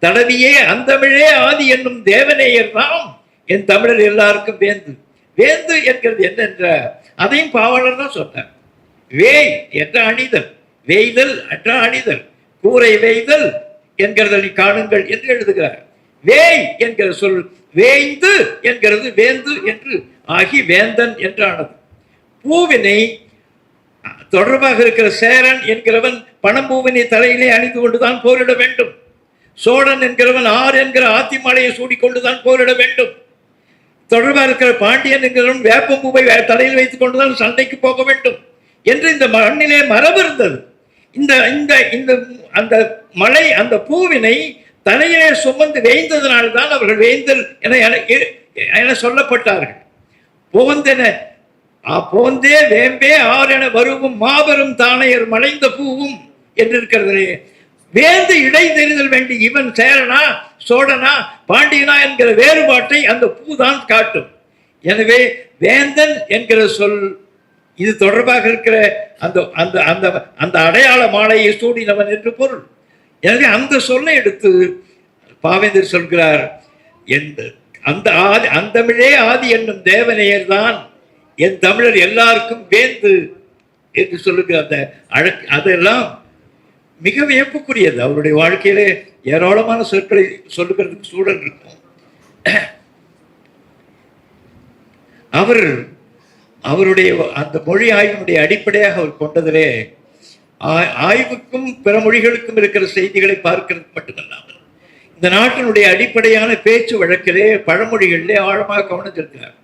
தடவியே அந்தமிழே ஆதி என்னும் தேவனேயர் தாம் என் தமிழர் எல்லாருக்கும் வேந்து. வேந்து என்கிறது என்னென்ற அதையும் பாவாணர் தான் சொன்னார். வேய் என்ற அணிதல், வேய்தல் என்ற அணிதல், கூரை வேய்தல் என்கிறதை காணுங்கள் என்று எழுதுகிறார். வேய் என்கிற சொல் வேய்ந்து என்கிறது வேந்து என்று ஆகி வேந்தன் என்றானது. பூவினை தொடர்பாக இருக்கிற சேரன் என்கிறவன் பணம்பூவினை தலையிலே அணிந்து கொண்டுதான் போரிட வேண்டும். சோழன் என்கிறவன் ஆர் என்கிற ஆத்திமாலையை சூடிக்கொண்டுதான் போரிட வேண்டும். தொடர்பாக இருக்கிற பாண்டியன் என்கிறவன் வேப்பம்பூவை தலையில் வைத்துக் கொண்டுதான் சண்டைக்கு போக வேண்டும் என்று இந்த மண்ணிலே மரபு இருந்தது. இந்த இந்த இந்த அந்த மலை அந்த பூவினை தலையிலே சுமந்து வேய்ந்ததனால்தான் அவர்கள் வேந்தல் என சொல்லப்பட்டார்கள். போந்தே வேம்பே ஆரென வருவும் மாபெரும் தானையர் மலைந்த பூவும் என்றிருக்கிறதே. வேந்து இடை தெரிதல் வேண்டி இவன் சேரனா சோழனா பாண்டியனா என்கிற வேறுபாட்டை அந்த பூதான் காட்டும். எனவே வேந்தன் என்கிற சொல் இது தொடர்பாக இருக்கிற அந்த அந்த அந்த அந்த அடையாள மாலையை சூடினவன் என்று பொருள். எனவே அந்த சொல்லை எடுத்து பாவேந்தர் சொல்கிறார், அந்தமிழே ஆதி என்னும் தேவனையர் தான் என் தமிழர் எல்லாருக்கும் வேந்து என்று சொல்லுகிற அந்த அதெல்லாம் மிக வியப்புக்குரியது. அவருடைய வாழ்க்கையிலே ஏராளமான சொற்களை சொல்லுகிறதுக்கு சூழல் இருக்கும். அவருடைய அந்த மொழி ஆய்வினுடைய அடிப்படையாக அவர் கொண்டதிலே ஆய்வுக்கும் பிற மொழிகளுக்கும் இருக்கிற செய்திகளை பார்க்கிறது மட்டுமல்லாமல் இந்த நாட்டினுடைய அடிப்படையான பேச்சு வழக்கிலே பழமொழிகளிலே ஆழமாக கவனம் செலுத்தினார்.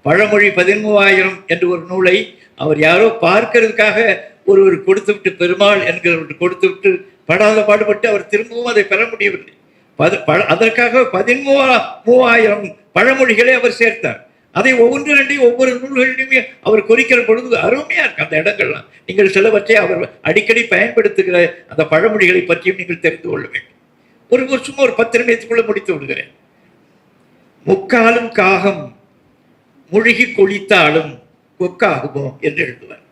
பழமொழி 13,000 என்று ஒரு நூலை அவர் யாரோ பார்க்கிறதுக்காக ஒருவர் கொடுத்து விட்டு, பெருமாள் என்கிறவர் கொடுத்து விட்டு படாத பாடுபட்டு அவர் திரும்பவும் அதை பெற முடியவில்லை. அதற்காக 13,000 பழமொழிகளை அவர் சேர்த்தார். அதை ஒவ்வொரு நூல்களிலுமே அவர் குறிக்கிற பொழுது அருமையா இருக்கு அந்த இடங்கள்லாம். நீங்கள் சிலவற்றை அவர் அடிக்கடி பயன்படுத்துகிற அந்த பழமொழிகளை பற்றியும் நீங்கள் தெரிந்து கொள்ள வேண்டும். ஒரு சும்மா ஒரு 10 நிமிடத்துக்குள்ள முடித்து விடுகிறேன். முக்காலும் காகம் முழுகி கொளித்தாலும் கொக்காகுமோ என்று எழுதுவார்.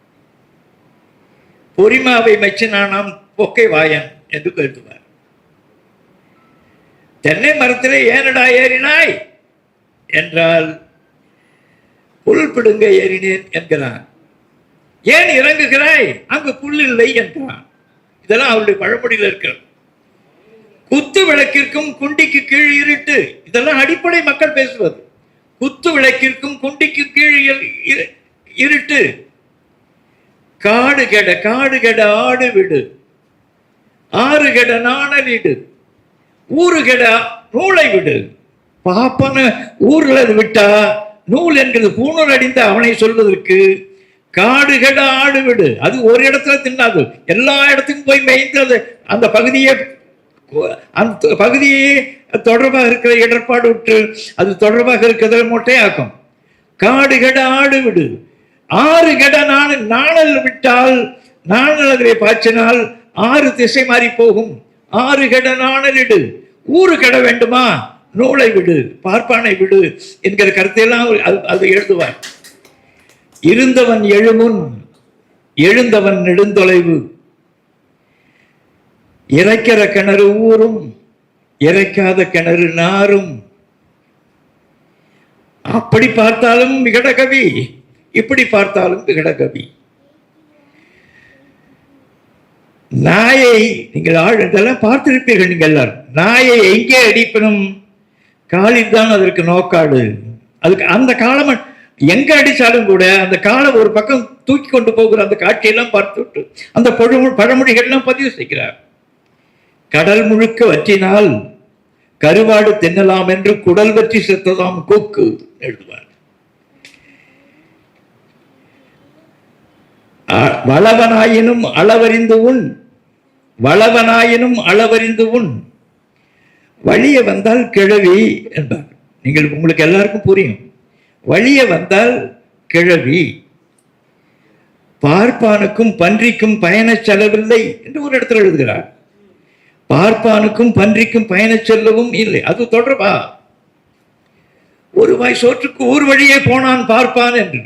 பொறிமாவை மெச்சினானாம் பொக்கை வாயன் என்று எழுதுவார். தென்னை மரத்திலே ஏனடா ஏறினாய் என்றால் புல் பிடுங்க ஏறினேன் என்கிறான். ஏன் இறங்குகிறாய்? அங்கு புல் இல்லை என்றான். இதெல்லாம் அவருடைய பழமொழியில் இருக்கிறது. குத்து விளக்கிற்கும் குண்டிக்கு கீழ் இருட்டு, இதெல்லாம் அடிப்படை மக்கள் பேசுவது. குத்து விளக்கிற்கும் குண்டிக்கு கீழ் இருட்டு. காடு கெட ஆடு விடு, ஆறு கெட நாணலிடு, ஊரு கெட நூலை விடு. பாப்பான ஊர்ல விட்டா நூல் என்கிறது பூணூல் அடிந்த அவனை சொல்வதற்கு காடு கெட ஆடு விடு. அது ஒரு இடத்துல தின்னாது, எல்லா இடத்துக்கும் போய் மேய்ந்து அந்த பகுதியை தொடர்பாக இருக்கிற இடர்பாடு விட்டு அது தொடர்பாக இருக்கிறத மொட்டையாக்கும். காடு கெட ஆடு விடு, ஆறு கெட நாணல் விட்டால், நாணல் அதிலே பாய்ச்சினால் ஆறு திசை மாறி போகும். ஆறு கெட நாணலிடு, ஊரு கெட வேண்டுமா நூலை விடு, பார்ப்பானை விடு என்கிற கருத்தையெல்லாம் அது எழுதுவார். இருந்தவன் எழுமுன் எழுந்தவன் நெடுந்தொலைவு, இறைக்கிற கிணறு ஊரும் இறைக்காத கிணறு நாரும். அப்படி பார்த்தாலும் விகடகவி, இப்படி பார்த்தாலும் விகடகவி. நாயை நீங்கள் இதெல்லாம் பார்த்திருப்பீர்கள் நீங்கள் எல்லாரும். நாயை எங்கே அடிப்பனும் காலில் தான் அதற்கு நோக்காடு. அதுக்கு அந்த காலம் எங்க அடிச்சாலும் கூட அந்த காலம் ஒரு பக்கம் தூக்கி கொண்டு போகிற அந்த காட்சியெல்லாம் பார்த்து விட்டு அந்த பழமொழிகள்லாம் பதிவு செய்கிறார். கடல் முழுக்க வற்றினால் கருவாடு தின்னலாம் என்று குடல் வற்றி செத்ததாம் கொக்கு எழுதுவார். வளவனாயினும் அளவறிந்து உண், வளவனாயினும் அளவறிந்து உண், வழிய வந்தால் கிழவி என்பார். நீங்கள் உங்களுக்கு எல்லாருக்கும் புரியும். வழிய வந்தால் கிழவி. பார்ப்பானுக்கும் பன்றிக்கும் பயண செலவில்லை என்று ஒரு இடத்துல எழுதுகிறார். பார்ப்பானுக்கும் பன்றிக்கும் பயண செல்லவும் இல்லை. அது தொடர்பா? ஒரு வாய் சோற்றுக்கு ஊர் வழியே போனான் பார்ப்பான் என்று.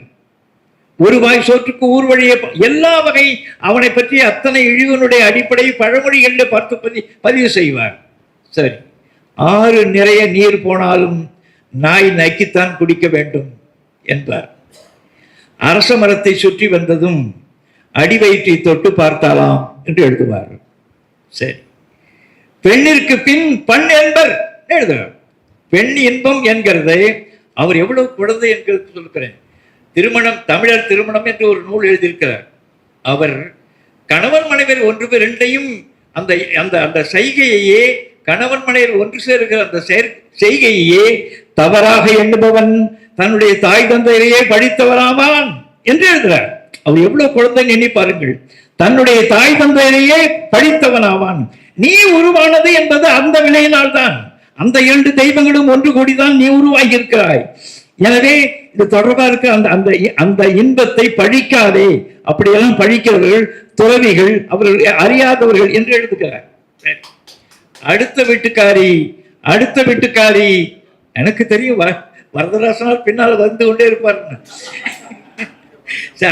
ஒரு வாய் சோற்றுக்கு ஊர் வழியே எல்லா வகை அவனை பற்றி அத்தனை இழிவனுடைய அடிப்படை பழமொழிகளில் பார்த்து பதிவு செய்வார். சரி, ஆறு நிறைய நீர் போனாலும் நாய் நக்கித்தான் குடிக்க வேண்டும் என்பார். அரச மரத்தை சுற்றி வந்ததும் அடி வயிற்றை தொட்டு பார்த்தாலாம் என்று எழுதுவார். சரி, பெண்ணிற்கு பின் பண் என்பர் எழுதுவார். பெண் இன்பம் என்கிறதை அவர் எவ்வளவு குழந்தை என்கிறது சொல்கிறேன். திருமணம், தமிழர் திருமணம் என்று ஒரு நூல் எழுதியிருக்கிறார். அவர் கணவன் மனைவர் ஒன்று பேர் ரெண்டையும் அந்த அந்த அந்த செய்கையையே, கணவன் மனைவர் ஒன்று சேருகிற அந்த செய்கையே தவறாக எண்ணுபவன் தன்னுடைய தாய் தந்தையரையே படித்தவராவான் என்று எழுதுகிறார். அவர் எவ்வளவு குழந்தை எண்ணி பாருங்கள். தன்னுடைய தாய் தந்தையரையே படித்தவனாவான். நீ உருவானது என்பது அந்த விலையினால் தான். அந்த இரண்டு தெய்வங்களும் ஒன்று கூடிதான் நீ உருவாகி இருக்கிறாய். எனவே இது தொடர்பாக இருக்க அந்த அந்த அந்த இன்பத்தை பழிக்காதே. அப்படியெல்லாம் பழிக்கிறவர்கள் துறவிகள், அவர்கள் அறியாதவர்கள் என்று எழுதுகிறார். அடுத்த வீட்டுக்காரி எனக்கு தெரியும், வரதராசனால் பின்னால் வந்து கொண்டே இருப்பார்.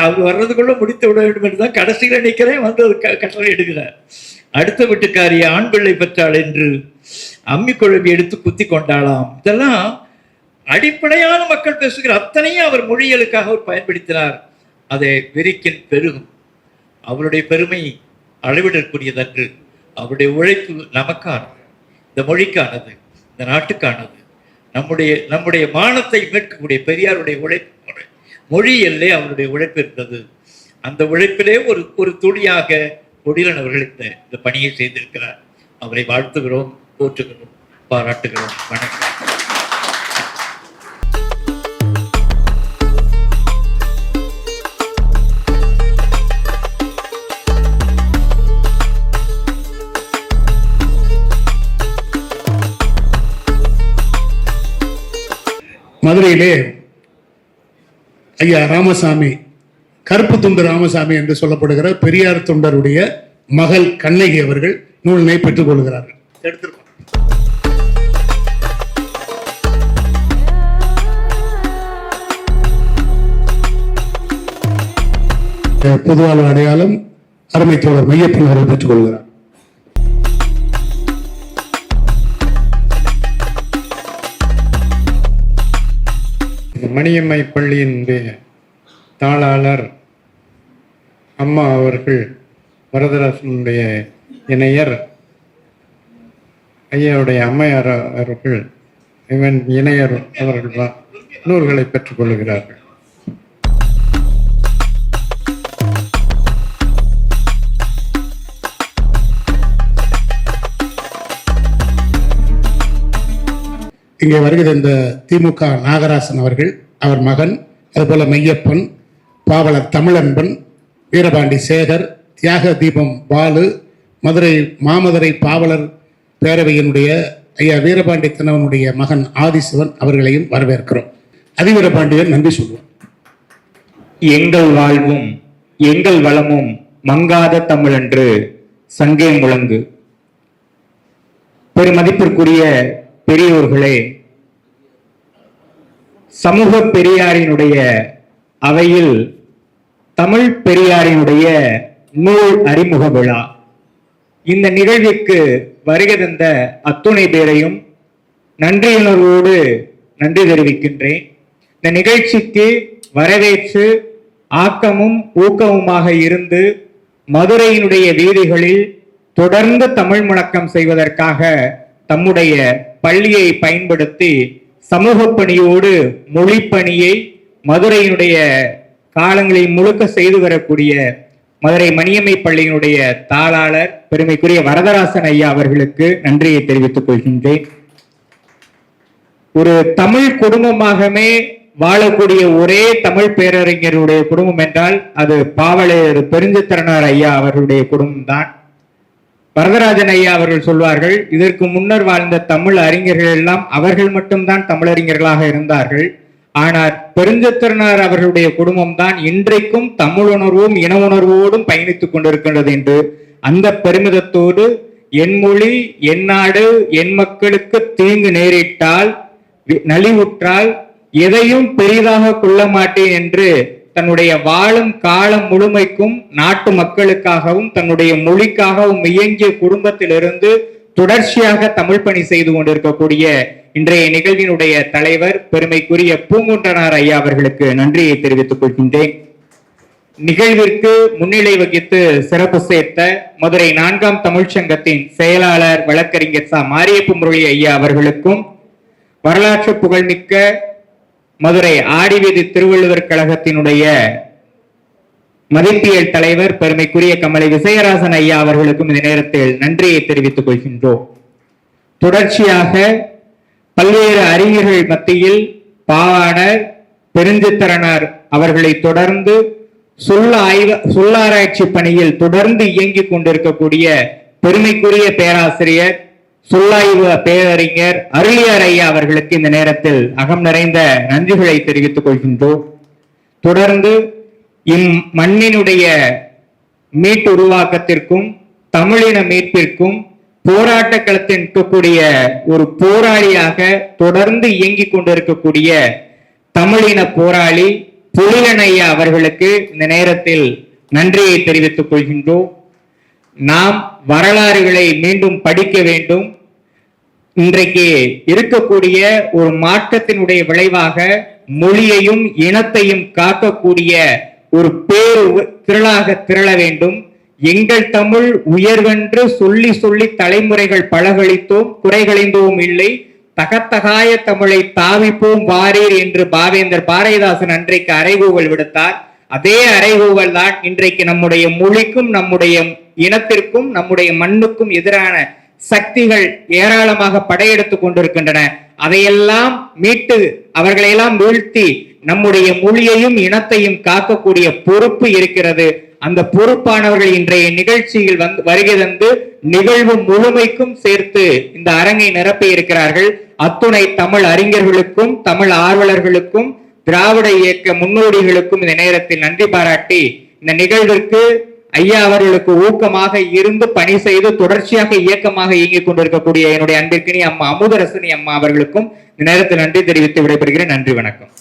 அவர் வர்றதுக்குள்ள முடித்து விட வேண்டும் என்றுதான் கடைசியில் நிற்கிறேன் வந்து கட்டளை எடுக்கிறார். அடுத்த வீட்டுக்காரி ஆண் பிள்ளை பெற்றாள் என்று அம்மி குழம்பி எடுத்து குத்தி கொண்டாளாம். இதெல்லாம் அடிப்படையான மக்கள் பேசுகிற அத்தனையும் அவர் மொழிகளுக்காக அவர் பயன்படுத்தினார். அதை வெறிக்கின் பெருகும். அவருடைய பெருமை அளவிடக்கூடியதன்று. அவருடைய உழைப்பு நமக்கானது, இந்த மொழிக்கானது, இந்த நாட்டுக்கானது. நம்முடைய மானத்தை மீட்கக்கூடிய பெரியாருடைய உழைப்பு, மொழி எல்லே அவருடைய உழைப்பு இருந்தது. அந்த உழைப்பிலே ஒரு துளியாக கொடிலன் அவர்கள் இந்த பணியை செய்திருக்கிறார். அவரை வாழ்த்துகிறோம், போற்றுகிறோம், பாராட்டுகிறோம். வணக்கம். மதுரையிலே ஐயா ராமசாமி, கருப்பு துண்டு ராமசாமி என்று சொல்லப்படுகிற பெரியார் தொண்டருடைய மகள் கண்ணகி அவர்கள் நூலினை பெற்றுக் கொள்கிறார்கள். பொதுவாழ்வு அடையாளம் அருமை தோழர் மையப்பன் அவர்கள் பெற்றுக் கொள்கிறார். மணியம்மை பள்ளியினுடைய தாளாளர் அம்மா அவர்கள், வரதராசனுடைய இணையர் ஐயாவுடைய அம்மையார் அவர்கள், இவன் இணையர் அவர்கள் நூல்களை பெற்றுக்கொள்கிறார்கள். இங்கே வருகிற இந்த திமுக நாகராசன் அவர்கள், அவர் மகன், அதுபோல மெய்யப்பன், பாவலர் தமிழன்பன், வீரபாண்டி சேகர், தியாக தீபம் பாலு, மாமதுரை பாவலர் பேரவையினுடைய ஐயா வீரபாண்டி தினவனுடைய மகன் ஆதிசிவன் அவர்களையும் வரவேற்கிறோம். அதிவீரபாண்டியன் நன்றி சொல்வோம். எங்கள் வாழ்வும் எங்கள் வளமும் மங்காத தமிழன்று சங்கே முழங்கு. பெருமதிப்பிற்குரிய பெரியோர்களே, சமூக பெரியாரினுடைய அவையில் தமிழ் பெரியாரினுடைய நூல் அறிமுக விழா, இந்த நிகழ்விற்கு வருகை தந்த அத்துணை பேரையும் நன்றியுணர்வோடு நன்றி தெரிவிக்கின்றேன். இந்த நிகழ்ச்சிக்கு வரவேற்று ஆக்கமும் ஊக்கமுமாக இருந்து மதுரையினுடைய வீதிகளில் தொடர்ந்து தமிழ் முழக்கம் செய்வதற்காக தம்முடைய பள்ளியை பயன்படுத்தி சமூக பணியோடு மொழி பணியை மதுரையினுடைய காலங்களில் முழுக்க செய்து வரக்கூடிய மதுரை மணியம்மை பள்ளியினுடைய தாளாளர் பெருமைக்குரிய வரதராசன் ஐயா அவர்களுக்கு நன்றியை தெரிவித்துக் கொள்கின்றேன். ஒரு தமிழ் குடும்பமாகவே வாழக்கூடிய ஒரே தமிழ் பேரறிஞருடைய குடும்பம் என்றால் அது பாவலர் பெருஞ்சித்திரனார் ஐயா அவர்களுடைய குடும்பம் தான். வரதராஜன் ஐயா அவர்கள் சொல்வார்கள், இதற்கு முன்னர் வாழ்ந்த தமிழ் அறிஞர்கள் எல்லாம் அவர்கள் மட்டும்தான் தமிழறிஞர்களாக இருந்தார்கள். ஆனால் பெருஞ்சித்திரனார் அவர்களுடைய குடும்பம் தான் இன்றைக்கும் தமிழ் உணர்வும் இன உணர்வோடும் பயணித்துக் கொண்டிருக்கின்றது என்று அந்த பெருமிதத்தோடு என் மொழி என் நாடு என் மக்களுக்கு தீங்கு நேரிட்டால் நலிவுற்றால் எதையும் பெரிதாக கொள்ள மாட்டேன் என்று தன்னுடைய வாழும் காலம் முழுமைக்கும் நாட்டு மக்களுக்காகவும் தன்னுடைய மொழிக்காகவும் இயங்கிய குடும்பத்திலிருந்து தொடர்ச்சியாக தமிழ் பணி செய்து கொண்டிருக்கக்கூடிய இன்றைய நிகழ்வினுடைய தலைவர் பெருமைக்குரிய பூங்குன்றனார் ஐயா அவர்களுக்கு நன்றியை தெரிவித்துக் கொள்கின்றேன். நிகழ்விற்கு முன்னிலை வகித்து சிறப்பு சேர்த்த மதுரை 4ஆம் தமிழ்ச்சங்கத்தின் செயலாளர் வழக்கறிஞர் ச. மாரியப்ப முரளி ஐயா அவர்களுக்கும், வரலாற்று புகழ்மிக்க மதுரை ஆடிவீதி திருவள்ளுவர் கழகத்தினுடைய மதிப்பியல் தலைவர் பெருமைக்குரிய கமலை விசயராசன் ஐயா அவர்களுக்கும் இந்த நேரத்தில் நன்றியை தெரிவித்துக் கொள்கின்றோம். தொடர்ச்சியாக பல்வேறு அறிஞர்கள் மத்தியில் பாவாணர் பெருஞ்சித்திரனார் அவர்களை தொடர்ந்து சொல்லாராய்ச்சி பணியில் தொடர்ந்து இயங்கிக் கொண்டிருக்கக்கூடிய பெருமைக்குரிய பேராசிரியர் சொல்லாய்வு பேரறிஞர் அருளியார் ஐயா அவர்களுக்கு இந்த நேரத்தில் அகம் நிறைந்த நன்றிகளை தெரிவித்துக் கொள்கின்றோம். தொடர்ந்து இம்மண்ணினுடைய மீட்டுருவாக்கத்திற்கும் தமிழின மீட்பிற்கும் போராட்ட களத்தில் இருக்கக்கூடிய ஒரு போராளியாக தொடர்ந்து இயங்கிக் கொண்டிருக்கக்கூடிய தமிழின போராளி புலிகன் ஐயா அவர்களுக்கு இந்த நேரத்தில் நன்றியை தெரிவித்துக் கொள்கின்றோம். நாம் வரலாறுகளை மீண்டும் படிக்க வேண்டும். இன்றைக்கு இருக்கக்கூடிய ஒரு மாற்றத்தினுடைய விளைவாக மொழியையும் இனத்தையும் காக்கக்கூடிய ஒரு திரளாக திரள வேண்டும். எங்கள் தமிழ் உயர்வென்று சொல்லி சொல்லி தலைமுறைகள் பழகளித்தோம், குறைகளிந்தோம் இல்லை, தகத்தகாய தமிழை தாவிப்போம் வாரீர் என்று பாவேந்தர் பாரதிதாசன் அன்றைக்கு அறைகூவல் விடுத்தார். அதே அறைகூவல் தான் இன்றைக்கு நம்முடைய மொழிக்கும் நம்முடைய இனத்திற்கும் நம்முடைய மண்ணுக்கும் எதிரான சக்திகள் ஏராளமாக படையெடுத்துக் கொண்டிருக்கின்றன. அதையெல்லாம் மீட்டு அவர்களையெல்லாம் வீழ்த்தி நம்முடைய மொழியையும் இனத்தையும் காக்கக்கூடிய பொறுப்பு இருக்கிறது. அந்த பொறுப்பானவர்கள் இன்றைய நிகழ்ச்சியில் வருகை தந்து நிகழ்வு முழுமைக்கும் சேர்த்து இந்த அரங்கை நிரப்பி இருக்கிறார்கள். அத்துணை தமிழ் அறிஞர்களுக்கும் தமிழ் ஆர்வலர்களுக்கும் திராவிட இயக்க முன்னோடிகளுக்கும் இந்த நேரத்தில் நன்றி பாராட்டி இந்த நிகழ்விற்கு ஐயா அவர்களுக்கு ஊக்கமாக இருந்து பணி செய்து தொடர்ச்சியாக இயக்கமாக இயங்கிக் கொண்டிருக்கக்கூடிய என்னுடைய அன்பிற்கினி அம்மா அமுதரசனி அம்மா அவர்களுக்கும் இந்த நேரத்தில் நன்றி தெரிவித்து விடைபெறுகிறேன். நன்றி, வணக்கம்.